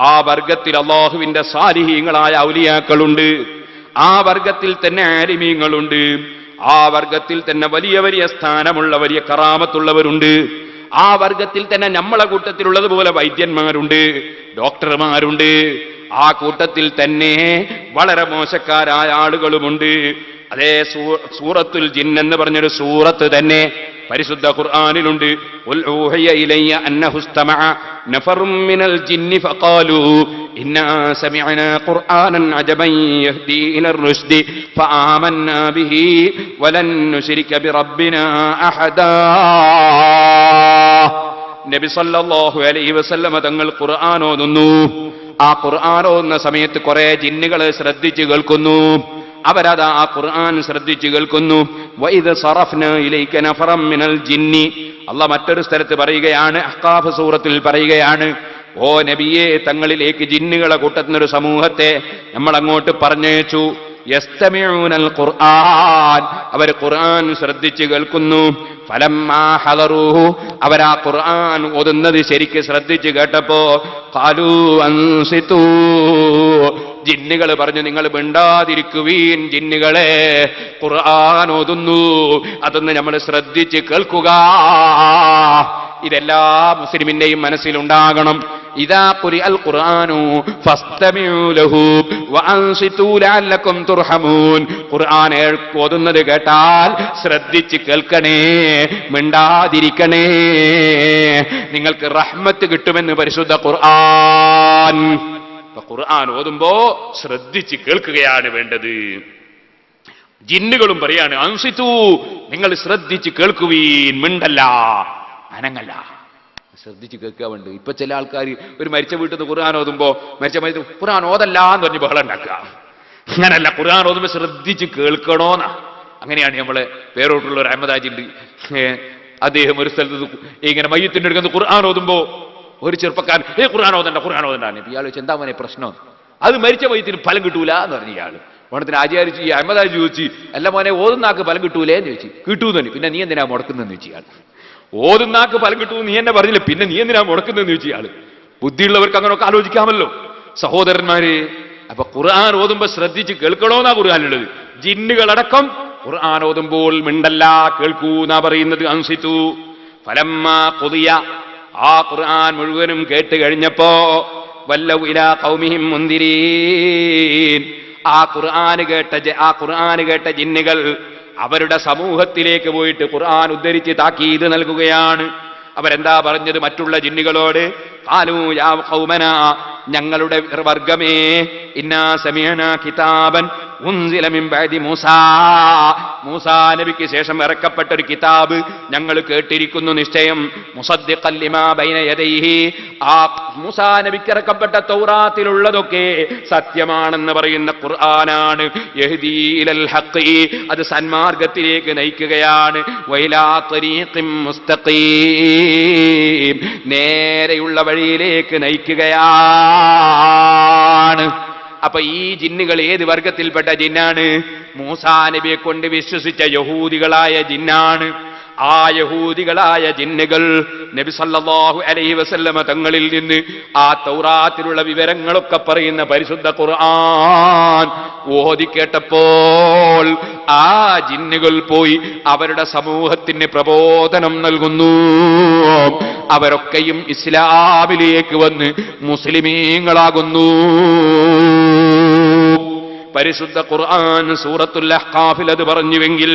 ആ വർഗത്തിൽ അല്ലാഹുവിന്റെ സാലിഹീങ്ങളായ ഔലിയാക്കളുണ്ട്, ആ വർഗത്തിൽ തന്നെ ആലിമീങ്ങളുണ്ട്, ആ വർഗത്തിൽ തന്നെ വലിയ വലിയ സ്ഥാനമുള്ള വലിയ കറാമത്തുള്ളവരുണ്ട്, ആ വർഗത്തിൽ തന്നെ നമ്മളെ കൂട്ടത്തിലുള്ളതുപോലെ വൈദ്യന്മാരുണ്ട്, ഡോക്ടർമാരുണ്ട്, ആ കൂട്ടത്തിൽ തന്നെ വളരെ മോശക്കാരായ ആളുകളുമുണ്ട്. അതേ സൂറത്തുൽ ജിൻ എന്ന് പറഞ്ഞൊരു സൂറത്ത് തന്നെ പരിശുദ്ധ ഖുർആനിലുണ്ട്. ഖുൽ ഊഹിയ ഇലയ്യ അന്നഹു ഇസ്തമഅ നഫറും മിനൽ ജിന്നി ഫഖാലൂ ഇന്നാ സമിഅനാ ഖുർആനൻ അജബൻ യഹ്ദി ഇലർ റുശ്ദി ഫആമന്നാ ബിഹി വലൻ നുശ്രിക ബിറബ്ബിനാ അഹദാ. നബി സല്ലല്ലാഹു അലൈഹി വസല്ലമ തങ്ങൾ ഖുർആൻ ഓതുന്നു. ആ ഖുർആൻ ഓതുന്ന സമയത്ത് കുറെ ജിന്നുകളെ ശ്രദ്ധിച്ചു കേൾക്കുന്നു. അവരതാ ആ ഖുർആൻ ശ്രദ്ധിച്ചു കേൾക്കുന്നു. വഇദ് സറഫ്നാ ഇലൈക നഫറം മിനൽ ജിന്നി, അല്ലാഹ് മറ്റൊരു സ്ഥലത്ത് പറയുകയാണ്, അഹ്ഖാഫ് സൂറത്തിൽ പറയുകയാണ്, ഓ നബിയെ തങ്ങളിലേക്ക് ജിന്നുകളെ കൂട്ടുന്ന ഒരു സമൂഹത്തെ നമ്മൾ അങ്ങോട്ട് പറഞ്ഞയച്ചു. യസ്തമിഊനൽ ഖുർആൻ, അവർ ഖുർആൻ ശ്രദ്ധിച്ചു കേൾക്കുന്നു. ഫലമ്മാ ഹദറൂഹു, അവർ ആ ഖുർആൻ ഓതുന്നത് ശരിക്ക് ശ്രദ്ധിച്ചു കേട്ടപ്പോ ഖാലൂ അൻസിതൂ, ജിന്നുകൾ പറഞ്ഞു നിങ്ങൾ മിണ്ടാതിരിക്കുവീൻ, ജിന്നുകളെ ഖുർആൻ ഓതുന്നു, അതൊന്ന് നമ്മൾ ശ്രദ്ധിച്ച് കേൾക്കുക. ഇതെല്ലാ മുസ്ലിമിന്റെയും മനസ്സിലുണ്ടാകണം. ഇദാ ഖുരിഅൽ ഖുർആനു ഫസ്തമിഊ ലഹു വഅൻസിതൂ ലഅല്ലകും തുർഹമൂൻ. ഖുർആൻ ഓതുന്നത് കേട്ടാൽ ശ്രദ്ധിച്ച് കേൾക്കണേ, മിണ്ടാതിരിക്കണേ, നിങ്ങൾക്ക് റഹ്മത്ത് കിട്ടുമെന്ന് പരിശുദ്ധ ഖുർആൻ. ഖുർആൻ ഓതുമ്പോ ശ്രദ്ധിച്ച് കേൾക്കുകയാണ് വേണ്ടത്. ജിന്നുകളും പറയാണ് അൻസിതൂ, നിങ്ങൾ ശ്രദ്ധിച്ച് കേൾക്കുവീൻ, മിണ്ടല്ല, അനങ്ങല്ല, ശ്രദ്ധിച്ച് കേൾക്കുക വേണ്ടത്. ഇപ്പൊ ചില ആൾക്കാർ ഒരു മരിച്ച വീട്ടിൽ നിന്ന് ഖുർആൻ ഓതുമ്പോ മരിച്ച ഖുർആൻ ഓതല്ല എന്ന് പറഞ്ഞ് ബഹളം ഉണ്ടാക്കുക. അങ്ങനല്ല, ഖുർആൻ ഓതുമ്പോ ശ്രദ്ധിച്ച് കേൾക്കണോന്നാ. അങ്ങനെയാണ് നമ്മളെ പേരോട്ടുള്ള ഒരു അഹമ്മദാജിണ്ട്, അദ്ദേഹം ഒരു സ്ഥലത്ത് ഇങ്ങനെ മയ്യത്തിന്റെ അടുക്കുന്ന ഖുർആൻ ഓതുമ്പോ ഒരു ചെറുപ്പക്കാരൻ ഖുർആൻ ഓതണ്ട, ഖുർആൻ ഓതണ്ടാണ്. ഇയാൾ വെച്ച് എന്താ മോനെ പ്രശ്നം, അത് മരിച്ച മയ്യത്തിന് ഫലം കിട്ടൂല എന്ന് പറഞ്ഞു. ഇയാൾ ഓണത്തിന് ആചാരിച്ച് ഈ അഹമ്മദാജി ചോദിച്ചു, അല്ല മോനെ ഓതുന്നാക്ക് ഫലം കിട്ടൂലേ എന്ന് ചോദിച്ചു. കിട്ടൂന്ന്. പിന്നെ നീ എന്തിനാ മുടക്കുന്നതെന്ന് ചോദിച്ചു. ഇയാൾ ഓതുന്നാക്ക് ഫലം കിട്ടുമെന്ന് നീ എന്നെ പറഞ്ഞില്ല, പിന്നെ നീ എന്തിനാ മുടക്കുന്നതെന്ന് ചോദിച്ചു. ഇയാൾ ബുദ്ധിയുള്ളവർക്ക് അങ്ങനെയൊക്കെ ആലോചിക്കാമല്ലോ സഹോദരന്മാര്. അപ്പൊ ഖുർആൻ ഓതുമ്പോ ശ്രദ്ധിച്ച് കേൾക്കണോന്നാ ഖുർആനുള്ളത്. ജിന്നുകളടക്കം ഖുർആൻ ഓതുമ്പോൾ മിണ്ടല്ല, കേൾക്കൂന്നാ പറയുന്നത്. അൻസിതു ഫലമ്മാ ഖുദിയ, ആ ഖുർആൻ മുഴുവനും കേട്ട് കഴിഞ്ഞപ്പോ വല്ലൗ ഇലാ ഖൗമിഹിം മുൻദിരീൻ, ആ ഖുർആൻ കേട്ട ജിന്നുകൾ അവരുടെ സമൂഹത്തിലേക്ക് പോയിട്ട് ഖുർആൻ ഉദ്ധരിച്ച് താക്കീത് നൽകുകയാണ്. അവരെന്താ പറഞ്ഞത് മറ്റുള്ള ജിന്നുകളോട്? ഖാലൂ യാ ഖൗമനാ, ഞങ്ങളുടെ വർഗമേ, ഇന്നാ സമീഅനാ കിതാബൻ ഉൻസില മിൻ ബഅദി മൂസാ, മൂസാ നബിക്ക് ശേഷം ഇറക്കപ്പെട്ട ഒരു കിതാബ് ഞങ്ങൾ കേട്ടിരിക്കുന്നു നിശ്ചയം. മുസദ്ദിഖൻ ലിമാ ബൈന യദൈഹി, ആ മൂസാ നബിക്ക് ഇറക്കപ്പെട്ട തൗറാത്തിലുള്ളതൊക്കെ സത്യമാണെന്ന് പറയുന്ന ഖുർആനാണ്. യഹ്ദീ ഇലൽ ഹഖ്, അത് സന്മാർഗത്തിലേക്ക് നയിക്കുകയാണ്. വൈലാ ത്വരീഖിൻ മുസ്തഖീം, നേരെയുള്ള വഴിയിലേക്ക് നയിക്കുകയാണ്. അപ്പൊ ഈ ജിന്നുകൾ ഏത് വർഗത്തിൽപ്പെട്ട ജിന്നാണ്? മൂസാ നബിയെ കൊണ്ട് വിശ്വസിച്ച യഹൂദികളായ ജിന്നാണ്. ആ യഹൂദികളായ ജിന്നുകൾ നബി സല്ലല്ലാഹു അലൈഹി വസല്ലമ തങ്ങളിൽ നിന്ന് ആ തൗറാത്തിലുള്ള വിവരങ്ങളൊക്കെ പറയുന്ന പരിശുദ്ധ ഖുർആൻ ഓതിക്കേട്ടപ്പോൾ ആ ജിന്നുകൾ പോയി അവരുടെ സമൂഹത്തിന് പ്രബോധനം നൽകുന്നു. അവരൊക്കെയും ഇസ്ലാമിലേക്ക് വന്ന് മുസ്ലിമീങ്ങളാകുന്നു. പരിശുദ്ധ ഖുർആൻ സൂറത്തുൽ അഹ്ഖാഫിൽ അത് പറഞ്ഞുവെങ്കിൽ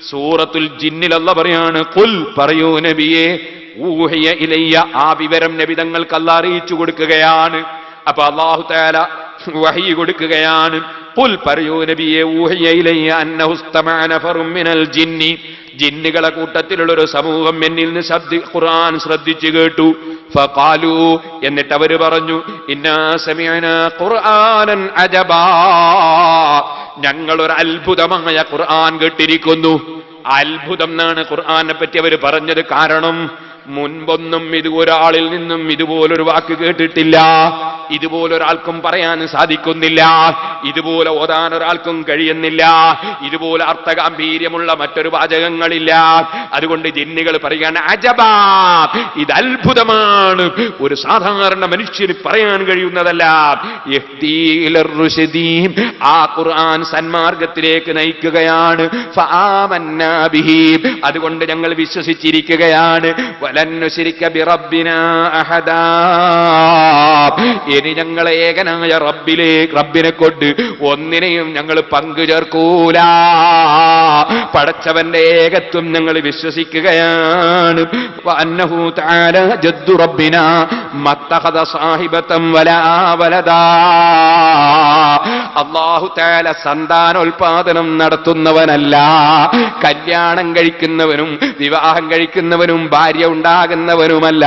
സൂറത്തുൽ ജിന്നിൽ അല്ലാഹ് പറയാണ്, ഖുൽ പറയൂ നബിയേ, ഊഹിയ ഇലയ്യ, ആ വിവരം നബി തങ്ങൾക്ക് അല്ലാഹ് അറിയിച്ചു കൊടുക്കുകയാണ്. അപ്പൊ അല്ലാഹു തആല വഹി കൊടുക്കുകയാണ്. ഖുൽ പറയൂ നബിയേ, ഊഹിയ ഇലയ്യ അന്നഹു ഇസ്തമഅ നഫറും മിനൽ ജിന്നി, ജിന്നുകളെ കൂട്ടത്തിലുള്ള ഒരു സമൂഹം എന്നിൽ നിന്ന് ഖുർആൻ ശ്രദ്ധിച്ചു കേട്ടു. ഫഖാലു, എന്നിട്ട് അവര് പറഞ്ഞു, ഇന്നാ സമിഅനാ ഖുർആനൻ അജബാ, ഞങ്ങൾ ഒരു അത്ഭുതമായ ഖുർആൻ കേട്ടിരിക്കുന്നു. അത്ഭുതം എന്നാണ് ഖുർആനെ പറ്റി അവർ പറഞ്ഞത്. കാരണം മുൻപൊന്നും ഒരാളിൽ നിന്നും ഇതുപോലൊരു വാക്ക് കേട്ടിട്ടില്ല, ഇതുപോലൊരാൾക്കും പറയാൻ സാധിക്കുന്നില്ല, ഇതുപോലെ ഓതാൻ ഒരാൾക്കും കഴിയുന്നില്ല, ഇതുപോലെ അർത്ഥഗാംഭീര്യമുള്ള മറ്റൊരു വാചകങ്ങളില്ല. അതുകൊണ്ട് ജിന്നുകൾ പറയുകയാണ്, അജബാ, ഇത് അത്ഭുതമാണ്, ഒരു സാധാരണ മനുഷ്യന് പറയാൻ കഴിയുന്നതല്ല. ആ ഖുർആൻ സന്മാർഗത്തിലേക്ക് നയിക്കുകയാണ്. ഫആമന്നാ ബിഹി, അതുകൊണ്ട് ഞങ്ങൾ വിശ്വസിച്ചിരിക്കുകയാണ്. വലൻ നുശ്രിക ബിറബ്ബിനാ അഹദാ, ഇനി ഞങ്ങളെ ഏകനായ റബ്ബിനെ കൊണ്ട് ഒന്നിനെയും ഞങ്ങൾ പങ്കു ചേർക്കൂല. പടച്ചവന്റെ ഏകത്വം ഞങ്ങൾ വിശ്വസിക്കുകയാണ്. വഅന്നഹു തആല ജദ്ദു റബ്ബിനാ മത്തഖദ സാഹിബതൻ വലാ വലദാ, അല്ലാഹു തആല സന്താനോൽപാദനം നടത്തുന്നവനല്ല, കല്യാണം കഴിക്കുന്നവനും വിവാഹം കഴിക്കുന്നവനും ഭാര്യ ഉണ്ടാകുന്നവനുമല്ല.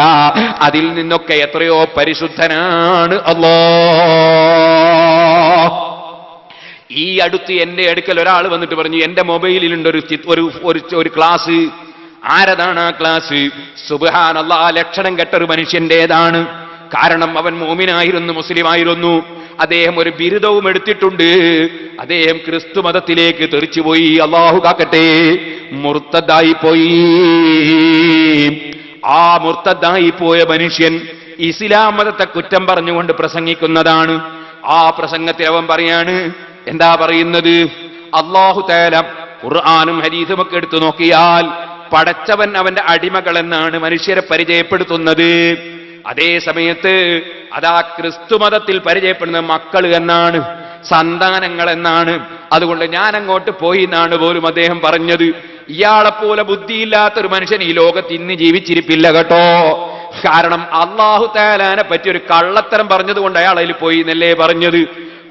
അതിൽ നിന്നൊക്കെ എത്രയോ പരിശുദ്ധനാണ് അല്ലാഹ്. ഈ അടുത്ത് എന്റെ അടുക്കൽ ഒരാൾ വന്നിട്ട് പറഞ്ഞു, എന്റെ മൊബൈലിലുണ്ട് ഒരു ക്ലാസ്. ആരതാണ് ആ ക്ലാസ്? സുബ്ഹാനല്ലാഹ്, ലക്ഷണം കെട്ടൊരു മനുഷ്യന്റേതാണ്. കാരണം അവൻ മുഅ്മിനായിരുന്നു, മുസ്ലിമായിരുന്നു. അദ്ദേഹം ഒരു ബിരുദവും എടുത്തിട്ടുണ്ട്. അദ്ദേഹം ക്രിസ്തു മതത്തിലേക്ക് തെറിച്ചുപോയി, അല്ലാഹു കാക്കട്ടെ, മുർത്തദായി പോയി. ആ മുർത്തദായി പോയ മനുഷ്യൻ ഇസ്ലാം മതത്തെ കുറ്റം പറഞ്ഞുകൊണ്ട് പ്രസംഗിക്കുന്നതാണ്. ആ പ്രസംഗത്തിൽ അവൻ പറയാണ്, എന്താ പറയുന്നത്? അല്ലാഹു തആല ഖുർആനും ഹദീസും ഒക്കെ എടുത്തു നോക്കിയാൽ പടച്ചവൻ അവന്റെ അടിമകൾ എന്നാണ് മനുഷ്യരെ പരിചയപ്പെടുത്തുന്നത്. അതേ സമയത്ത് അതാ ക്രിസ്തു മതത്തിൽ പരിചയപ്പെടുന്ന മക്കൾ എന്നാണ്, സന്താനങ്ങൾ എന്നാണ്. അതുകൊണ്ട് ഞാൻ അങ്ങോട്ട് പോയി എന്നാണ് പോലും അദ്ദേഹം പറഞ്ഞത്. ഇയാളെപ്പോലെ ബുദ്ധിയില്ലാത്തൊരു മനുഷ്യൻ ഈ ലോകത്ത് ഇന്ന് ജീവിച്ചിരിപ്പില്ല കേട്ടോ. കാരണം അല്ലാഹു തആലാനെ പറ്റി ഒരു കള്ളത്തരം പറഞ്ഞതുകൊണ്ട് അയാൾ അതിൽ പോയി എന്നല്ലേ പറഞ്ഞത്.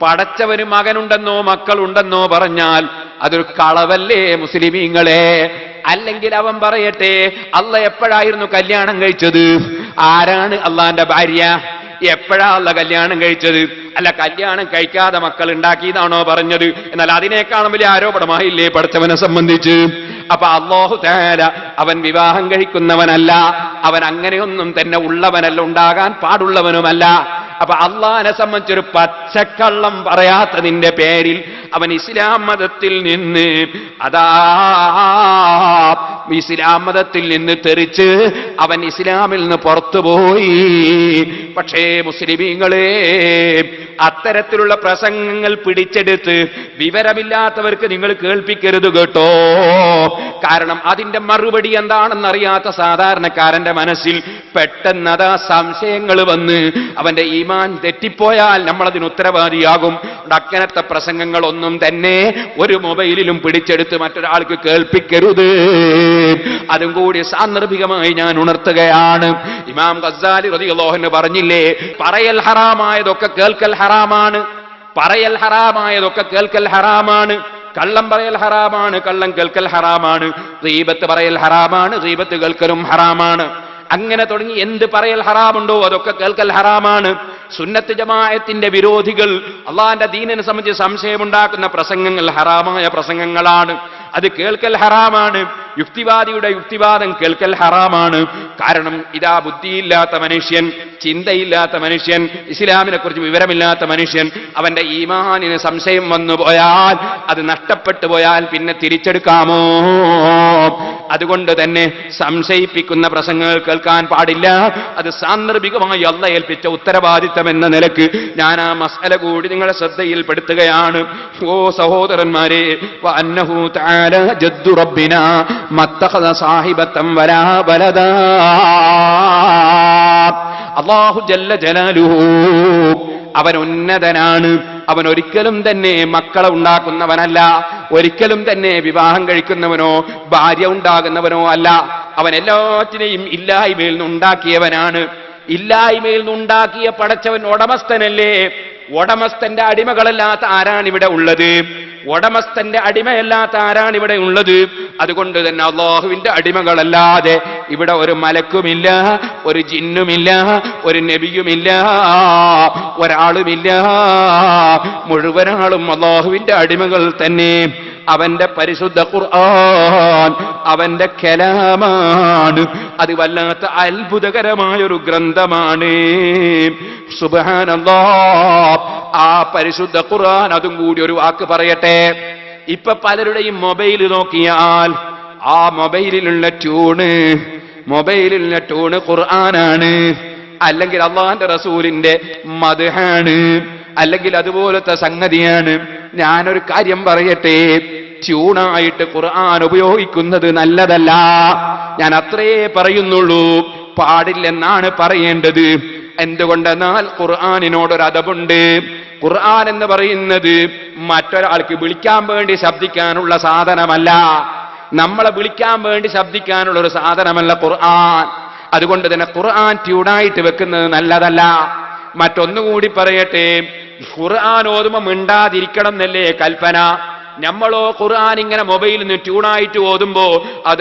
പടച്ചവന് മകനുണ്ടെന്നോ മക്കളുണ്ടെന്നോ പറഞ്ഞാൽ അതൊരു കളവല്ലേ മുസ്ലിമീങ്ങളെ? അല്ലെങ്കിൽ അവൻ പറയട്ടെ, അല്ല എപ്പോഴായിരുന്നു കല്യാണം കഴിച്ചത്? ആരാണ് അള്ളാന്റെ ഭാര്യ? എപ്പോഴാ അല്ല കല്യാണം കഴിച്ചത്? അല്ല, കല്യാണം കഴിക്കാതെ മക്കൾ ഉണ്ടാക്കിയതാണോ പറഞ്ഞത്? എന്നാൽ അതിനേക്കാളും വലിയ ആരോപണമായില്ലേ പടച്ചവനെ സംബന്ധിച്ച്? അപ്പൊ അല്ലാഹു തആല അവൻ വിവാഹം കഴിക്കുന്നവനല്ല, അവൻ അങ്ങനെയൊന്നും തന്നെ ഉള്ളവനല്ല, ഉണ്ടാകാൻ പാടുള്ളവനുമല്ല. അപ്പൊ അള്ളാഹിനെ സംബന്ധിച്ചൊരു പച്ചക്കള്ളം പറയാത്തതിന്റെ പേരിൽ അവൻ ഇസ്ലാം മതത്തിൽ നിന്ന് ഇസ്ലാം മതത്തിൽ നിന്ന് തെറിച്ച് അവൻ ഇസ്ലാമിൽ നിന്ന് പുറത്തുപോയി. പക്ഷേ മുസ്ലിമീങ്ങളെ, അത്തരത്തിലുള്ള പ്രസംഗങ്ങൾ പിടിച്ചെടുത്ത് വിവരമില്ലാത്തവർക്ക് നിങ്ങൾ കേൾപ്പിക്കരുത് കേട്ടോ. കാരണം അതിന്റെ മറുപടി എന്താണെന്നറിയാത്ത സാധാരണക്കാരന്റെ മനസ്സിൽ പെട്ടെന്ന് അതാ സംശയങ്ങൾ വന്ന് അവന്റെ ഈമാൻ തെറ്റിപ്പോയാൽ നമ്മളതിന് ഉത്തരവാദിയാകും. അങ്ങനത്തെ പ്രസംഗങ്ങളൊന്നും തന്നെ ഒരു മൊബൈലിലും പിടിച്ചെടുത്ത് മറ്റൊരാൾക്ക് കേൾപ്പിക്കരുത്. അതും കൂടി സാന്ദർഭികമായി ഞാൻ ഉണർത്തുകയാണ്. ഇമാം ഗസ്സാലി റളിയല്ലാഹു അൻഹു പറഞ്ഞില്ലേ, പറയൽ ഹറാമായതൊക്കെ കേൾക്കൽ ഹറാമാണ്, പറയൽ ഹറാമായതൊക്കെ കേൾക്കൽ ഹറാമാണ്. കള്ളം പറയൽ ഹറാമാണ്, കള്ളം കേൾക്കൽ ഹറാമാണ്. ഗീബത്ത് പറയൽ ഹറാമാണ്, ഗീബത്ത് കേൾക്കലും ഹറാമാണ്. അങ്ങനെ തുടങ്ങി എന്ത് പറയൽ ഹറാമുണ്ടോ അതൊക്കെ കേൾക്കൽ ഹറാമാണ്. സുന്നത്ത് ജമാഅത്തിന്റെ വിരോധികൾ അള്ളാന്റെ ദീനിനെ സംബന്ധിച്ച് സംശയമുണ്ടാക്കുന്ന പ്രസംഗങ്ങൾ ഹറാമായ പ്രസംഗങ്ങളാണ്. അത് കേൾക്കൽ ഹറാമാണ്. യുക്തിവാദിയുടെ യുക്തിവാദം കേൾക്കൽ ഹറാമാണ്. കാരണം ഇതാ ബുദ്ധിയില്ലാത്ത മനുഷ്യൻ, ചിന്തയില്ലാത്ത മനുഷ്യൻ, ഇസ്ലാമിനെ കുറിച്ച് വിവരമില്ലാത്ത മനുഷ്യൻ, അവന്റെ ഈമാനിന് സംശയം വന്നു പോയാൽ, അത് നഷ്ടപ്പെട്ടു പോയാൽ പിന്നെ തിരിച്ചെടുക്കാമോ? അതുകൊണ്ട് തന്നെ സംശയിപ്പിക്കുന്ന പ്രസംഗങ്ങൾ കേൾക്കാൻ പാടില്ല. അത് സാന്ദർഭികമായി അല്ലാഹ് ഏൽപ്പിച്ച ഉത്തരവാദിത്തം എന്ന നിലക്ക് ഞാൻ ആ മസ്അല കൂടി നിങ്ങളെ ശ്രദ്ധയിൽപ്പെടുത്തുകയാണ്. ഓ സഹോദരന്മാരെ, വഅന്നഹു തആല ജദ്ദു റബ്ബിനാ മത്തഖദ സാഹിബതൻ വലാ വലദാ, അല്ലാഹു ജല്ല ജലാലുഹു അവൻ ഉന്നതനാണ്, അവൻ ഒരിക്കലും തന്നെ മക്കളെ ഉണ്ടാക്കുന്നവനല്ല, ഒരിക്കലും തന്നെ വിവാഹം കഴിക്കുന്നവനോ ഭാര്യ ഉണ്ടാകുന്നവനോ അല്ല. അവൻ എല്ലാറ്റിനെയും ഇല്ലായ്മയിൽ നിന്നുണ്ടാക്കിയവനാണ്. ഇല്ലായ്മയിൽ നിന്നുണ്ടാക്കിയ പടച്ചവൻ ഉടമസ്ഥനല്ലേ? ഉടമസ്ഥന്റെ അടിമകളല്ലാത്ത ആരാണിവിടെ ഉള്ളത്? ഉടമസ്ഥന്റെ അടിമയല്ലാത്ത ആരാണിവിടെ ഉള്ളത്? അതുകൊണ്ട് തന്നെ അല്ലാഹുവിന്റെ അടിമകളല്ലാതെ ഇവിടെ ഒരു മലക്കുമില്ല, ഒരു ജിന്നുമില്ല, ഒരു നബിയുമില്ല, ഒരാളുമില്ല. മുഴുവനാളും അല്ലാഹുവിന്റെ അടിമകൾ തന്നെ. അവന്റെ പരിശുദ്ധ ഖുർആൻ അവന്റെ കലാമാണ്. അത് വല്ലാത്ത അത്ഭുതകരമായൊരു ഗ്രന്ഥമാണ്. സുബ്ഹാനല്ലാഹ്. ആ പരിശുദ്ധ ഖുർആൻ, അതും കൂടി ഒരു വാക്ക് പറയട്ടെ. ഇപ്പൊ പലരുടെയും മൊബൈൽ നോക്കിയാൽ ആ മൊബൈലിലുള്ള ട്യൂണ് ഖുർആനാണ്, അല്ലെങ്കിൽ അള്ളാന്റെ റസൂലിന്റെ മദ്ഹാണ്, അല്ലെങ്കിൽ അതുപോലത്തെ സംഗതിയാണ്. ഞാനൊരു കാര്യം പറയട്ടെ, ട്യൂണായിട്ട് ഖുർആൻ ഉപയോഗിക്കുന്നത് നല്ലതല്ല. ഞാൻ അത്രേ പറയുന്നുള്ളൂ. പാടില്ലെന്നാണ് പറയേണ്ടത്. എന്തുകൊണ്ടെന്നാൽ ഖുർആനിനോടൊരു അദബുണ്ട്. ഖുർആൻ എന്ന് പറയുന്നത് മറ്റൊരാൾക്ക് വിളിക്കാൻ വേണ്ടി ശബ്ദിക്കാനുള്ള സാധനമല്ല, നമ്മളെ വിളിക്കാൻ വേണ്ടി ശബ്ദിക്കാനുള്ള ഒരു സാധനമല്ല ഖുർആൻ. അതുകൊണ്ട് തന്നെ ഖുർആൻ ട്യൂണായിട്ട് വെക്കുന്നത് നല്ലതല്ല. മറ്റൊന്നുകൂടി പറയട്ടെ, ഖുർആൻ ഓതുമ്പോ മിണ്ടാതിരിക്കണം എന്നല്ലേ കൽപ്പന? നമ്മളോ ഖുർആൻ ഇങ്ങനെ മൊബൈലിൽ നിന്ന് ട്യൂണായിട്ട് ഓതുമ്പോ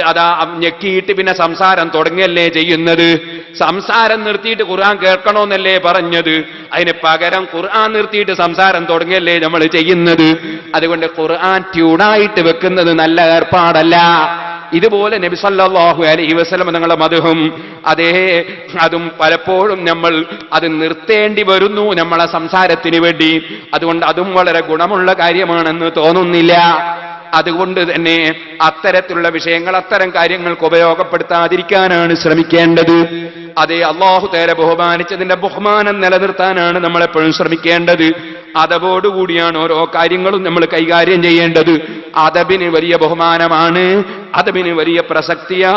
അതാ ഞെക്കിയിട്ട് പിന്നെ സംസാരം തുടങ്ങല്ലേ ചെയ്യുന്നത്. സംസാരം നിർത്തിയിട്ട് ഖുർആൻ കേൾക്കണമെന്നല്ലേ പറഞ്ഞത്? അതിന് പകരം ഖുർആൻ നിർത്തിയിട്ട് സംസാരം തുടങ്ങല്ലേ നമ്മൾ ചെയ്യുന്നത്. അതുകൊണ്ട് ഖുർആൻ ട്യൂണായിട്ട് വെക്കുന്നത് നല്ല ഏർപ്പാടല്ല. ഇതുപോലെ നബി സല്ലല്ലാഹു അലൈഹി വസല്ലം തങ്ങളുടെ മദ്ഹും അതും പലപ്പോഴും നമ്മൾ അത് നിർത്തേണ്ടി വരുന്നു നമ്മളെ സംസാരത്തിന് വേണ്ടി. അതുകൊണ്ട് അതും വളരെ ഗുണമുള്ള കാര്യമാണെന്ന് തോന്നുന്നില്ല. അതുകൊണ്ട് തന്നെ അത്തരത്തിലുള്ള വിഷയങ്ങൾ, അത്തരം കാര്യങ്ങൾക്ക് ഉപയോഗപ്പെടുത്താതിരിക്കാനാണ് ശ്രമിക്കേണ്ടത്. അല്ലാഹു തആല ബഹുമാനിച്ചതിന്റെ ബഹുമാനം നിലനിർത്താനാണ് നമ്മളെപ്പോഴും ശ്രമിക്കേണ്ടത്. അതബോടുകൂടിയാണ് ഓരോ കാര്യങ്ങളും നമ്മൾ കൈകാര്യം ചെയ്യേണ്ടത്. അദബിന് വലിയ ബഹുമാനമാണ്, അദബിന് വലിയ പ്രസക്തിയാണ്.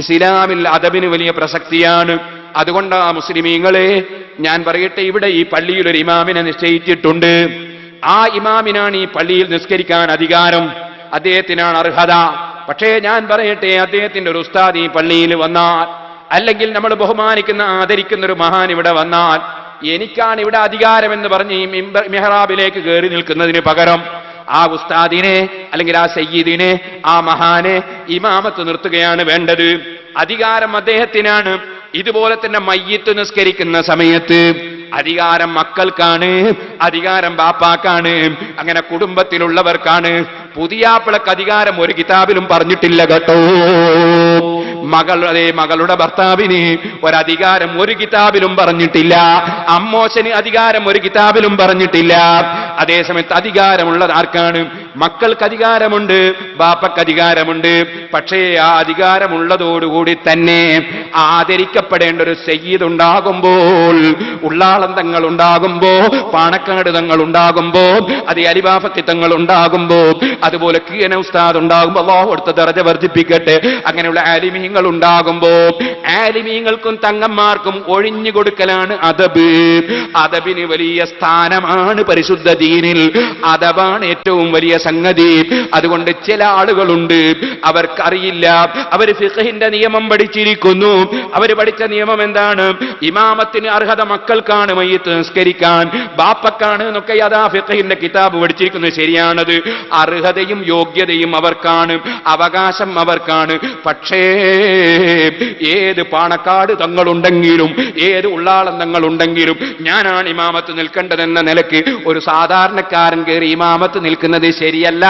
ഇസ്ലാമിൽ അദബിന് വലിയ പ്രസക്തിയാണ്. അതുകൊണ്ടാ മുസ്ലിമീങ്ങളെ, ഞാൻ പറയട്ടെ, ഇവിടെ ഈ പള്ളിയിൽ ഒരു ഇമാമിനെ നിശ്ചയിച്ചിട്ടുണ്ട്. ആ ഇമാമിനാണ് ഈ പള്ളിയിൽ നിസ്കരിക്കാൻ അധികാരം, അദ്ദേഹത്തിനാണ് അർഹത. പക്ഷേ ഞാൻ പറയട്ടെ, അദ്ദേഹത്തിന്റെ ഒരു ഉസ്താദ് ഈ പള്ളിയിൽ വന്നാൽ, അല്ലെങ്കിൽ നമ്മൾ ബഹുമാനിക്കുന്ന ആദരിക്കുന്ന ഒരു മഹാൻ ഇവിടെ വന്നാൽ, എനിക്കാണ് ഇവിടെ അധികാരം എന്ന് പറഞ്ഞ് ഈ മിഹ്റാബിലേക്ക് കയറി നിൽക്കുന്നതിന് പകരം ആ ഉസ്താദിനെ, അല്ലെങ്കിൽ ആ സയ്യിദിനെ, ആ മഹാനെ ഇമാമത്ത് നിർത്തുകയാണ് വേണ്ടത്. അധികാരം അദ്ദേഹത്തിനാണ്. ഇതുപോലെ തന്നെ മയ്യിത്ത് നിസ്കരിക്കുന്ന സമയത്ത് അധികാരം മക്കൾക്കാണ്, അധികാരം ബാപ്പാക്കാണ്, അങ്ങനെ കുടുംബത്തിലുള്ളവർക്കാണ്. പുതിയാപ്പിളക്ക് അധികാരം ഒരു കിതാബിലും പറഞ്ഞിട്ടില്ല കേട്ടോ. മകളുടെ ഭർത്താവിന് ഒരധികാരം ഒരു കിതാബിലും പറഞ്ഞിട്ടില്ല. അമ്മോശന് അധികാരം ഒരു കിതാബിലും പറഞ്ഞിട്ടില്ല. അതേസമയത്ത് അധികാരമുള്ളത് ആർക്കാണ്? മക്കൾക്ക് അധികാരമുണ്ട്, ബാപ്പക്ക് അധികാരമുണ്ട്. പക്ഷേ ആ അധികാരമുള്ളതോടുകൂടി തന്നെ ആദരിക്കപ്പെടേണ്ട ഒരു സയ്യിദ് ഉണ്ടാകുമ്പോൾ, ഉള്ളാളം തങ്ങൾ ഉണ്ടാകുമ്പോ, പാണക്കാട് തങ്ങൾ ഉണ്ടാകുമ്പോ, അത് അലിബാഫക്കി തങ്ങൾ ഉണ്ടാകുമ്പോ, അതുപോലെ കീന ഉസ്താദ് ഉണ്ടാകുമ്പോ, അല്ലാഹു അടുത്ത ദർജ വർദ്ധിപ്പിക്കട്ടെ, അങ്ങനെയുള്ള ആലിമീങ്ങൾ ഉണ്ടാകുമ്പോ ആലിമീങ്ങൾക്കും തങ്ങന്മാർക്കും ഒഴിഞ്ഞു കൊടുക്കലാണ് അദബ്. അദബിന് വലിയ സ്ഥാനമാണ് പരിശുദ്ധ ദീനിൽ. അദബാണ് ഏറ്റവും വലിയ സംഗതി. അതുകൊണ്ട് ചില ആളുകളുണ്ട്, അവർക്കറിയില്ല. അവർ ഫിഖഹിന്റെ നിയമം പഠിച്ചിരിക്കുന്നു. അവർ പഠിച്ച നിയമം എന്താണ്? ഇമാമത്തിന് അർഹത മക്കൾക്കാണ് മയ്യിത്ത് നിസ്കരിക്കാൻ, ബാപ്പക്കാണ് എന്നൊക്കെ അതാ ഫിഖഹിന്റെ കിതാബ് പഠിച്ചിരിക്കുന്നത്. ശരിയാണത്. അർഹതയും യോഗ്യതയും അവർക്കാണ്, അവകാശം അവർക്കാണ്. പക്ഷേ ഏത് പാണക്കാട് തങ്ങളുണ്ടെങ്കിലും, ഏത് ഉള്ളാളം തങ്ങളുണ്ടെങ്കിലും, ഞാനാണ് ഇമാമത്ത് നിൽക്കേണ്ടതെന്ന നിലയ്ക്ക് ഒരു സാധാരണക്കാരൻ കയറി ഇമാമത്ത് നിൽക്കുന്നത് ശരിയല്ല.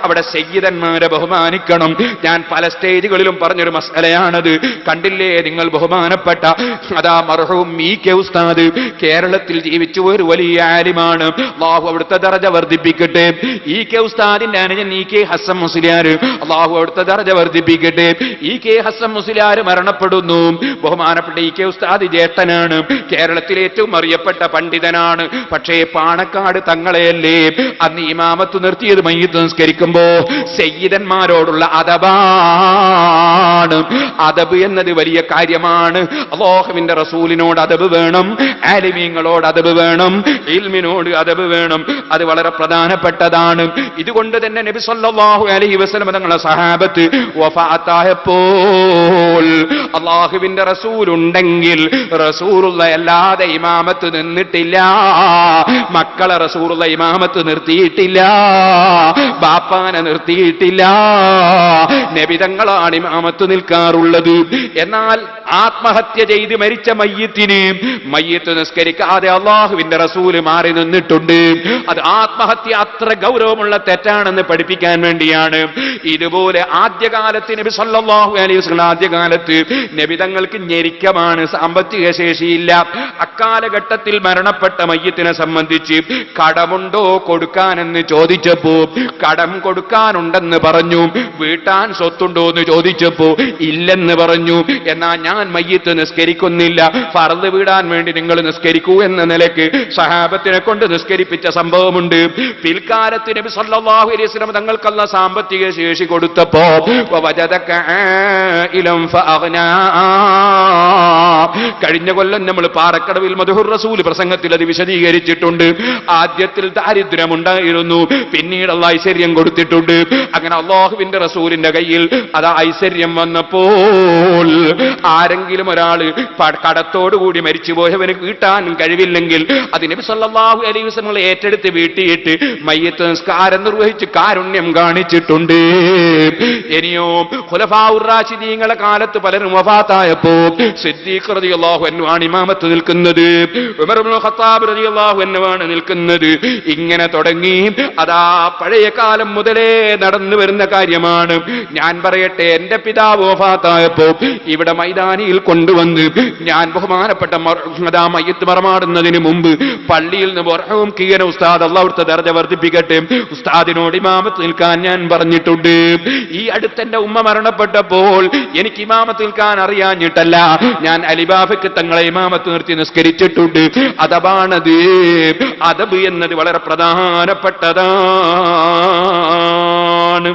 അവിടെ സയ്യിദന്മാരെ ബഹുമാനിക്കണം. ഞാൻ പല സ്റ്റേജുകളിലും പറഞ്ഞൊരു മസലയാണത്. കണ്ടില്ലേ നിങ്ങൾ? ബഹുമാനപ്പെട്ട മർഹൂം ഇ.കെ. ഉസ്താദ് കേരളത്തിൽ ജീവിച്ചു ഒരു വലിയ ആലിമാണ്. അല്ലാഹു അവിടുത്തെ ദർജ വർദ്ധിപ്പിക്കട്ടെ. ഇ.കെ. ഉസ്താദിന്റെ അനുജൻ ഇ.കെ. ഹസ്സൻ മുസ്ലിയാർ, അല്ലാഹു അവിടുത്തെ ദർജ വർദ്ധിപ്പിക്കട്ടെ. ഇ.കെ. ഹസ്സൻ മുസ്ലിയാർ മരണപ്പെടുന്നു. ബഹുമാനപ്പെട്ട ഇ.കെ. ഉസ്താദ് ജ്യേഷ്ഠനാണ്, കേരളത്തിലെ ഏറ്റവും അറിയപ്പെട്ട പണ്ഡിതനാണ്. പക്ഷേ പാണക്കാട് തങ്ങളെയല്ലേ അന്ന് ഇമാമത്ത് നിർത്തിയത് മയ്യിത്ത് നിസ്കരിക്കുമ്പോ സയ്യിദന്മാരോടുള്ള അദബാണ്. അദബ് എന്നത് വലിയ കാര്യമാണ്. അല്ലാഹുവിന്റെ റസൂലിനോട് അദബ് വേണം, ആലിമീങ്ങളോട് അദബ് വേണം, ഇൽമിനോട് അദബ് വേണം. അത് വളരെ പ്രധാനപ്പെട്ടതാണ്. ഇതുകൊണ്ട് തന്നെ നബി സല്ലല്ലാഹു അലൈഹി വസല്ലം തങ്ങളുടെ സഹാബത്ത് വഫാത്തായപ്പോൾ അല്ലാഹുവിന്റെ റസൂൽ ഉണ്ടെങ്കിൽ റസൂലുള്ള അല്ലാതെ ഇമാമത്ത് നിന്നിട്ടില്ല. മക്കളെ റസൂലുള്ള ഇമാമത്ത് നിർത്തിയിട്ടില്ല, ബാപ്പാനെ നിർത്തിയിട്ടില്ല. നബി തങ്ങളാണ് ഇമാമത്ത് നിൽക്കാറുള്ളത്. എന്നാൽ ആത്മഹത്യ ചെയ്ത് മരിച്ച മയ്യിത്ത് നിസ്കരിക്കാതെ അല്ലാഹുവിന്റെ റസൂല് മാറി നിന്നിട്ടുണ്ട്. അത് ആത്മഹത്യ അത്ര ഗൗരവമുള്ള തെറ്റാണെന്ന് പഠിപ്പിക്കാൻ വേണ്ടിയാണ്. ഇതുപോലെ ആദ്യകാലത്ത് നബി സല്ലല്ലാഹു അലൈഹി വസല്ലം ആദ്യകാലത്ത് നബി തങ്ങൾക്ക് ഞെരുക്കമാണ്, സാമ്പത്തിക ശേഷിയില്ല. അക്കാലഘട്ടത്തിൽ മരണപ്പെട്ട മയ്യിത്തിനെ സംബന്ധിച്ച് കടമുണ്ടോ കൊടുക്കാനെന്ന് ചോദിച്ചപ്പോ കടം കൊടുക്കാനുണ്ടെന്ന് പറഞ്ഞു. വീട്ടാൻ സ്വത്തുണ്ടോ എന്ന് ചോദിച്ചപ്പോ ഇല്ലെന്ന് പറഞ്ഞു. എന്നാൽ ഞാൻ മയ്യിത്ത് നിസ്കരിക്കുന്നില്ല, ഫർദ് വീടാൻ വേണ്ടി നിങ്ങൾ നിസ്കരിക്കൂ എന്ന നിലയ്ക്ക് സഹാബത്തിനെ കൊണ്ട് നിസ്കരിപ്പിച്ച സംഭവമുണ്ട്. പിൽക്കാലത്ത് നബി സല്ലല്ലാഹു അലൈഹി വസല്ലം തങ്ങൾക്കുള്ള സാമ്പത്തിക ശേഷി കൊടുത്തപ്പോ കഴിഞ്ഞ കൊല്ലം നമ്മൾ പാറക്കടവിൽ മദ്ഹുർ റസൂൽ പ്രസംഗത്തിൽ അത് വിശദീകരിച്ചിട്ടുണ്ട്. ആദ്യത്തിൽ ദാരിദ്ര്യമുണ്ടായിരുന്നു, പിന്നീട് അല്ലാഹു ഐശ്വര്യം കൊടുത്തിട്ടുണ്ട്. അങ്ങനെ അല്ലാഹുവിന്റെ റസൂലിന്റെ കയ്യിൽ അത് ഐശ്വര്യം വന്നപ്പോൾ ആരെങ്കിലും ഒരാള് കടത്തോടുകൂടി മരിച്ചുപോയവന് വീട്ടാൻ കഴിവില്ലെങ്കിൽ അത് നബി സല്ലല്ലാഹു അലൈഹി വസല്ലം ഏറ്റെടുത്ത് വീട്ടിയിട്ട് മയ്യിത്ത് നിസ്കാരം നിർവഹിച്ച് കാരുണ്യം കാണിച്ചിട്ടുണ്ട്. ഇനിയോ ഖുലഫാഉർ റാഷിദീങ്ങളുടെ കാലത്ത് പലരും വഫാത്തായപ്പോ സിദ്ദീഖ് റളിയല്ലാഹു അൻഹു ആണ് ഇമാമത്ത് നിൽക്കുന്നത്, ഉമർ ഇബ്നുൽ ഖത്താബ് റളിയല്ലാഹു അൻഹു ആണ് നിൽക്കുന്നത്. ഇങ്ങനെ തുടങ്ങി അതാ പഴയ കാലം മുതലേ നടന്നു വരുന്ന കാര്യമാണ്. ഞാൻ പറയട്ടെ, എന്റെ പിതാവ് വഫാത്തായപ്പോ ഇവിടെ മൈതാനിയിൽ കൊണ്ടുവന്ന് ഞാൻ ബഹുമാനപ്പെട്ട മയ്യിത്ത് മറമാടുന്നതിന് മുമ്പ് പള്ളിയിൽ നിന്ന് ബർഹവും കീയന ഉസ്താദ് അല്ലാഹുവിന്റെ ദർജ വർദ്ധിപ്പിക്കട്ടെ, ഉസ്താദിനോട് ഇമാമത്ത് നിൽക്കാൻ ഞാൻ പറഞ്ഞിട്ടുണ്ട്. ഈ അടുത്തെന്റെ ഉമ്മ മരണപ്പെട്ടപ്പോൾ എനിക്ക് ഇമാമത്ത് നിൽക്കാൻ അറിയാഞ്ഞിട്ടല്ല, ഞാൻ അലിബാഫയ്ക്ക് തങ്ങളെ ഇമാമത്ത് നിർത്തി നിസ്കരിച്ചിട്ടുണ്ട്. അദബാണത്. അദബ് എന്നത് വളരെ പ്രധാനപ്പെട്ടതാണ്.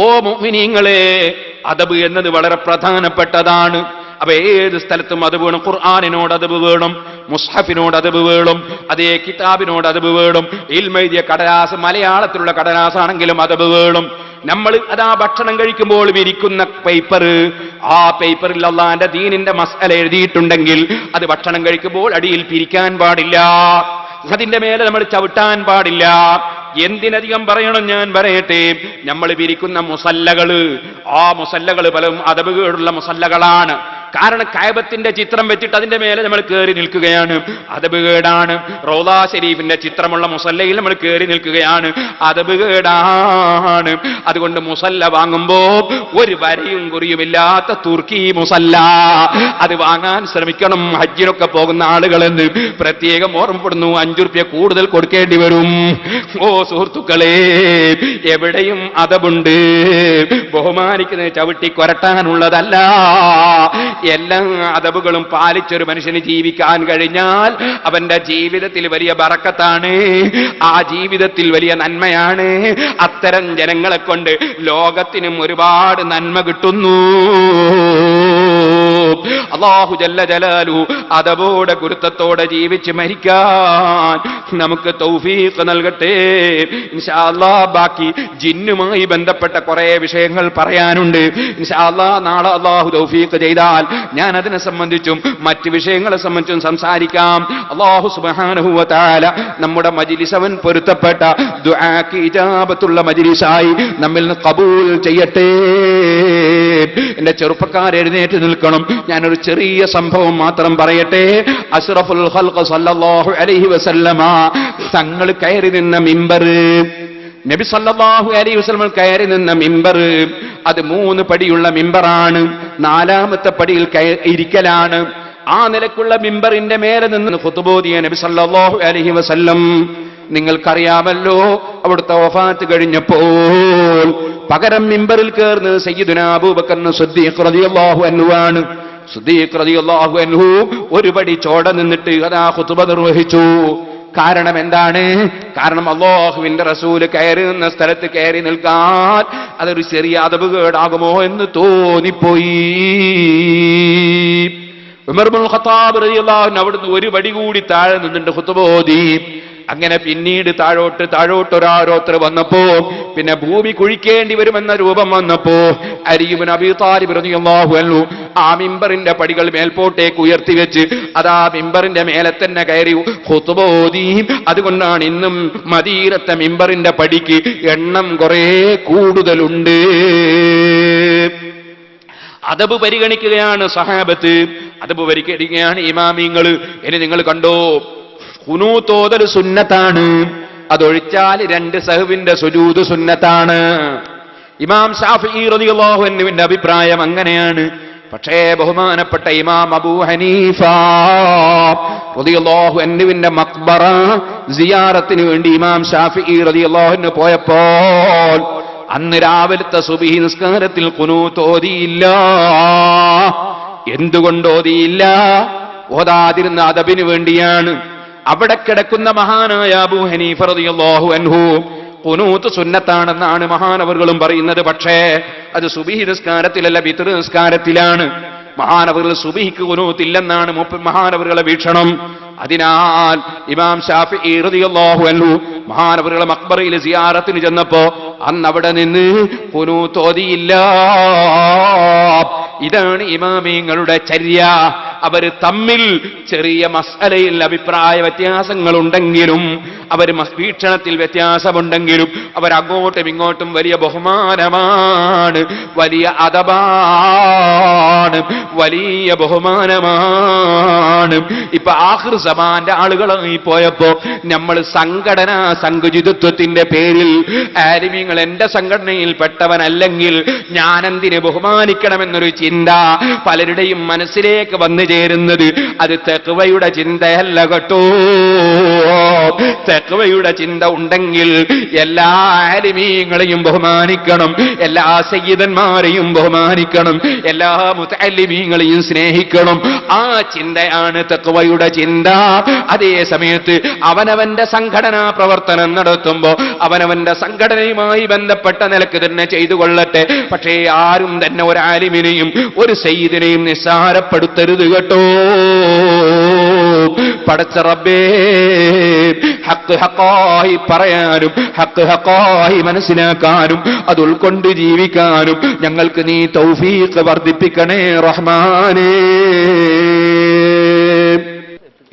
ഓ മുഅ്മിനീങ്ങളെ, അദബ് എന്നത് വളരെ പ്രധാനപ്പെട്ടതാണ്. അപ്പൊ ഏത് സ്ഥലത്തും അത് വേണം. ഖുർആനിനോട് അദബ് വേണം, മുസ്ഹഫിനോട് അദബ് വേണം, അതേ കിതാബിനോട് അദബ് വേണം. ഇൽമെഴുതിയ കടലാസ്, മലയാളത്തിലുള്ള കടലാസാണെങ്കിലും അദബ് വേണം. നമ്മൾ അതാ ഭക്ഷണം കഴിക്കുമ്പോൾ വിരിക്കുന്ന പേപ്പർ, ആ പേപ്പറിൽ അല്ലാഹുവിന്റെ ദീനിന്റെ മസ്അല എഴുതിയിട്ടുണ്ടെങ്കിൽ അത് ഭക്ഷണം കഴിക്കുമ്പോൾ അടിയിൽ പിരിക്കാൻ പാടില്ല, അതിന്റെ മേലെ നമ്മൾ ചവിട്ടാൻ പാടില്ല. എന്തിനധികം പറയണം, ഞാൻ പറയട്ടെ, നമ്മൾ വിരിക്കുന്ന മുസല്ലകള്, ആ മുസല്ലകള് പലതും അദബ് കേടുള്ള മുസല്ലകളാണ്. കാരണം കഅബത്തിന്റെ ചിത്രം വെച്ചിട്ട് അതിന്റെ മേലെ നമ്മൾ കയറി നിൽക്കുകയാണ്, അദബ് കേടാണ്. റൗളാ ശരീഫിന്റെ ചിത്രമുള്ള മുസല്ലയിൽ നമ്മൾ കയറി നിൽക്കുകയാണ്, അദബ് കേടാണ്. അതുകൊണ്ട് മുസല്ല വാങ്ങുമ്പോ ഒരു വരയും കുറിയുമില്ലാത്ത തുർക്കി മുസല്ല അത് വാങ്ങാൻ ശ്രമിക്കണം. ഹജ്ജിനൊക്കെ പോകുന്ന ആളുകളെന്ന് പ്രത്യേകം ഓർമ്മപ്പെടുന്നു. 5 രൂപ കൂടുതൽ കൊടുക്കേണ്ടി വരും. ഓ സുഹൃത്തുക്കളെ, എവിടെയും അദബുണ്ട്. ബഹുമാനിക്കുന്നത് ചവിട്ടി കൊരട്ടാനുള്ളതല്ല. എല്ലാ അദബുകളും പാലിച്ചൊരു മനുഷ്യന് ജീവിക്കാൻ കഴിഞ്ഞാൽ അവന്റെ ജീവിതത്തിൽ വലിയ ബറക്കത്താണ്, ആ ജീവിതത്തിൽ വലിയ നന്മയാണ്. അത്തരം ജനങ്ങളെ കൊണ്ട് ലോകത്തിനും ഒരുപാട് നന്മ കിട്ടുന്നു. അല്ലാഹു ജല്ല ജലാലുഹു അദബോടെ ഗുരുത്വത്തോടെ ജീവിച്ച് മരിക്കാൻ നമുക്ക് തൗഫീഖ് നൽകട്ടെ. ഇൻഷാ അല്ലാഹ് ബാക്കി ജിന്നുമായി ബന്ധപ്പെട്ട കുറെ വിഷയങ്ങൾ പറയാനുണ്ട്. ഇൻഷാ അല്ലാഹ് നാളെ അല്ലാഹു തൗഫീഖ് ചെയ്താൽ ഞാൻ അതിനെ സംബന്ധിച്ചും മറ്റ് വിഷയങ്ങളെ സംബന്ധിച്ചും സംസാരിക്കാം. അല്ലാഹു സുബ്ഹാനഹു വ തആല നമ്മുടെ മജ്ലിസ് അവൻ പൊരുത്തപ്പെട്ട ദുആക്ക് ഇജാബത്തുള്ള മജ്ലിസായി നമ്മിൽ നിന്ന് ഖബൂൽ ചെയ്യട്ടെ. എന്റെ ചെറുപ്പക്കാർ എഴുന്നേറ്റ് നിൽക്കണം. ഞാനൊരു ചെറിയ സംഭവം മാത്രം പറയട്ടെ. അഷ്റഫുൽ ഖൽഖ് സല്ലല്ലാഹു അലൈഹി വസല്ലമ തങ്ങൾ കയറി നിന്ന മിമ്പർ, നബി സല്ലല്ലാഹു അലൈഹി വസല്ലം കയറി നിന്ന മിമ്പർ അത് 3 പടിയുള്ള മിമ്പറാണ്. 4ാമത്തെ പടിയിൽ ഇരിക്കലാണ്. ആ നിലക്കുള്ള മിമ്പറിന്റെ മേലെ നിന്ന് ഖുതുബ ഓതിയ നബി സല്ലല്ലാഹു അലൈഹി വസല്ലം നിങ്ങൾക്കറിയാമല്ലോ, അവിടുത്തെ വഫാത്ത് കഴിഞ്ഞപ്പോൾ പകരം മിമ്പറിൽ കയറുന്ന സയ്യിദുനാ അബൂബക്കർ സിദ്ദീഖ് റളിയല്ലാഹു അൻഹു ആണ്. സിദ്ദീഖ് റളിയല്ലാഹു അൻഹു ഒരു പടി ചോട നിന്നിട്ട് അതാ ഖുതുബ നിർവഹിച്ചു. കാരണം എന്താണ്? കാരണം അല്ലാഹുവിന്റെ റസൂല് കയറുന്ന സ്ഥലത്ത് കയറി നിൽക്കാൻ അതൊരു ചെറിയ അദബുകേടാകുമോ എന്ന് തോന്നിപ്പോയി. ഉമർ ഇബ്നുൽ ഖത്താബ് റളിയല്ലാഹു അൻഹു അവിടുന്ന് ഒരു പടി കൂടി താഴെ നിന്നിട്ട് ഖുതുബ ഓതി. അങ്ങനെ പിന്നീട് താഴോട്ട് ഒരാരോത്തർ വന്നപ്പോ, പിന്നെ ഭൂമി കുഴിക്കേണ്ടി വരുമെന്ന രൂപം വന്നപ്പോ അലി ഇബ്നു അബീ ത്വാലിബ് റളിയല്ലാഹു അൻഹു ആ മിമ്പറിന്റെ പടികൾ മേൽപോട്ടേക്ക് ഉയർത്തി വെച്ച് അതാ മിമ്പറിന്റെ മേലെ തന്നെ കയറി ഖുതുബ ഓതി. അതുകൊണ്ടാണ് ഇന്നും മദീനത്തെ മിമ്പറിന്റെ പടിക്ക് എണ്ണം കുറെ കൂടുതലുണ്ട്. അദബ് പരിഗണിക്കുകയാണ് സഹാബത്ത്, അദബ് പരിഗണിക്കുകയാണ് ഇമാമിങ്ങൾ. ഇനി നിങ്ങൾ കണ്ടോ, ഖുനൂത്ത് ഓതൽ സുന്നത്താണ്, അതൊഴിച്ചാൽ 2 സഹ്വിന്റെ സുജൂദ് സുന്നത്താണ്. ഇമാം ശാഫിഈ റളിയല്ലാഹു അൻഹുവിന്റെ അഭിപ്രായം അങ്ങനെയാണ്. പക്ഷേ ബഹുമാനപ്പെട്ട ഇമാം അബൂ ഹനീഫ റളിയല്ലാഹു അൻഹുവിന്റെ മഖ്ബറ സിയാറത്തിന് വേണ്ടി ഇമാം ശാഫിഈ റളിയല്ലാഹു അൻഹു പോയപ്പോൾ അന്ന് രാവിലത്തെ സുബ്ഹി നിസ്കാരത്തിൽ ഖുനൂത്ത് ഓതിയില്ല. എന്തുകൊണ്ട് ഓതിയില്ല? ഓതാതിരുന്ന അദബിന് വേണ്ടിയാണ്. അവിടെ കിടക്കുന്ന മഹാനായ അബൂ ഹനീഫ റളിയല്ലാഹു അൻഹു ഖുനൂത്ത് സുന്നത്താണെന്നാണ് മഹാനവറുകളും പറയുന്നത്. പക്ഷേ അത് സുബ്ഹി നിസ്കാരത്തിലല്ല, വിത്ർ നിസ്കാരത്തിലാണ്. മഹാനവറുകൾ സുബ്ഹിക്ക് ഖുനൂത്ത് ഇല്ലെന്നാണ് മഹാനവറുകളുടെ വീക്ഷണം. അതിനാൽ ഇമാം ശാഫിഈ റളിയല്ലാഹു അൻഹു മഹാനവറുകളെ മഖ്ബറയിൽ സിയാറത്തിന് ചെന്നപ്പോ അന്ന് അവിടെ നിന്ന് ഖുനൂത്ത് ഓതിയില്ല. ഇതാണ് ഇമാമിങ്ങളുടെ ചര്യ. അവർ തമ്മിൽ ചെറിയ മസ്അലയിൽ അഭിപ്രായ വ്യത്യാസങ്ങളുണ്ടെങ്കിലും, അവർ വീക്ഷണത്തിൽ വ്യത്യാസമുണ്ടെങ്കിലും അവരങ്ങോട്ടും ഇങ്ങോട്ടും വലിയ ബഹുമാനമാണ്, വലിയ അദബാണ്, വലിയ ബഹുമാനമാണ്. ഇപ്പൊ ആഖിർ സമാന്റെ ആളുകളായി പോയപ്പോ നമ്മൾ സംഘടനാ സങ്കുചിതത്വത്തിന്റെ പേരിൽ ആലിമീങ്ങൾ എന്റെ സംഘടനയിൽ പെട്ടവനല്ലെങ്കിൽ ഞാനെന്തിന് ബഹുമാനിക്കണമെന്നൊരു ചിന്ത പലരുടെയും മനസ്സിലേക്ക് വന്നു ചേരുന്നത് അത് തഖ്വയുടെ ചിന്തയല്ല കേട്ടോ. തഖ്വയുടെ ചിന്ത ഉണ്ടെങ്കിൽ എല്ലാ ആലിമീങ്ങളെയും ബഹുമാനിക്കണം, എല്ലാ സയ്യിദന്മാരെയും ബഹുമാനിക്കണം, എല്ലാ മുതഅല്ലിമീങ്ങളെയും സ്നേഹിക്കണം. ആ ചിന്തയാണ് തഖ്വയുടെ ചിന്ത. അതേ സമയത്ത് അവനവന്റെ സംഘടനാ പ്രവർത്തനം നടത്തുമ്പോ അവനവന്റെ സംഘടനയുമായി ബന്ധപ്പെട്ട നിലക്ക് തന്നെ ചെയ്തു കൊള്ളട്ടെ. പക്ഷേ ആരും തന്നെ ഒരു ആലിമിനെയും ഒരു സയ്യിദിനെയും നിസ്സാരപ്പെടുത്തരുത് കേട്ടോ. പടച്ച റബ്ബേ, ഹഖ് ഹഖായി പറയാനും ഹഖ് ഹഖായി മനസ്സിലാക്കാനും അത് ഉൾക്കൊണ്ട് ജീവിക്കാനും ഞങ്ങൾക്ക് നീ തൗഫീഖ് വർദ്ധിപ്പിക്കണേ റഹ്മാനേ.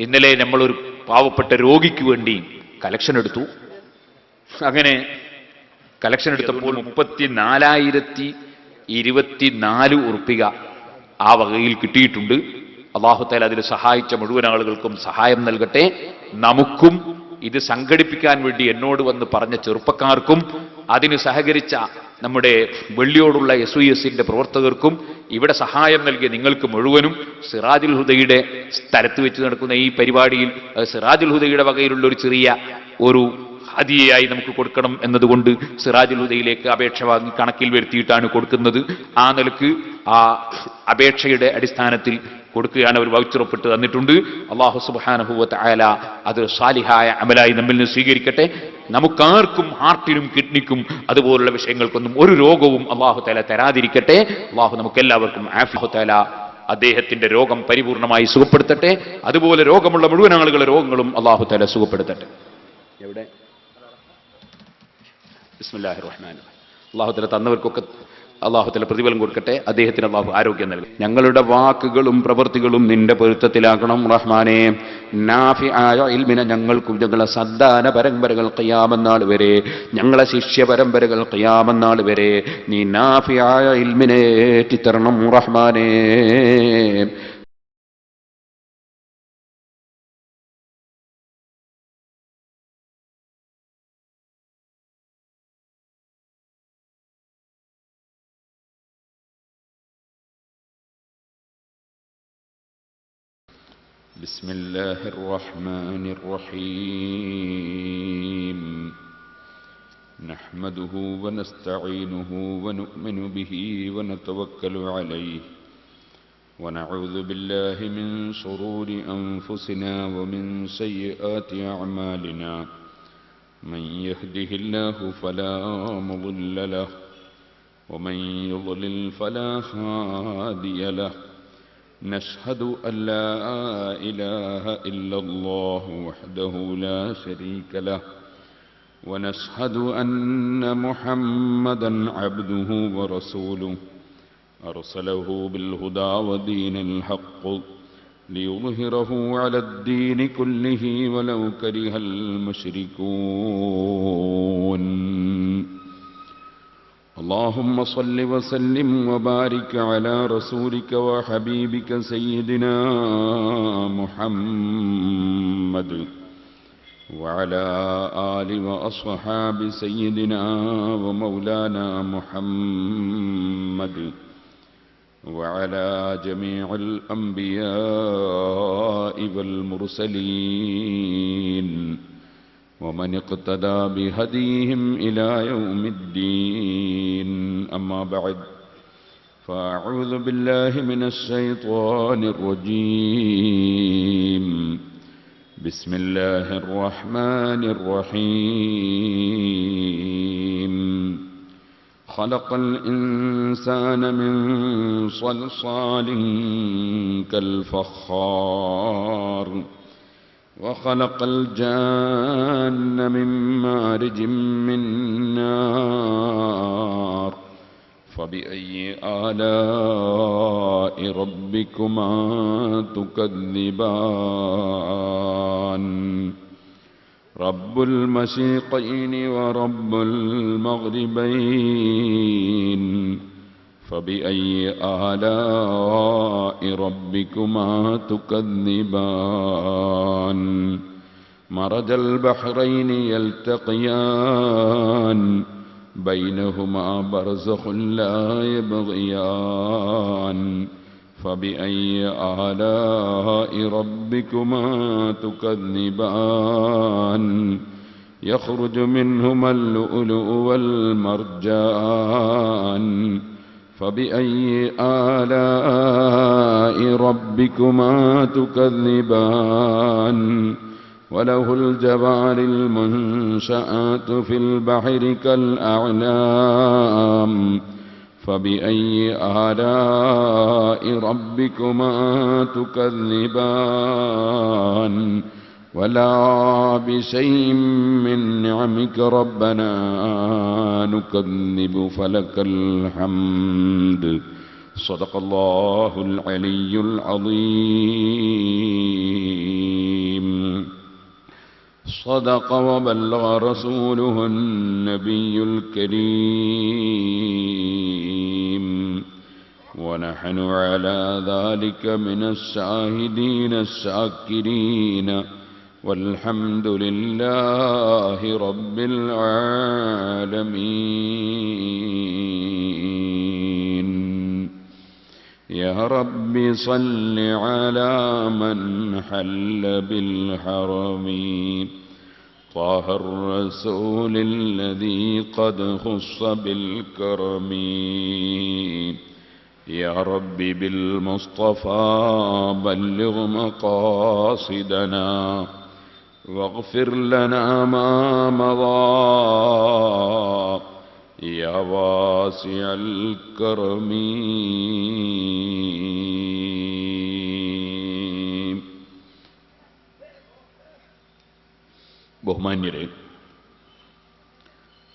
ഇന്നലെ നമ്മളൊരു പാവപ്പെട്ട രോഗിക്ക് വേണ്ടി കലക്ഷൻ എടുത്തു. അങ്ങനെ കലക്ഷൻ എടുത്തപ്പോൾ 34,024 ഉറുപ്പിക ആ വകയിൽ കിട്ടിയിട്ടുണ്ട്. അല്ലാഹു തആല അതിൽ സഹായിച്ച മുഴുവൻ ആളുകൾക്കും സഹായം നൽകട്ടെ. നമുക്കും ഇത് സംഘടിപ്പിക്കാൻ വേണ്ടി എന്നോട് വന്ന് പറഞ്ഞ ചെറുപ്പക്കാർക്കും അതിന് സഹകരിച്ച നമ്മുടെ വെള്ളിയോടുള്ള SOSന്റെ പ്രവർത്തകർക്കും ഇവിടെ സഹായം നൽകിയ നിങ്ങൾക്ക് മുഴുവനും സിറാജുൽ ഹുദയുടെ സ്ഥലത്ത് വെച്ച് നടക്കുന്ന ഈ പരിപാടിയിൽ സിറാജുൽ ഹുദയുടെ വകയിലുള്ള ഒരു ചെറിയ ഒരു ഹദിയയായി നമുക്ക് കൊടുക്കണം എന്നതുകൊണ്ട് സിറാജുൽ ഹുദയിലേക്ക് അപേക്ഷ വാങ്ങി കണക്കിൽ വരുത്തിയിട്ടാണ് കൊടുക്കുന്നത്. ആ നിലക്ക് ആ അപേക്ഷയുടെ അടിസ്ഥാനത്തിൽ കൊടുക്കുകയാണ്. അവർ വൗച്ചറുപ്പിട്ട് തന്നിട്ടുണ്ട്. അല്ലാഹു സുബ്ഹാനഹു വ തആല അത് സാലിഹായ അമലായി നമ്മിൽ നിന്ന് സ്വീകരിക്കട്ടെ. നമുക്കാർക്കും ഹാർട്ടിനും കിഡ്നിക്കും അതുപോലുള്ള വിഷയങ്ങൾക്കൊന്നും ഒരു രോഗവും അല്ലാഹു തആല തരാതിരിക്കട്ടെ. അല്ലാഹു നമുക്കെല്ലാവർക്കും ആഫിയത്ത് തആല അദ്ദേഹത്തിന്റെ രോഗം പരിപൂർണമായി സുഖപ്പെടുത്തട്ടെ. അതുപോലെ രോഗമുള്ള മുഴുവൻ ആളുകളുടെ രോഗങ്ങളും അല്ലാഹു തആല സുഖപ്പെടുത്തട്ടെ. എവിടെ ബിസ്മില്ലാഹിർ റഹ്മാനിർ റഹീം. അല്ലാഹു തആല തന്നവർക്കൊക്കെ അല്ലാഹു തആല പ്രതിഫലം കൊടുക്കട്ടെ. അദ്ദേഹത്തിന് അല്ലാഹു ആരോഗ്യം നൽകി. ഞങ്ങളുടെ വാക്കുകളും പ്രവൃത്തികളും നിന്റെ പൊരുത്തത്തിലാക്കണം റഹ്മാനേ. നാഫിആയ ഇൽമിനെ ഞങ്ങൾക്കും ഞങ്ങളെ സന്താന പരമ്പരകൾ ഖിയാമത്ത് നാൾ വരെ, ഞങ്ങളെ ശിഷ്യ പരമ്പരകൾ ഖിയാമത്ത് നാൾ വരെ നീ നാഫിആയ ഇൽമിനെ ഏറ്റിത്തരണം റഹ്മാനേ. بسم الله الرحمن الرحيم. نحمده ونستعينه ونؤمن به ونتوكل عليه ونعوذ بالله من شرور أنفسنا ومن سيئات أعمالنا من يهده الله فلا مضل له ومن يضلل فلا هادي له نشهد أن لا إله إلا الله وحده لا شريك له ونشهد أن محمدا عبده ورسوله أرسله بالهدى ودين الحق ليظهره على الدين كله ولو كره المشركون اللهم صل وسلم وبارك على رسولك وحبيبك سيدنا محمد وعلى آل وأصحاب سيدنا ومولانا محمد وعلى جميع الأنبياء والمرسلين ومن اقتدى بهديهم إلى يوم الدين أما بعد فأعوذ بالله من الشيطان الرجيم بسم الله الرحمن الرحيم خلق الإنسان من صلصال كالفخار وخلق الجان من مارج من نار فبأي آلاء ربكما تكذبان رب المشرقين ورب المغربين فبأي آلاء ربكما تكذبان مرج البحرين يلتقيان بينهما برزخ لا يبغيان فبأي آلاء ربكما تكذبان يخرج منهما اللؤلؤ والمرجان فبأي آلاء ربكما تكذبان وله الجوار المنشآت في البحر كالأعلام فبأي آلاء ربكما تكذبان ولا بشيء من نعمك ربنا نكذب فلك الحمد صدق الله العلي العظيم صدق وبلغ رسوله النبي الكريم ونحن على ذلك من الشاهدين الشاكرين والحمد لله رب العالمين يا رب صل على من حل بالحرم طه الرسول الذي قد خص بالكرم يا رب بالمصطفى بلغ مقاصدنا واغفر لنا ما مضى يا واسع الكرم ബഹുമാന്യരെ,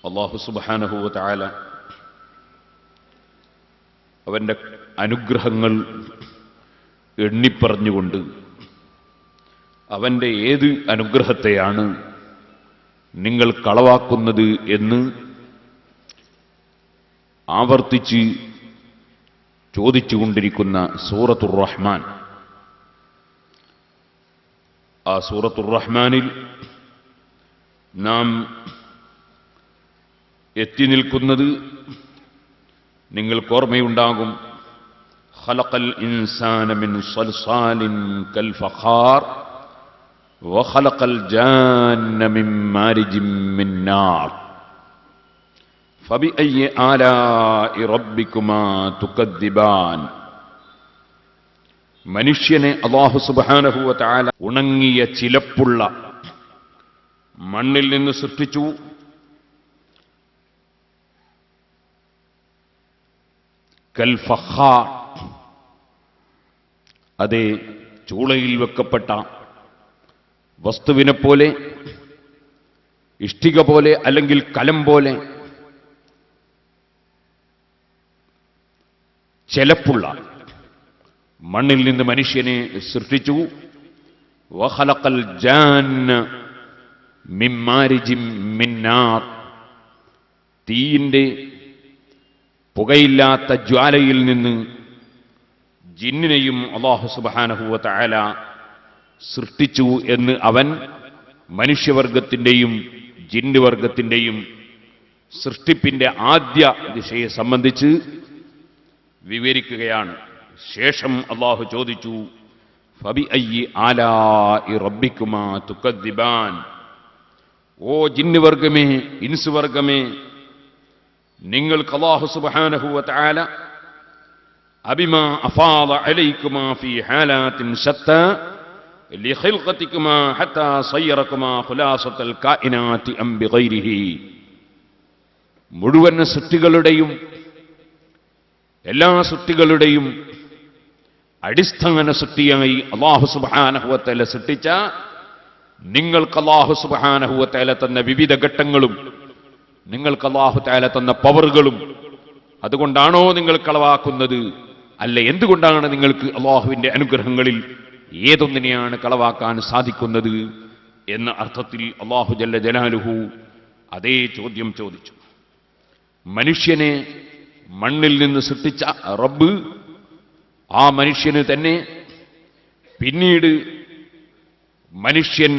അല്ലാഹു സുബ്ഹാനഹു വ തആല അവന്റെ അനുഗ്രഹങ്ങൾ എണ്ണിപ്പറഞ്ഞുകൊണ്ട് അവന്റെ ഏത് അനുഗ്രഹത്തെയാണ് നിങ്ങൾ കളവാക്കുന്നത് എന്ന് ആവർത്തിച്ച് ചോദിച്ചുകൊണ്ടിരിക്കുന്ന സൂറത്തുർ റഹ്മാൻ. ആ സൂറത്തുർ റഹ്മാനിൽ നാം എത്തി നിൽക്കുന്നത് നിങ്ങൾക്ക് ഓർമ്മയുണ്ടാകും. ഖലഖൽ ഇൻസാന മിൻ സൽസാലിൻ കൽ ഫഖാർ വഖലഖൽ ജാന്ന മിൻ മാരിജിൻ മിൻ നാർ ഫബിഅയ്യി ആലാഇ റബ്ബികുമാ തുകദ്ദിബാൻ. മനുഷ്യനെ അല്ലാഹു സുബ്ഹാനഹു വ തആല ഉണങ്ങിയ ചിലപ്പുള്ള മണ്ണിൽ നിന്ന് സൃഷ്ടിച്ചു. കൽ ഫഖാർ, അതേ ചൂളയിൽ വെക്കപ്പെട്ട വസ്തുവിനെ പോലെ, ഇഷ്ടിക പോലെ, അല്ലെങ്കിൽ കലം പോലെ ചെലപ്പുള്ള മണ്ണിൽ നിന്ന് മനുഷ്യനെ സൃഷ്ടിച്ചു. വഖലഖൽ ജാന്ന മിൻ മാരിജിൻ മിൻ നാർ, തീയിന്റെ പുകയില്ലാത്ത ജ്വാലയിൽ നിന്ന് ജിന്നിനെയും അല്ലാഹു സുബ്ഹാനഹു വ തആല സൃഷ്ടിച്ചു എന്ന് അവൻ മനുഷ്യവർഗത്തിന്റെയും ജിന്നുവർഗത്തിന്റെയും സൃഷ്ടിപ്പിന്റെ ആദ്യ ദിശയെ സംബന്ധിച്ച് വിവരിക്കുകയാണ്. ശേഷം അല്ലാഹു ചോദിച്ചു, ഫബിഅയ്യി ആലാഇ റബ്ബിക്കുമാ തുകദ്ദിബാൻ, ഓ ജിന്നുവർഗമേ, ഇൻസുവർഗമേ, നിങ്ങൾക്ക് അല്ലാഹു സുബ്ഹാനഹു വ തആല അബിമാ അഫാദ അലൈക്കുമാ ഫീ ഹാലാത്തിൻ ശത്താ ലിഖൽഖതികുമാ ഹത്താ സയ്യറകുമാ ഖുലാസത്തുൽ കായിനാതി അം ബിഗൈരിഹി, മുഴുവൻ സൃഷ്ടികളുടെയും എല്ലാ സൃഷ്ടികളുടെയും അടിസ്ഥാന സൃഷ്ടിയായി അല്ലാഹു സുബ്ഹാനഹു വ തആല സൃഷ്ടിച്ച നിങ്ങൾക്ക് അല്ലാഹു സുബ്ഹാനഹു വ തആല തന്ന വിവിധ ഘട്ടങ്ങളും നിങ്ങൾക്ക് അല്ലാഹു തആല തന്ന പവറുകളും അതുകൊണ്ടാണോ നിങ്ങൾ കളവാക്കുന്നത്? അല്ല, എന്തുകൊണ്ടാണ് നിങ്ങൾക്ക് അല്ലാഹുവിന്റെ അനുഗ്രഹങ്ങളിൽ ഏതൊന്നിനെയാണ് കളവാക്കാൻ സാധിക്കുന്നത് എന്ന അർത്ഥത്തിൽ അല്ലാഹു ജല്ല ജലാലുഹു അതേ ചോദ്യം ചോദിച്ചു. മനുഷ്യനെ മണ്ണിൽ നിന്ന് സൃഷ്ടിച്ച റബ്ബ് ആ മനുഷ്യന് തന്നെ പിന്നീട് മനുഷ്യൻ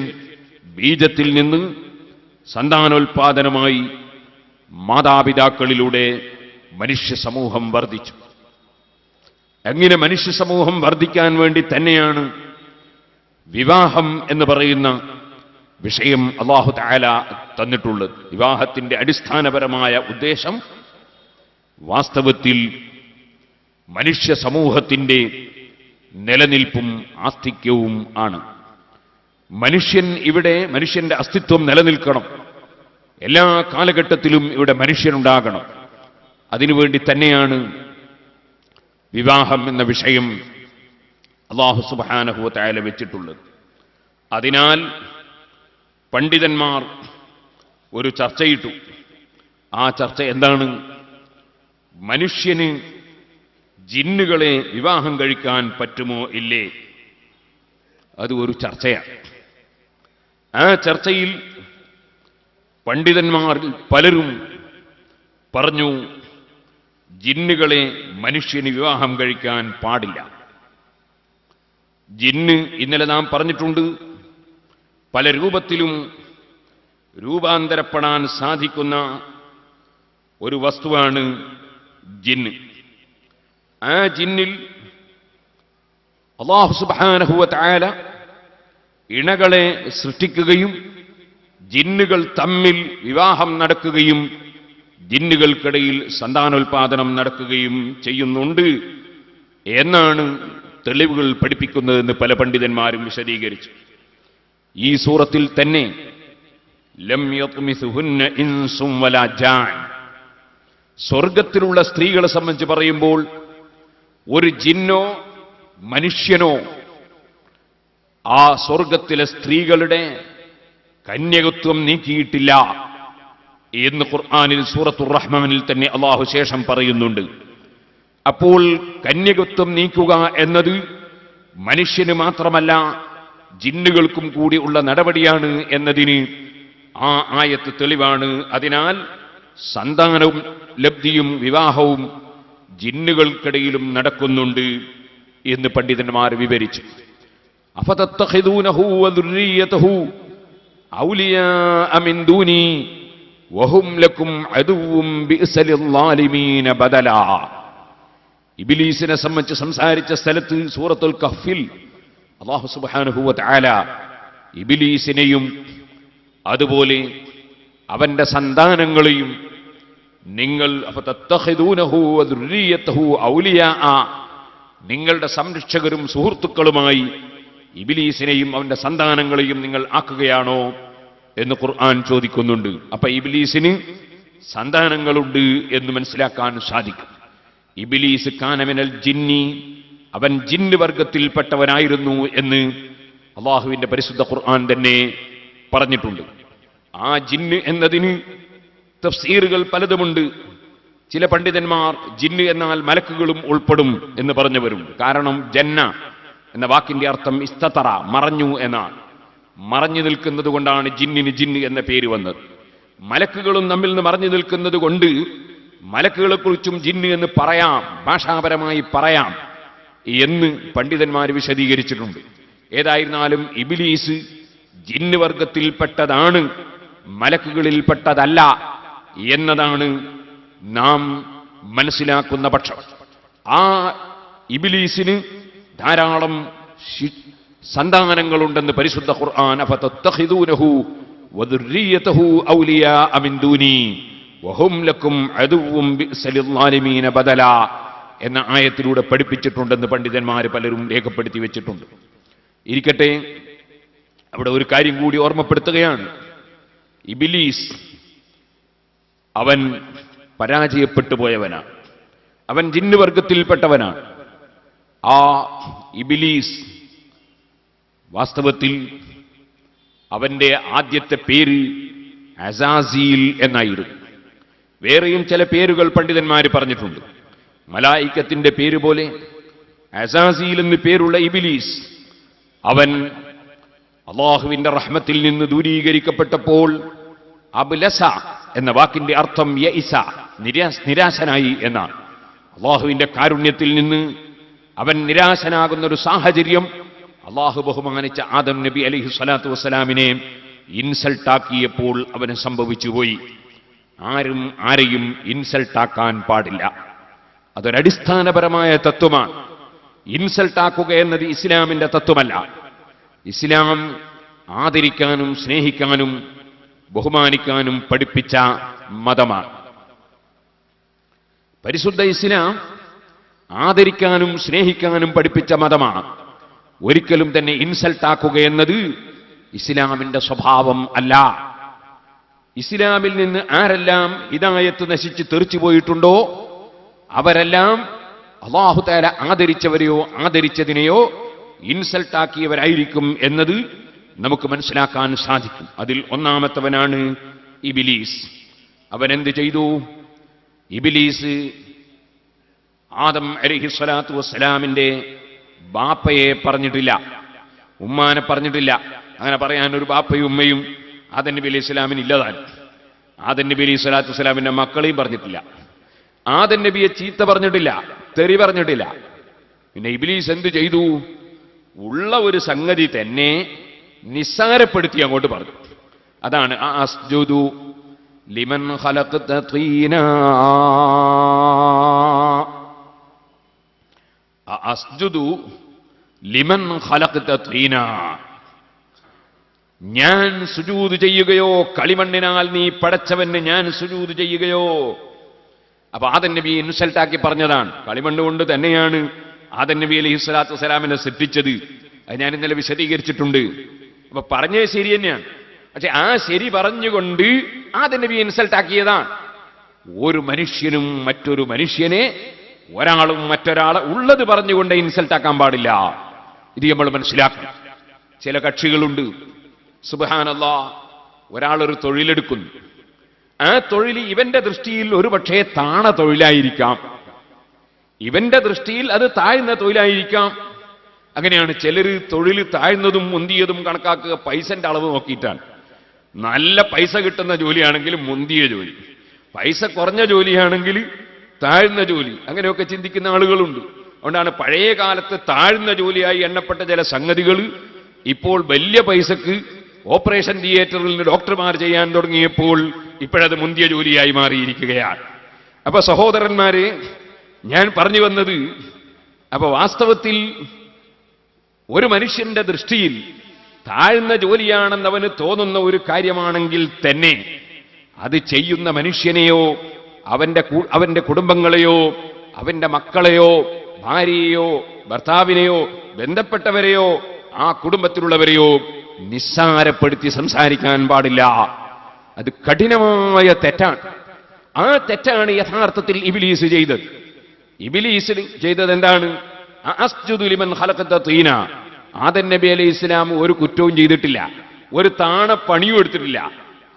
ബീജത്തിൽ നിന്ന് സന്താനോൽപാദനമായി മാതാപിതാക്കളിലൂടെ മനുഷ്യ സമൂഹം വർദ്ധിച്ചു. അങ്ങനെ മനുഷ്യ സമൂഹം വർദ്ധിക്കാൻ വേണ്ടി തന്നെയാണ് വിവാഹം എന്ന് പറയുന്ന വിഷയം അല്ലാഹു തആല തന്നിട്ടുള്ളത്. വിവാഹത്തിന്റെ അടിസ്ഥാനപരമായ ഉദ്ദേശം വാസ്തവത്തിൽ മനുഷ്യ സമൂഹത്തിന്റെ നിലനിൽപ്പും ആസ്തിക്യവും ആണ്. മനുഷ്യന്റെ അസ്തിത്വം നിലനിൽക്കണം. എല്ലാ കാലഘട്ടത്തിലും ഇവിടെ മനുഷ്യനുണ്ടാകണം. അതിനുവേണ്ടി തന്നെയാണ് വിവാഹം എന്ന വിഷയം അല്ലാഹു സുബ്ഹാനഹു വ തആല വെച്ചിട്ടുള്ളത്. അതിനാൽ പണ്ഡിതന്മാർ ഒരു ചർച്ചയിട്ടു. ആ ചർച്ച എന്താണ്? മനുഷ്യന് ജിന്നുകളെ വിവാഹം കഴിക്കാൻ പറ്റുമോ ഇല്ലേ? അത് ഒരു ചർച്ചയാണ്. ആ ചർച്ചയിൽ പണ്ഡിതന്മാരിൽ പലരും പറഞ്ഞു, ജിന്നുകളെ മനുഷ്യന് വിവാഹം കഴിക്കാൻ പാടില്ല. ജിന്ന് ഇന്നലെ നാം പറഞ്ഞിട്ടുണ്ട്, പല രൂപത്തിലും രൂപാന്തരപ്പെടാൻ സാധിക്കുന്ന ഒരു വസ്തുവാണ് ജിന്ന്. ആ ജിന്നിൽ അല്ലാഹു സുബ്ഹാനഹു വ തആല ഇണകളെ സൃഷ്ടിക്കുകയും ജിന്നുകൾ തമ്മിൽ വിവാഹം നടക്കുകയും ജിന്നുകൾക്കിടയിൽ സന്താനോൽപാദനം നടക്കുകയും ചെയ്യുന്നുണ്ട് എന്നാണ് തെളിവുകൾ പഠിപ്പിക്കുന്നതെന്ന് പല പണ്ഡിതന്മാരും വിശദീകരിച്ചു. ഈ സൂറത്തിൽ തന്നെ ലം യത്മിസുഹുന്ന ഇൻസും വലാ ജാൻ, സ്വർഗത്തിലുള്ള സ്ത്രീകളെ സംബന്ധിച്ച് പറയുമ്പോൾ ഒരു ജിന്നോ മനുഷ്യനോ ആ സ്വർഗത്തിലെ സ്ത്രീകളുടെ കന്യകത്വം നീക്കിയിട്ടില്ല എന്ന് ഖുർആനിൽ സൂറത്തുർ റഹ്മാനിൽ തന്നെ അല്ലാഹു ശേഷം പറയുന്നുണ്ട്. അപ്പോൾ കന്യകത്വം നീക്കുക എന്നത് മനുഷ്യന് മാത്രമല്ല ജിന്നുകൾക്കും കൂടി ഉള്ള നടപടിയാണ് എന്നതിന് ആ ആയത്ത് തെളിവാണ്. അതിനാൽ സന്താനവും ലബ്ധിയും വിവാഹവും ജിന്നുകൾക്കിടയിലും നടക്കുന്നുണ്ട് എന്ന് പണ്ഡിതന്മാർ വിവരിച്ചു. അഫതത്തഖിദൂനഹു വദുർരിയതഹു ഔലിയാഅ മിൻ ദൂനി വഹും ലക്കും അദുവ്വും ബിഅസലിൽ ളാലിമീന ബദലാ. ഇബ്ലീസിനെ സംബന്ധിച്ച് സംസാരിച്ച സ്ഥലത്ത് സൂറത്തുൽ കഹ്ഫിൽ അല്ലാഹു സുബ്ഹാനഹു വ തആല ഇബ്ലീസിനെയും അതുപോലെ അവന്റെ സന്താനങ്ങളെയും നിങ്ങൾ അഫതത്തഖിദൂനഹു വദുർരിയതഹു ഔലിയാഅ നിങ്ങളുടെ സംരക്ഷകരും സുഹൃത്തുക്കളുമായി ഇബ്ലീസിനെയും അവന്റെ സന്താനങ്ങളെയും നിങ്ങൾ ആക്കുകയാണോ എന്ന് ഖുർആൻ ചോദിക്കുന്നുണ്ട്. അപ്പൊ ഇബ്ലീസിന് സന്താനങ്ങളുണ്ട് എന്ന് മനസ്സിലാക്കാൻ സാധിക്കും. ഇബ്ലീസ് കാനമിനൽ ജിന്നി, അവൻ ജിന്ന് വർഗത്തിൽപ്പെട്ടവനായിരുന്നു എന്ന് അള്ളാഹുവിന്റെ പരിശുദ്ധ ഖുർആൻ തന്നെ പറഞ്ഞിട്ടുണ്ട്. ആ ജിന്ന് എന്നതിന് തഫ്സീറുകൾ പലതുമുണ്ട്. ചില പണ്ഡിതന്മാർ ജിന്ന് എന്നാൽ മലക്കുകളും ഉൾപ്പെടും എന്ന് പറഞ്ഞവരും. കാരണം ജന്ന എന്ന വാക്കിന്റെ അർത്ഥം ഇസ്തതറ, മറഞ്ഞു എന്നാണ്. മറഞ്ഞു നിൽക്കുന്നത് കൊണ്ടാണ് ജിന്നിന് ജിന്ന് എന്ന പേര് വന്നത്. മലക്കുകളും നമ്മിൽ നിന്ന് മറഞ്ഞു നിൽക്കുന്നത് കൊണ്ട് മലക്കുകളെ കുറിച്ചും ജിന്ന് എന്ന് പറയാം, ഭാഷാപരമായി പറയാം എന്ന് പണ്ഡിതന്മാർ വിശദീകരിച്ചിട്ടുണ്ട്. ഏതായിരുന്നാലും ഇബ്ലീസ് ജിന്ന് വർഗത്തിൽപ്പെട്ടതാണ്, മലക്കുകളിൽപ്പെട്ടതല്ല എന്നതാണ് നാം മനസ്സിലാക്കുന്ന പക്ഷം. ആ ഇബ്ലീസിന് ധാരാളം സന്താനങ്ങളുണ്ടെന്ന് പരിശുദ്ധ ഖുർആൻ. അഫതത്തഖിദൂനഹു വദുർരിയതഹു ഔലിയാഅ മിൻ ദൂനി വഹും ലക്കും അദുവ്വും ബിഅ്സലിൽ ളാലിമീന ബദല എന്ന ആയത്തിലൂടെ പഠിപ്പിച്ചിട്ടുണ്ടെന്ന് പണ്ഡിതന്മാർ പലരും രേഖപ്പെടുത്തി വെച്ചിട്ടുണ്ട്. ഇരിക്കട്ടെ, അവിടെ ഒരു കാര്യം കൂടി ഓർമ്മപ്പെടുത്തുകയാണ്. ഇബ്ലീസ് അവൻ പരാജയപ്പെട്ടു പോയവനാണ്, അവൻ ജിന്ന് വർഗത്തിൽപ്പെട്ടവനാണ്. ആ ഇബ്ലീസ് വാസ്തവത്തിൽ അവന്റെ ആദ്യത്തെ പേര് അസാസീൽ എന്നായിരുന്നു. വേറെയും ചില പേരുകൾ പണ്ഡിതന്മാർ പറഞ്ഞിട്ടുണ്ട്. മലായിക്കത്തിന്റെ പേര് പോലെ അസാസീൽ എന്ന് പേരുള്ള ഇബ്ലീസ് അവൻ അള്ളാഹുവിന്റെ റഹ്മത്തിൽ നിന്ന് ദൂരീകരിക്കപ്പെട്ടപ്പോൾ അബ്ലസ എന്ന വാക്കിന്റെ അർത്ഥം യഇസ, നിരാശനായി എന്നാണ്. അള്ളാഹുവിന്റെ കാരുണ്യത്തിൽ നിന്ന് അവൻ നിരാശനാകുന്ന ഒരു സാഹചര്യം അള്ളാഹു ബഹുമാനിച്ച ആദം നബി അലൈഹി സ്വലാത്തു വസ്സലാമിനെ ഇൻസൾട്ടാക്കിയപ്പോൾ അവന് സംഭവിച്ചുപോയി. ആരും ആരെയും ഇൻസൾട്ടാക്കാൻ പാടില്ല. അതൊരടിസ്ഥാനപരമായ തത്വമാണ്. ഇൻസൾട്ടാക്കുക എന്നത് ഇസ്ലാമിന്റെ തത്വമല്ല. ഇസ്ലാം ആദരിക്കാനും സ്നേഹിക്കാനും ബഹുമാനിക്കാനും പഠിപ്പിച്ച മതമാണ്. പരിശുദ്ധ ഇസ്ലാം ആദരിക്കാനും സ്നേഹിക്കാനും പഠിപ്പിച്ച മതമാണ്. ഒരിക്കലും തന്നെ ഇൻസൾട്ടാക്കുക എന്നത് ഇസ്ലാമിന്റെ സ്വഭാവം അല്ല. ഇസ്ലാമിൽ നിന്ന് ആരെല്ലാം ഹിദായത്ത് നശിച്ച് തെറിച്ചു പോയിട്ടുണ്ടോ അവരെല്ലാം അല്ലാഹു തആല ആദരിച്ചവരെയോ ആദരിച്ചതിനെയോ ഇൻസൾട്ടാക്കിയവരായിരിക്കും എന്നത് നമുക്ക് മനസ്സിലാക്കാൻ സാധിക്കും. അതിൽ ഒന്നാമത്തവനാണ് ഇബ്ലീസ്. അവൻ എന്ത് ചെയ്തു? ഇബ്ലീസ് ആദം അലൈഹി സ്വലാത്തു വസ്സലാമിന്റെ ബാപ്പയെ പറഞ്ഞിട്ടില്ല, ഉമ്മാനെ പറഞ്ഞിട്ടില്ല. അങ്ങനെ പറയാൻ ഒരു ബാപ്പയും ഉമ്മയും ആദം നബി അലൈഹി സ്വലാമിന് ഇല്ലതാണ്. ആദം നബി അലൈഹി സ്വലാത്തു വസ്സലാമിന്റെ മക്കളെയും പറഞ്ഞിട്ടില്ല. ആദം നബിയെ ചീത്ത പറഞ്ഞിട്ടില്ല, തെറി പറഞ്ഞിട്ടില്ല. പിന്നെ ഇബ്ലീസ് എന്ത് ചെയ്തു? ഉള്ള ഒരു സംഗതി തന്നെ നിസ്സാരപ്പെടുത്തി അങ്ങോട്ട് പറഞ്ഞു. അതാണ് അസ്ജുദു ലിമൻ ഖലഖത തീനാ, അസ്ജുദു ലിമൻ ഖലഖത തീനാ, ഞാൻ സുജൂദ് ചെയ്യുകയോ, കളിമണ്ണിനാൽ നീ പടച്ചവന് ഞാൻ സുജൂദ് ചെയ്യുകയോ. അപ്പൊ ആദം നബി ഇൻസൾട്ടാക്കി പറഞ്ഞതാണ്. കളിമണ്ണ് കൊണ്ട് തന്നെയാണ് ആദം നബി അലൈഹി സ്വലാത്തു വസ്സലാമിനെ സൃഷ്ടിച്ചത്. അത് ഞാൻ ഇന്നലെ വിശദീകരിച്ചിട്ടുണ്ട്. അപ്പൊ പറഞ്ഞത് ശരി തന്നെയാണ്. പക്ഷെ ആ ശരി പറഞ്ഞുകൊണ്ട് ആദം നബി ഇൻസൾട്ടാക്കിയതാണ്. ഒരു മനുഷ്യനും മറ്റൊരു മനുഷ്യനെ, ഒരാളും മറ്റൊരാളെ ഉള്ളത് പറഞ്ഞുകൊണ്ട് ഇൻസൾട്ടാക്കാൻ പാടില്ല. ഇത് നമ്മൾ മനസ്സിലാക്കണം. ചില കക്ഷികളുണ്ട്, സുബ്ഹാനല്ലാഹ്, ഒരാളൊരു തൊഴിലെടുക്കുന്നു. ആ തൊഴിൽ ഇവന്റെ ദൃഷ്ടിയിൽ ഒരു പക്ഷേ താണ തൊഴിലായിരിക്കാം, ഇവന്റെ ദൃഷ്ടിയിൽ അത് താഴ്ന്ന തൊഴിലായിരിക്കാം. അങ്ങനെയാണ് ചിലർ തൊഴിൽ താഴ്ന്നതും മുന്തിയതും കണക്കാക്കുക പൈസന്റെ അളവ് നോക്കിയിട്ടാണ്. നല്ല പൈസ കിട്ടുന്ന ജോലിയാണെങ്കിൽ മുന്തിയ ജോലി, പൈസ കുറഞ്ഞ ജോലിയാണെങ്കിൽ താഴ്ന്ന ജോലി, അങ്ങനെയൊക്കെ ചിന്തിക്കുന്ന ആളുകളുണ്ട്. അതുകൊണ്ടാണ് പഴയ കാലത്ത് താഴ്ന്ന ജോലിയായി എണ്ണപ്പെട്ട ചില സംഗതികൾ ഇപ്പോൾ വലിയ പൈസക്ക് ഓപ്പറേഷൻ തിയേറ്ററിൽ ഡോക്ടർമാർ ചെയ്യാൻ തുടങ്ങിയപ്പോൾ ഇപ്പോഴത് മുന്തിയ ജോലിയായി മാറിയിരിക്കുകയാണ്. അപ്പൊ സഹോദരന്മാരെ, ഞാൻ പറഞ്ഞു വന്നത്, അപ്പൊ വാസ്തവത്തിൽ ഒരു മനുഷ്യന്റെ ദൃഷ്ടിയിൽ താഴ്ന്ന ജോലിയാണെന്നവന് തോന്നുന്ന ഒരു കാര്യമാണെങ്കിൽ തന്നെ അത് ചെയ്യുന്ന മനുഷ്യനെയോ അവന്റെ കുടുംബങ്ങളെയോ അവന്റെ മക്കളെയോ ഭാര്യയെയോ ഭർത്താവിനെയോ ബന്ധപ്പെട്ടവരെയോ ആ കുടുംബത്തിലുള്ളവരെയോ നിസ്സാരപ്പെടുത്തി സംസാരിക്കാൻ പാടില്ല. അത് കഠിനമായ തെറ്റാണ്. ആ തെറ്റാണ് യഥാർത്ഥത്തിൽ ഇബ്ലീസ് ചെയ്തത്. ഇബ്ലീസ് ചെയ്തത് എന്താണ്? അസ്ജുദു ലിമൻ ഖലഖത തീന. ആദം നബി അലൈഹി ഇസ്ലാം ഒരു കുറ്റവും ചെയ്തിട്ടില്ല, ഒരു താണ പണിയും എടുത്തിട്ടില്ല.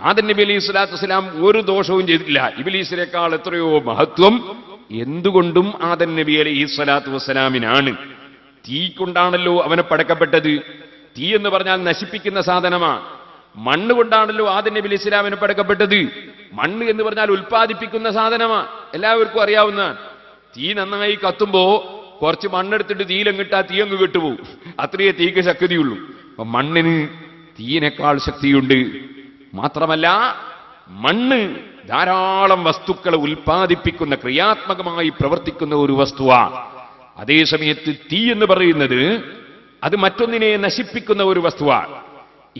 ആദം നബി അലൈഹി സ്വലാത്തു വസ്സലാം ഒരു ദോഷവും ചെയ്തിട്ടില്ല. ഇബ്ലീസിനേക്കാൾ എത്രയോ മഹത്വം എന്തുകൊണ്ടും ആദം നബി അലൈഹി സ്വലാത്തു വസ്സലാമിനാണ്. തീ കൊണ്ടാണല്ലോ അവനെ പടക്കപ്പെട്ടത്. തീ എന്ന് പറഞ്ഞാൽ നശിപ്പിക്കുന്ന സാധനമാണ്. മണ്ണ് കൊണ്ടാണല്ലോ ആദം നബി അലൈഹി ഇസ്ലാമിനെ പടക്കപ്പെട്ടത്. മണ്ണ് എന്ന് പറഞ്ഞാൽ ഉൽപ്പാദിപ്പിക്കുന്ന സാധനമാണ്, എല്ലാവർക്കും അറിയാവുന്നതാണ്. തീ നന്നായി കത്തുമ്പോ കുറച്ച് മണ്ണെടുത്തിട്ട് തീയിലങ്ങിട്ടാ തീ അങ്ങ് കെട്ടുപോകും, അത്രയേ തീക്ക് ശക്തിയുള്ളൂ. അപ്പൊ മണ്ണിന് തീയിനേക്കാൾ ശക്തിയുണ്ട്. മാത്രമല്ല മണ്ണ് ധാരാളം വസ്തുക്കളെ ഉൽപ്പാദിപ്പിക്കുന്ന, ക്രിയാത്മകമായി പ്രവർത്തിക്കുന്ന ഒരു വസ്തുവാണ്. അതേസമയത്ത് തീ എന്ന് പറയുന്നത് അത് മറ്റൊന്നിനെ നശിപ്പിക്കുന്ന ഒരു വസ്തുവാണ്.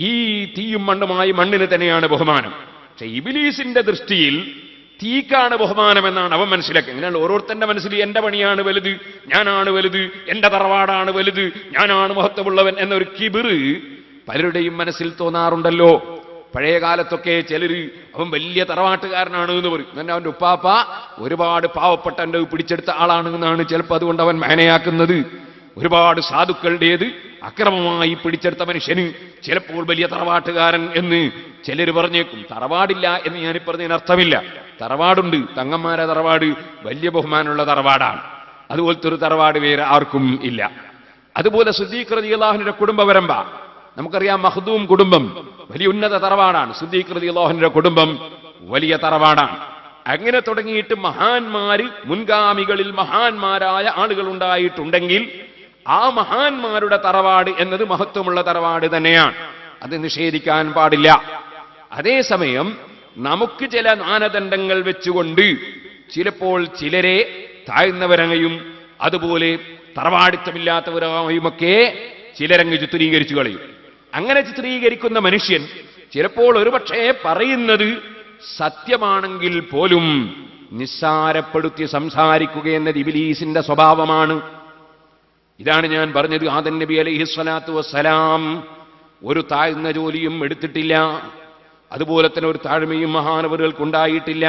ഈ തീയും മണ്ണുമായി മണ്ണിന് തന്നെയാണ് ബഹുമാനം. പക്ഷെ ഇബ്ലീസിന്റെ ദൃഷ്ടിയിൽ തീക്കാണ് ബഹുമാനം എന്നാണ് അവൻ മനസ്സിലാക്കുക. അങ്ങനെയാണ് ഓരോരുത്തന്റെ മനസ്സിൽ എന്റെ പണിയാണ് വലുത്, ഞാനാണ് വലുത്, എന്റെ തറവാടാണ് വലുത്, ഞാനാണ് മഹത്വമുള്ളവൻ എന്നൊരു കിബിറ് പലരുടെയും മനസ്സിൽ തോന്നാറുണ്ടല്ലോ. പഴയ കാലത്തൊക്കെ ചിലര് അവൻ വലിയ തറവാട്ടുകാരനാണ് എന്ന് പറയും. അങ്ങനെ അവന്റെ ഉപ്പാപ്പ ഒരുപാട് പാവപ്പെട്ട എന്റെ പിടിച്ചെടുത്ത ആളാണ് എന്നാണ് ചിലപ്പോൾ അതുകൊണ്ട് അവൻ മേനയാക്കുന്നത്. ഒരുപാട് സാധുക്കളുടേത് അക്രമമായി പിടിച്ചെടുത്ത മനുഷ്യന് ചിലപ്പോൾ വലിയ തറവാട്ടുകാരൻ എന്ന് ചിലർ പറഞ്ഞേക്കും. തറവാടില്ല എന്ന് ഞാൻ പറഞ്ഞതിന് അർത്ഥമില്ല. തറവാടുണ്ട്, തങ്ങന്മാരെ തറവാട് വലിയ ബഹുമാനമുള്ള തറവാടാണ്. അതുപോലത്തെ ഒരു തറവാട് വേറെ ആർക്കും ഇല്ല. അതുപോലെ സിദ്ദീഖ് റളിയല്ലാഹുവിന്റെ കുടുംബ പരമ്പ നമുക്കറിയാം. മഖ്ദൂം കുടുംബം വലിയ ഉന്നത തറവാടാണ്. സിദ്ദീഖ് റളിയല്ലാഹുവിന്റെ കുടുംബം വലിയ തറവാടാണ്. അങ്ങനെ തുടങ്ങിയിട്ട് മഹാന്മാര്, മുൻഗാമികളിൽ മഹാന്മാരായ ആളുകൾ ഉണ്ടായിട്ടുണ്ടെങ്കിൽ ആ മഹാന്മാരുടെ തറവാട് എന്നത് മഹത്വമുള്ള തറവാട് തന്നെയാണ്, അത് നിഷേധിക്കാൻ പാടില്ല. അതേസമയം നമുക്ക് ചില മാനദണ്ഡങ്ങൾ വെച്ചുകൊണ്ട് ചിലപ്പോൾ ചിലരെ താഴ്ന്നവരങ്ങയും അതുപോലെ തറവാടിത്തമില്ലാത്തവരായുമൊക്കെ ചിലരങ്ങ് ചിത്രീകരിച്ചു കളയും. അങ്ങനെ ചിത്രീകരിക്കുന്ന മനുഷ്യൻ ചിലപ്പോൾ ഒരുപക്ഷെ പറയുന്നത് സത്യമാണെങ്കിൽ പോലും നിസ്സാരപ്പെടുത്തി സംസാരിക്കുക എന്നത് ഇബ്ലീസിന്റെ സ്വഭാവമാണ്. ഇതാണ് ഞാൻ പറഞ്ഞത്. ആദം നബി അലൈഹി സ്വലാത്തു വസ്സലാം ഒരു താഴ്ന്ന ജോലിയും എടുത്തിട്ടില്ല, അതുപോലെ തന്നെ ഒരു താഴ്മയും മഹാനവറുകൾക്കുണ്ടായിട്ടില്ല.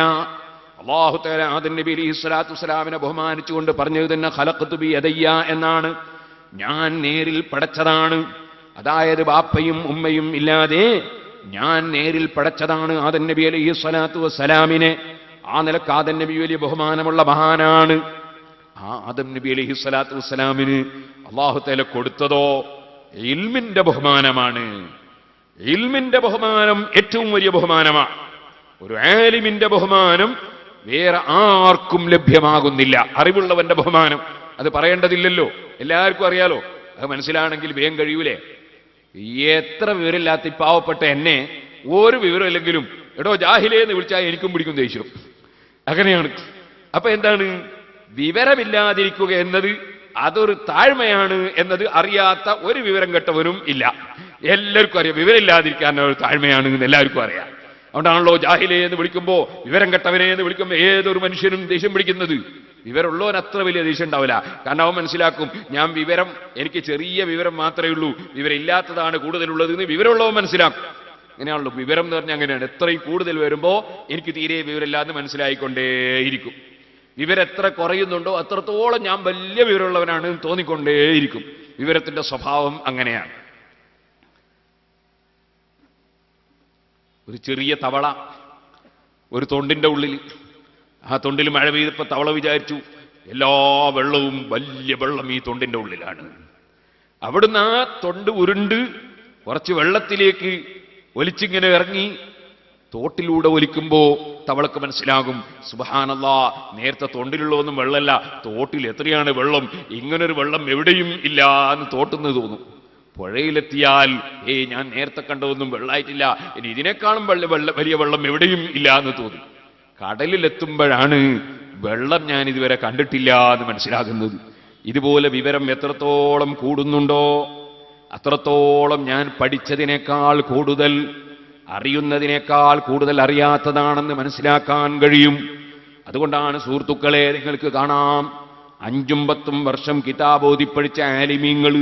അല്ലാഹു തആല ആദം നബി അലൈഹി സ്വലാത്തു വസ്സലാമിനെ ബഹുമാനിച്ചുകൊണ്ട് പറഞ്ഞത് തന്നെ ഖലഖ്തു ബി യദയ്യ എന്നാണ്, ഞാൻ നേരിൽ പടച്ചതാണ്. അതായത് ബാപ്പയും ഉമ്മയും ഇല്ലാതെ ഞാൻ നേരിൽ പടച്ചതാണ് ആദം നബി അലൈഹി സ്വലാത്തു വസ്സലാമിനെ. ആ നിലക്ക് ആദം നബി വലിയ ബഹുമാനമുള്ള മഹാനാണ്. ആ ആദം നബി അലൈഹി സ്വലാത്തു വസ്സലാമിന് അല്ലാഹു തആല കൊടുത്തതോ ഇൽമിന്റെ ബഹുമാനമാണ്. ഇൽമിന്റെ ബഹുമാനം ഏറ്റവും വലിയ ബഹുമാനമാണ്. ഒരു ആലിമിന്റെ ബഹുമാനം വേറെ ആർക്കും ലഭ്യമാകുന്നില്ല. അറിവുള്ളവന്റെ ബഹുമാനം അത് പറയേണ്ടതില്ലല്ലോ, എല്ലാവർക്കും അറിയാലോ. അത് മനസ്സിലാണെങ്കിൽ വേഗം കഴിയൂലേ? എത്ര വിവരമില്ലാത്ത പാവപ്പെട്ട എന്നെ ഒരു വിവരമില്ലെങ്കിലും എടോ ജാഹിലേ എന്ന് വിളിച്ചാൽ എനിക്കും പിടിക്കും ദേഷ്യം. അങ്ങനെയാണ്. അപ്പൊ എന്താണ്? വിവരമില്ലാതിരിക്കുക എന്നത് അതൊരു താഴ്മയാണ് എന്നത് അറിയാത്ത ഒരു വിവരം കെട്ടവനും ഇല്ല. എല്ലാവർക്കും അറിയാം വിവരമില്ലാതിരിക്കാൻ ഒരു താഴ്മയാണ് എന്ന് എല്ലാവർക്കും അറിയാം. അതുകൊണ്ടാണല്ലോ ജാഹിലേ എന്ന് വിളിക്കുമ്പോ, വിവരം കെട്ടവനെ എന്ന് വിളിക്കുമ്പോൾ ഏതൊരു മനുഷ്യനും ദേഷ്യം പിടിക്കുന്നത്. വിവരമുള്ളവൻ അത്ര വലിയ ദേഷ്യം ഉണ്ടാവില്ല. കാരണം അവൻ മനസ്സിലാക്കും, ഞാൻ വിവരം, എനിക്ക് ചെറിയ വിവരം മാത്രമേ ഉള്ളൂ, വിവരം ഇല്ലാത്തതാണ് കൂടുതലുള്ളത് എന്ന് വിവരമുള്ളവൻ മനസ്സിലാക്കും. അങ്ങനെയാണല്ലോ വിവരം എന്ന് പറഞ്ഞാൽ അങ്ങനെയാണ്. എത്രയും കൂടുതൽ വരുമ്പോ എനിക്ക് തീരെ വിവരമില്ലാന്ന് മനസ്സിലായിക്കൊണ്ടേയിരിക്കും. വിവരം എത്ര കുറയുന്നുണ്ടോ അത്രത്തോളം ഞാൻ വലിയ വിവരമുള്ളവനാണ് തോന്നിക്കൊണ്ടേയിരിക്കും. വിവരത്തിന്റെ സ്വഭാവം അങ്ങനെയാണ്. ഒരു ചെറിയ തവള ഒരു തൊണ്ടിന്റെ ഉള്ളിൽ, ആ തൊണ്ടിൽ മഴ പെയ്തപ്പോ തവള വിചാരിച്ചു എല്ലാ വെള്ളവും, വലിയ വെള്ളം ഈ തൊണ്ടിന്റെ ഉള്ളിലാണ്. അവിടുന്ന് ആ തൊണ്ട് ഉരുണ്ട് കുറച്ച് വെള്ളത്തിലേക്ക് ഒലിച്ചിങ്ങനെ ഇറങ്ങി തോട്ടിലൂടെ ഒലിക്കുമ്പോ തവളക്ക് മനസ്സിലാകും, സുബ്ഹാനല്ലാഹ്, നേരത്തെ തൊണ്ടിലുള്ളതൊന്നും വെള്ളമല്ല, തോട്ടിൽ എത്രയാണ് വെള്ളം, ഇങ്ങനൊരു വെള്ളം എവിടെയും ഇല്ല എന്ന് തോട്ടുന്ന് തോന്നും. പുഴയിലെത്തിയാൽ ഞാൻ നേരത്തെ കണ്ടതൊന്നും വെള്ളമായിട്ടില്ല, ഇനി ഇതിനേക്കാളും വലിയ വെള്ളം എവിടെയും ഇല്ല എന്ന് തോന്നും. കടലിലെത്തുമ്പോഴാണ് വെള്ളം ഞാൻ ഇതുവരെ കണ്ടിട്ടില്ല എന്ന് മനസ്സിലാകുന്നത്. ഇതുപോലെ വിവരം എത്രത്തോളം കൂടുന്നുണ്ടോ അത്രത്തോളം ഞാൻ പഠിച്ചതിനേക്കാൾ കൂടുതൽ, അറിയുന്നതിനേക്കാൾ കൂടുതൽ അറിയാത്തതാണെന്ന് മനസ്സിലാക്കാൻ കഴിയും. അതുകൊണ്ടാണ് സുഹൃത്തുക്കളെ, നിങ്ങൾക്ക് കാണാം 5ഉം 10ഉം വർഷം കിതാബോധി പഠിച്ച ആലിമീങ്ങൾ,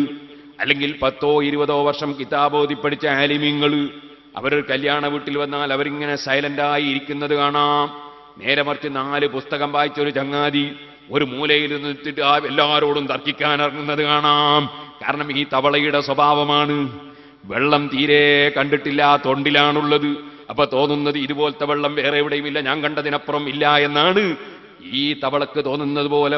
അല്ലെങ്കിൽ 10ഓ 20ഓ വർഷം കിതാബോധി പഠിച്ച ആലിമീങ്ങൾ, അവർ കല്യാണ വീട്ടിൽ വന്നാൽ അവരിങ്ങനെ സൈലന്റായി ഇരിക്കുന്നത് കാണാം. നേരെ മറിച്ച് 4 പുസ്തകം വായിച്ചൊരു ചങ്ങാതി ഒരു മൂലയിൽ നിന്നിട്ട് എല്ലാവരോടും തർക്കിക്കാൻ ഇറങ്ങുന്നത് കാണാം. കാരണം ഈ തവളയുടെ സ്വഭാവമാണ്. വെള്ളം തീരെ കണ്ടിട്ടില്ല, തൊണ്ടിലാണുള്ളത്. അപ്പൊ തോന്നുന്നത് ഇതുപോലത്തെ വെള്ളം വേറെ എവിടെയും ഇല്ല, ഞാൻ കണ്ടതിനപ്പുറം ഇല്ല എന്നാണ്. ഈ തവളക്ക് തോന്നുന്നത് പോലെ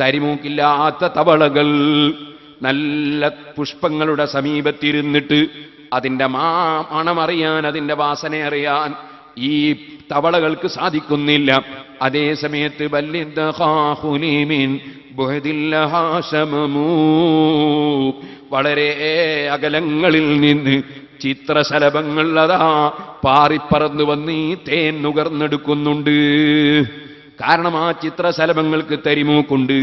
തരിമൂക്കില്ലാത്ത തവളകൾ നല്ല പുഷ്പങ്ങളുടെ സമീപത്തിരുന്നിട്ട് അതിന്റെ മണമറിയാൻ, അതിന്റെ വാസന അറിയാൻ ഈ തവളകൾക്ക് സാധിക്കുന്നില്ല. അതേ സമയത്ത് വളരെ അകലങ്ങളിൽ നിന്ന് ചിത്രശലഭങ്ങൾ അതാ പാറിപ്പറന്നു വന്ന് ഈ തേൻ നുകർന്നെടുക്കുന്നുണ്ട്. കാരണം ആ ചിത്രശലഭങ്ങൾക്ക് തരിമൂക്കുണ്ട്,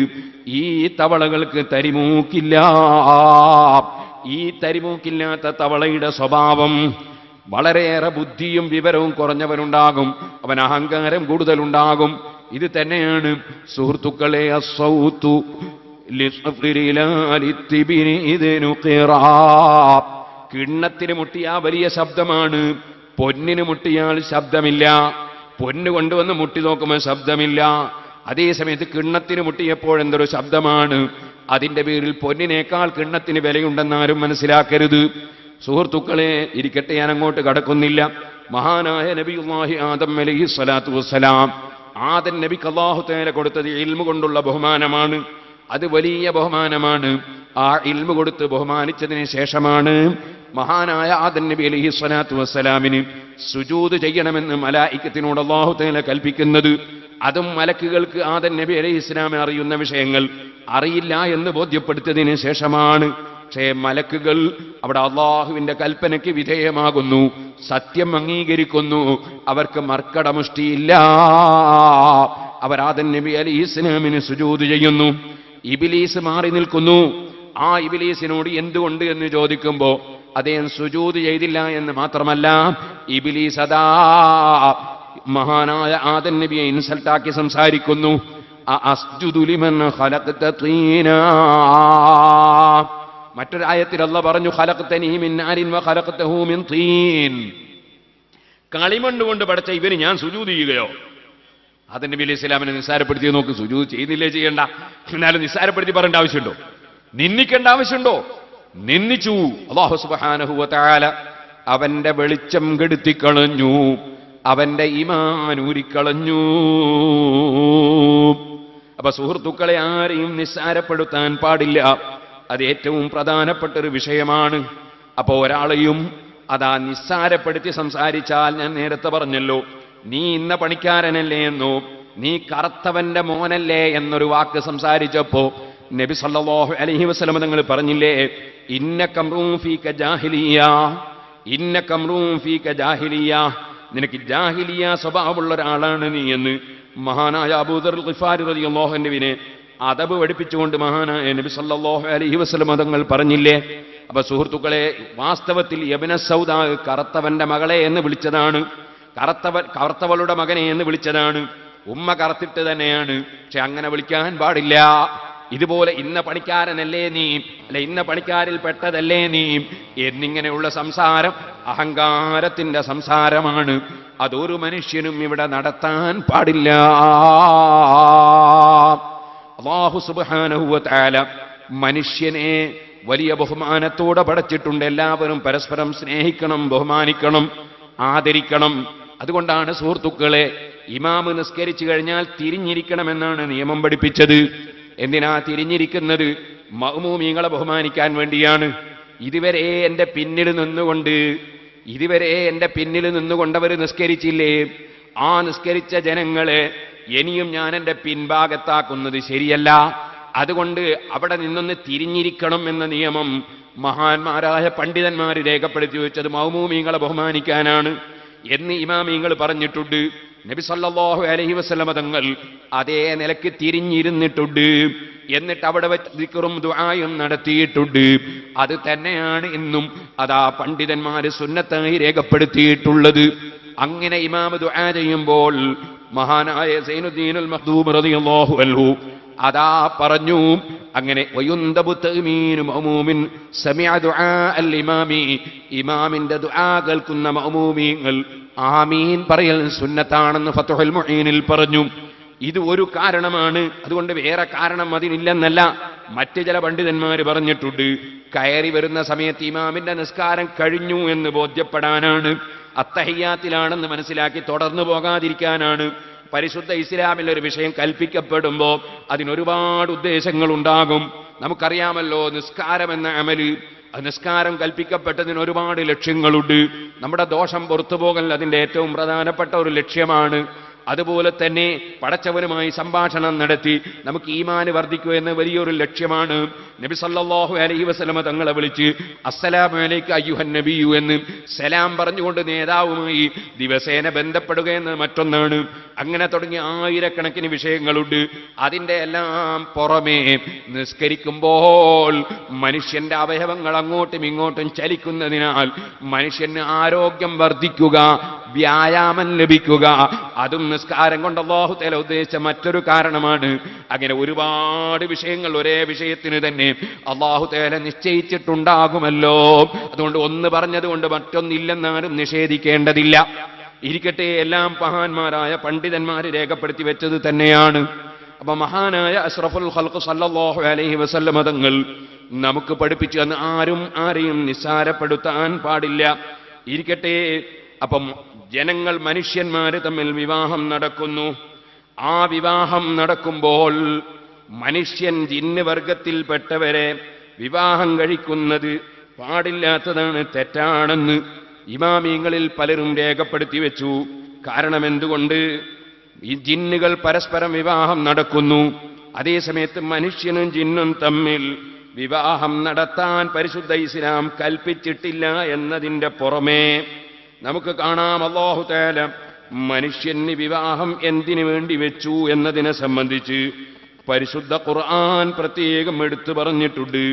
ഈ തവളകൾക്ക് തരിമൂക്കില്ല. ഈ തരിമൂക്കില്ലാത്ത തവളയുടെ സ്വഭാവം വളരെയേറെ ബുദ്ധിയും വിവരവും കുറഞ്ഞവനുണ്ടാകും, അവൻ അഹങ്കാരം കൂടുതലുണ്ടാകും. ഇത് തന്നെയാണ് സുഹൃത്തുക്കളെ അസ്സൗതു കിണ്ണത്തിന് മുട്ടിയാ വലിയ ശബ്ദമാണ്, പൊന്നിന് മുട്ടിയാൽ ശബ്ദമില്ല. പൊന്ന് കൊണ്ടുവന്ന് മുട്ടി നോക്കുമ്പോൾ ശബ്ദമില്ല. അതേസമയത്ത് കിണ്ണത്തിന് മുട്ടിയപ്പോഴെന്തൊരു ശബ്ദമാണ്. അതിന്റെ പേരിൽ പൊന്നിനേക്കാൾ കിണ്ണത്തിന് വിലയുണ്ടെന്നാരും മനസ്സിലാക്കരുത്. സുഹൃത്തുക്കളെ ഇരിക്കട്ടെ, ഞാൻ അങ്ങോട്ട് കടക്കുന്നില്ല. മഹാനായ നബിയുല്ലാഹി ആദം അലൈഹി സ്വലാത്തു വസ്സലാം, ആദം നബിക്ക് അല്ലാഹു തആല കൊടുത്തത് ഇൽമു കൊണ്ടുള്ള ബഹുമാനമാണ്. അത് വലിയ ബഹുമാനമാണ്. ആ ഇൽമു കൊടുത്ത് ബഹുമാനിച്ചതിന് ശേഷമാണ് മഹാനായ ആദം നബി അലൈഹി സ്വലാത്തു വസ്സലാമിന് സുജൂദ് ചെയ്യണമെന്ന് മലായികത്തിനോട് അല്ലാഹു തആല കൽപ്പിക്കുന്നത്. അതും മലക്കുകൾക്ക് ആദം നബി അലൈഹി ഇസ്ലാമിനെ അറിയുന്ന വിഷയങ്ങൾ അറിയില്ല എന്ന് ബോധ്യപ്പെടുത്തിയതിന് ശേഷമാണ്. പക്ഷേ മലക്കുകൾ അവിടെ അള്ളാഹുവിന്റെ കൽപ്പനയ്ക്ക് വിധേയമാകുന്നു, സത്യം അംഗീകരിക്കുന്നു, അവർക്ക് മർക്കടമുഷ്ടിയില്ല. അവർ ആദം നബി അലൈഹി ഇസ്ലാമിന് സുജൂദ് ചെയ്യുന്നു. ഇബ്ലീസ് മാറി നിൽക്കുന്നു. ആ ഇബ്ലീസിനോട് എന്തുകൊണ്ട് എന്ന് ചോദിക്കുമ്പോ അദ്ദേഹം സുജൂദ് ചെയ്തില്ല എന്ന് മാത്രമല്ല, ഇബ്ലീസ് അതാ മഹാനായ ആദം നബിയെ ഇൻസൾട്ടാക്കി സംസാരിക്കുന്നു. അസ്ജുദു ലിമൻ ഖലഖത തീനാ. മറ്റൊരായത്തിൽ അല്ലാഹു പറഞ്ഞു ഖലഖതനി മിൻ നാരിൻ വ ഖലഖതഹു മിൻ തീൻ. കളിമണ്ണ് കൊണ്ട് പടച്ച ഇവന് ഞാൻ സുജൂദ് ചെയ്യുകയോ? ആദം നബി അലൈഹി സ്വലാമിനെ നിസ്സാരപ്പെടുത്തി നോക്ക്. സുജൂദ് ചെയ്യുന്നില്ലേ ചെയ്യണ്ട, എന്നാലും നിസ്സാരപ്പെടുത്തി പറയേണ്ട ആവശ്യമുണ്ടോ? നിന്ദിക്കേണ്ട ആവശ്യമുണ്ടോ? നിന്ദിച്ചു. അല്ലാഹു സുബ്ഹാനഹു വ തആല അവന്റെ വെളിച്ചം കെടുത്തിക്കളഞ്ഞു, അവന്റെ ഈമാൻ ഊരിക്കളഞ്ഞു. അപ്പൊ സുഹൃത്തുക്കളെ ആരെയും നിസ്സാരപ്പെടുത്താൻ പാടില്ല. അത് ഏറ്റവും പ്രധാനപ്പെട്ട ഒരു വിഷയമാണ്. അപ്പോ ഒരാളെയും അതാ നിസ്സാരപ്പെടുത്തി സംസാരിച്ചാൽ, ഞാൻ നേരത്തെ പറഞ്ഞല്ലോ, നീ ഇന്ന പണിക്കാരനല്ലേ എന്നോ നീ കറുത്തവന്റെ മോനല്ലേ എന്നൊരു വാക്ക് സംസാരിച്ചപ്പോ നബി സല്ലല്ലാഹു അലൈഹി വസല്ലം തങ്ങൾ പറഞ്ഞില്ലേ, ഇന്നകംറൂൻ ഫീക ജാഹിലിയ, ഇന്നകംറൂൻ ഫീക ജാഹിലിയ, നിനക്ക് ജാഹിലിയ സ്വഭാവമുള്ള ഒരാളാണ് നീ എന്ന് മഹാനായ അബൂദർ ഗിഫാരി റളിയല്ലാഹു അൻഹുവിനെ അദബ് പഠിപ്പിച്ചുകൊണ്ട് മഹാനായ നബി സല്ലല്ലാഹു അലൈഹി വസല്ലം തങ്ങൾ പറഞ്ഞില്ലേ. അപ്പൊ സുഹൃത്തുക്കളെ, വാസ്തവത്തിൽ യബ്ന സൗദ കറുത്തവന്റെ മകളെ എന്ന് വിളിച്ചതാണ്, കറുത്തവളുടെ മകനെ എന്ന് വിളിച്ചതാണ്. ഉമ്മ കറുത്തിട്ട് തന്നെയാണ്, പക്ഷെ അങ്ങനെ വിളിക്കാൻ പാടില്ല. ഇതുപോലെ ഇന്ന പണിക്കാരനല്ലേ നീ, അല്ല ഇന്ന പണിക്കാരിൽ പെട്ടതല്ലേ നീ എന്നിങ്ങനെയുള്ള സംസാരം അഹങ്കാരത്തിന്റെ സംസാരമാണ്. അതൊരു മനുഷ്യനും ഇവിടെ നടത്താൻ പാടില്ല. അല്ലാഹു സുബ്ഹാനഹു വ തആല മനുഷ്യനെ വലിയ ബഹുമാനത്തോടെ പടച്ചിട്ടുണ്ട്. എല്ലാവരും പരസ്പരം സ്നേഹിക്കണം, ബഹുമാനിക്കണം, ആദരിക്കണം. അതുകൊണ്ടാണ് സുഹൃത്തുക്കളെ, ഇമാമ് നിസ്കരിച്ചു കഴിഞ്ഞാൽ തിരിഞ്ഞിരിക്കണമെന്നാണ് നിയമം പഠിപ്പിച്ചത്. എന്തിനാ തിരിഞ്ഞിരിക്കുന്നത്? മഅ്മൂമീങ്ങളെ ബഹുമാനിക്കാൻ വേണ്ടിയാണ്. ഇതുവരെ എന്റെ പിന്നിൽ നിന്നുകൊണ്ടവർ നിസ്കരിച്ചില്ലേ, ആ നിസ്കരിച്ച ജനങ്ങളെ ഇനിയും ഞാൻ എന്റെ പിൻഭാഗത്താക്കുന്നത് ശരിയല്ല. അതുകൊണ്ട് അവിടെ നിന്നൊന്ന് തിരിഞ്ഞിരിക്കണം എന്ന നിയമം മഹാന്മാരായ പണ്ഡിതന്മാർ രേഖപ്പെടുത്തി വെച്ചത് മഅ്മൂമീങ്ങളെ ബഹുമാനിക്കാനാണ് എന്ന് ഇമാമീങ്ങൾ പറഞ്ഞിട്ടുണ്ട്. നബി സല്ലല്ലാഹു അലൈഹി വസല്ലമ തങ്ങൾ അതേ നിലയ്ക്ക് തിരിഞ്ഞിരുന്നിട്ടുണ്ട്. എന്നിട്ട് അവിടെ വെച്ച് ദിക്റും ദുആയും നടത്തിയിട്ടുണ്ട്. അത് തന്നെയാണ് ഇന്നും അതാ പണ്ഡിതന്മാര് സുന്നത്തായി രേഖപ്പെടുത്തിയിട്ടുള്ളത്. അങ്ങനെ ഇമാം ദുആ ചെയ്യുമ്പോൾ മഹാനായ സൈനുദ്ദീനുൽ മഖ്ദൂം റളിയല്ലാഹു അൻഹു അതാ പറഞ്ഞു, അങ്ങനെ വയുന്തബു തഅ്മീനു മഅ്മൂമിൻ സമിഅ ദുആ അൽ ഇമാമി, ഇമാമിന്റെ ദുആ കേൾക്കുന്ന മഅ്മൂമീങ്ങൾ ആമീൻ പറയൽ സുന്നത്താണെന്ന് ഫത്ഹുൽ മുഈനിൽ പറഞ്ഞു. ഇത് ഒരു കാരണമാണ്. അതുകൊണ്ട് വേറെ കാരണം അതിനില്ലെന്നല്ല. മറ്റ് ചില പണ്ഡിതന്മാർ പറഞ്ഞിട്ടുണ്ട്, കയറി വരുന്ന സമയത്ത് ഇമാമിന്റെ നിസ്കാരം കഴിഞ്ഞു എന്ന് ബോധ്യപ്പെടാനാണ്, അത്തഹിയ്യാത്തിലാണെന്ന് മനസ്സിലാക്കി തുടർന്നു പോകാതിരിക്കാനാണ്. പരിശുദ്ധ ഇസ്ലാമിൽ ഒരു വിഷയം കൽപ്പിക്കപ്പെടുമ്പോൾ അതിനൊരുപാട് ഉദ്ദേശങ്ങളുണ്ടാകും. നമുക്കറിയാമല്ലോ, നിസ്കാരം എന്ന അമല്, നിസ്കാരം കൽപ്പിക്കപ്പെട്ടതിന് ഒരുപാട് ലക്ഷ്യങ്ങളുണ്ട്. നമ്മുടെ ദോഷം പുറത്തുപോകൽ അതിൻ്റെ ഏറ്റവും പ്രധാനപ്പെട്ട ഒരു ലക്ഷ്യമാണ്. അതുപോലെ തന്നെ പടച്ചവനുമായി സംഭാഷണം നടത്തി നമുക്ക് ഈമാന് വർദ്ധിക്കുക എന്ന വലിയൊരു ലക്ഷ്യമാണ്. നബി സല്ലല്ലാഹു അലൈഹി വസല്ലമ തങ്ങളെ വിളിച്ച് അസ്സലാമു അലൈക അയ്യുഹൻ നബിയു എന്ന് സലാം പറഞ്ഞുകൊണ്ട് നേതാവുമായി ദിവസേന ബന്ധപ്പെടുക എന്നത് മറ്റൊന്നാണ്. അങ്ങനെ തുടങ്ങിയ ആയിരക്കണക്കിന് വിഷയങ്ങളുണ്ട്. അതിൻ്റെ എല്ലാം പുറമേ നിസ്കരിക്കുമ്പോൾ മനുഷ്യന്റെ അവയവങ്ങൾ അങ്ങോട്ടും ഇങ്ങോട്ടും ചലിക്കുന്നതിനാൽ മനുഷ്യന് ആരോഗ്യം വർദ്ധിക്കുക, വ്യായാമം ലഭിക്കുക, അതും നിസ്കാരം കൊണ്ട് അല്ലാഹു തആല ഉദ്ദേശിച്ച മറ്റൊരു കാരണമാണ്. അങ്ങനെ ഒരുപാട് വിഷയങ്ങൾ ഒരേ വിഷയത്തിന് തന്നെ അല്ലാഹു തആല നിശ്ചയിച്ചിട്ടുണ്ടാകുമല്ലോ. അതുകൊണ്ട് ഒന്ന് പറഞ്ഞതുകൊണ്ട് മറ്റൊന്നില്ലെന്നാരും നിഷേധിക്കേണ്ടതില്ല. ഇരിക്കട്ടെ, എല്ലാം മഹാന്മാരായ പണ്ഡിതന്മാര് രേഖപ്പെടുത്തി വെച്ചത് തന്നെയാണ്. അപ്പൊ മഹാനായ അഷ്റഫുൽ ഖൽഖ് സല്ലല്ലാഹു അലൈഹി വസല്ലമ തങ്ങൾ നമുക്ക് പഠിപ്പിച്ചു തന്ന് ആരും ആരെയും നിസ്സാരപ്പെടുത്താൻ പാടില്ല. ഇരിക്കട്ടെ, അപ്പം ജനങ്ങൾ, മനുഷ്യന്മാര് തമ്മിൽ വിവാഹം നടക്കുന്നു. ആ വിവാഹം നടക്കുമ്പോൾ മനുഷ്യൻ ജിന്ന് വർഗത്തിൽപ്പെട്ടവരെ വിവാഹം കഴിക്കുന്നത് പാടില്ലാത്തതാണ്, തെറ്റാണെന്ന് ഇമാമീങ്ങളിൽ പലരും രേഖപ്പെടുത്തി വെച്ചു. കാരണം എന്തുകൊണ്ട്? ഈ ജിന്നുകൾ പരസ്പരം വിവാഹം നടക്കുന്നു. അതേസമയത്ത് മനുഷ്യനും ജിന്നും തമ്മിൽ വിവാഹം നടത്താൻ പരിശുദ്ധ ഇസ്ലാം കൽപ്പിച്ചിട്ടില്ല എന്നതിൻ്റെ പുറമേ നമുക്ക് കാണാം അല്ലാഹു തആല മനുഷ്യന് വിവാഹം എന്തിനു വേണ്ടി വെച്ചു എന്നതിനെ സംബന്ധിച്ച് പരിശുദ്ധ ഖുർആൻ പ്രത്യേകം എടുത്തു പറഞ്ഞിട്ടുണ്ട്.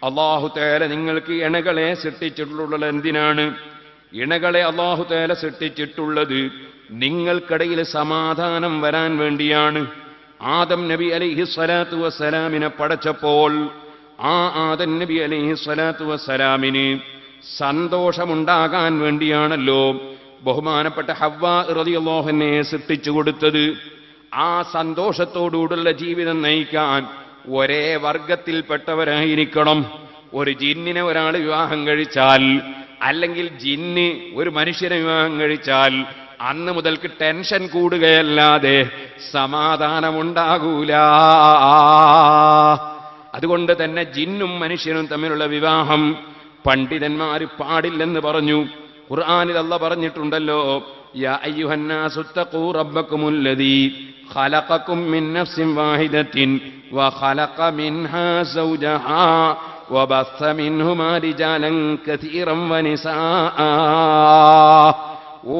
അല്ലാഹു തആല നിങ്ങൾക്ക് ഇണകളെ സൃഷ്ടിച്ചിട്ടുള്ളത് എന്തിനാണ്? ഇണകളെ അല്ലാഹു തആല സൃഷ്ടിച്ചിട്ടുള്ളത് നിങ്ങൾക്കിടയിൽ സമാധാനം വരാൻ വേണ്ടിയാണ്. ആദം നബി അലൈഹി സ്വലാത്തു വസ്സലാമിനെ പടച്ചപ്പോൾ ആ ആദം നബി അലൈഹി സ്വലാത്തു വസ്സലാമിന് സന്തോഷമുണ്ടാകാൻ വേണ്ടിയാണല്ലോ ബഹുമാനപ്പെട്ട ഹവ്വാ റളിയല്ലാഹു അൻഹയെ സൃഷ്ടിച്ചു കൊടുത്തത്. ആ സന്തോഷത്തോടുകൂടുള്ള ജീവിതം നയിക്കാൻ ഒരേ വർഗത്തിൽപ്പെട്ടവരായിരിക്കണം. ഒരു ജിന്നിനെ ഒരാൾ വിവാഹം കഴിച്ചാൽ, അല്ലെങ്കിൽ ജിന്ന് ഒരു മനുഷ്യനെ വിവാഹം കഴിച്ചാൽ അന്ന് മുതൽക്ക് ടെൻഷൻ കൂടുകയല്ലാതെ സമാധാനമുണ്ടാകൂല. അതുകൊണ്ട് തന്നെ ജിന്നും മനുഷ്യനും തമ്മിലുള്ള വിവാഹം പണ്ഡിതന്മാര് പാടില്ലെന്ന് പറഞ്ഞു. ഖുർആനിൽ അല്ലാഹ് പറഞ്ഞിട്ടുണ്ടല്ലോ, യാ അയ്യുഹന്നാസു തഖൂ റബ്ബക്കുമുല്ലദീ ഖലഖക്കും മിൻ നഫ്സിൻ വാഹിദത്തിൻ വഖലഖ മിൻഹാ സൗജഹാ വബസ്സ മിൻഹുമാ റിജാലൻ കസീറൻ വനിസാആ. ഓ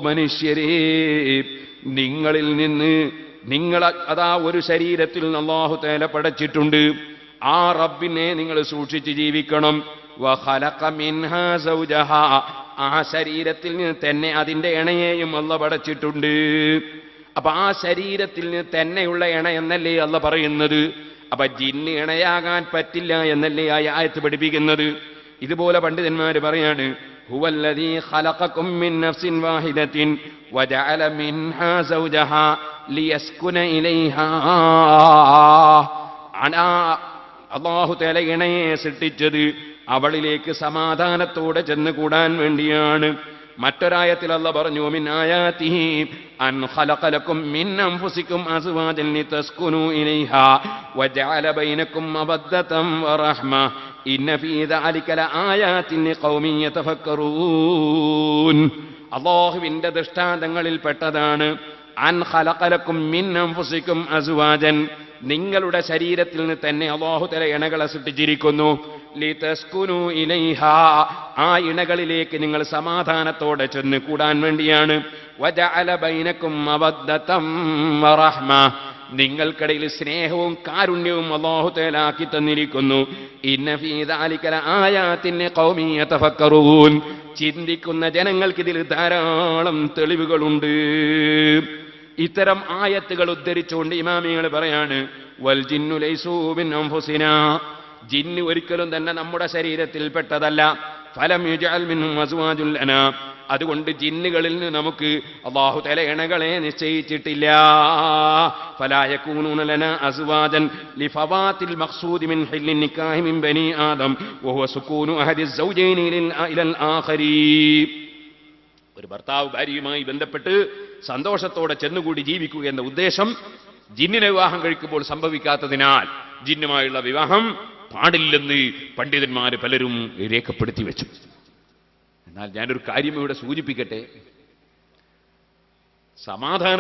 മനുഷ്യരേ, നിങ്ങളിൽ നിന്ന് അതാ ഒരു ശരീരത്തിൽ അല്ലാഹു തആല പടച്ചിട്ടുണ്ട്. ആ റബ്ബിനെ നിങ്ങൾ സൂക്ഷിച്ച് ജീവിക്കണം. വഖലഖ മിൻഹാ സൗജഹാ, ആ ശരീരത്തിൽ നിന്ന് തന്നെ അതിന്റെ ഇണയെയും അല്ലാഹു പടച്ചിട്ടുണ്ട്. അപ്പൊ ആ ശരീരത്തിൽ നിന്ന് തന്നെയുള്ള ഇണ എന്നല്ലേ അല്ലാഹു പറയുന്നത്. അപ്പൊ ജിന്ന് ഇണയാകാൻ പറ്റില്ല എന്നല്ലേ ആ ആയത്ത് പഠിപ്പിക്കുന്നത്. ഇതുപോലെ പണ്ഡിതന്മാര് പറയാണ്, ഹുവല്ലദീ ഖലഖക്കും മിൻ നഫ്സിൻ വാഹിദത്തിൻ വജഅല മിൻഹാ സൗജഹാ ലിയസ്കുന ഇലൈഹാ. അല്ലാഹു തആല ഇണയെ സൃഷ്ടിച്ചത് അവളിലേക്ക് സമാധാനത്തോടെ ചെന്നുകൂടാൻ വേണ്ടിയാണ്. മറ്റൊരായത്തിൽ അല്ലാഹു പറഞ്ഞു, മിൻ ആയാതിഹി അൻ ഖലഖ ലക്കും മിൻ അൻഫുസികും അസ്വാജൻ ലിതസ്കുനൂ ഇലൈഹാ വജഅല ബൈനകും മവദ്ദതൻ വറഹ്മ ഇന്ന ഫീ ദാലിക ലആയാതിൻ ലിഖൗമിൻ യതഫക്കറൂൻ. അല്ലാഹുവിന്റെ ദൃഷ്ടാന്തങ്ങളിൽ പെട്ടതാണ് അൻ ഖലഖ ലക്കും മിൻ അൻഫുസികും അസ്വാജൻ, നിങ്ങളുടെ ശരീരത്തിൽ നിന്ന് തന്നെ അല്ലാഹു തആല ഇണകളെ സൃഷ്ടിച്ചിരിക്കുന്നു. ലിതസ്കുനൂ ഇലൈഹാ, ആ ഇണകളിലേക്ക് നിങ്ങൾ സമാധാനത്തോടെ ചെന്ന് കൂടാൻ വേണ്ടിയാണ്. വജഅല ബൈനകും മവദ്ദതം വറഹ്മ, നിങ്ങൾക്കിടയിൽ സ്നേഹവും കാരുണ്യവും അല്ലാഹു തആല ആക്കി തന്നിരിക്കുന്നു. ഇന്ന ഫീ ദാലിക ലആയാതിൻ ലിഖൗമി യതഫക്കറൂൻ, ചിന്തിക്കുന്ന ജനങ്ങൾക്ക് ഇതിൽ ധാരാളം തെളിവുകളുണ്ട്. ഇത്തരം ആയത്തുകൾ ഉദ്ധരിച്ചുകൊണ്ട് ഇമാമികൾ പറയാണ്, വൽ ജിന്നു ലൈസൂ മിൻ അൻഫുസിനാ, ജിന്ന് ഒരിക്കലും തന്നെ നമ്മുടെ ശരീരത്തിൽപ്പെട്ടതല്ല. ഫലം യുജഅൽ മിൻഹും അസ്വാജുൻ ലനാ, അതുകൊണ്ട് ജിന്നുകളിൽ നിന്ന് നമുക്ക് അല്ലാഹു തആല ഇണകളെ നിശ്ചയിച്ചിട്ടില്ല. ഫലാ യകൂനൂന ലനാ അസ്വാജൻ ലിഫവാത്തിൽ മഖ്സൂദി മിൻ ഹില്ലിൻ നിക്കാഹി മിൻ ബനി ആദം വഹുവ സുകൂനു അഹദി സൗജൈനി ഇലൽ ആഖരി. ഒരു ഭർത്താവ് ഭാര്യയുമായി ബന്ധപ്പെട്ട് സന്തോഷത്തോടെ ചെന്നുകൂടി ജീവിക്കുക എന്ന ഉദ്ദേശം ജിന്നിനെ വിവാഹം കഴിക്കുമ്പോൾ സംഭവിക്കാത്തതിനാൽ ജിന്നുമായുള്ള വിവാഹം പാടില്ലെന്ന് പണ്ഡിതന്മാർ പലരും രേഖപ്പെടുത്തി വെച്ചു. എന്നാൽ ഞാനൊരു കാര്യം ഇവിടെ സൂചിപ്പിക്കട്ടെ. സമാധാന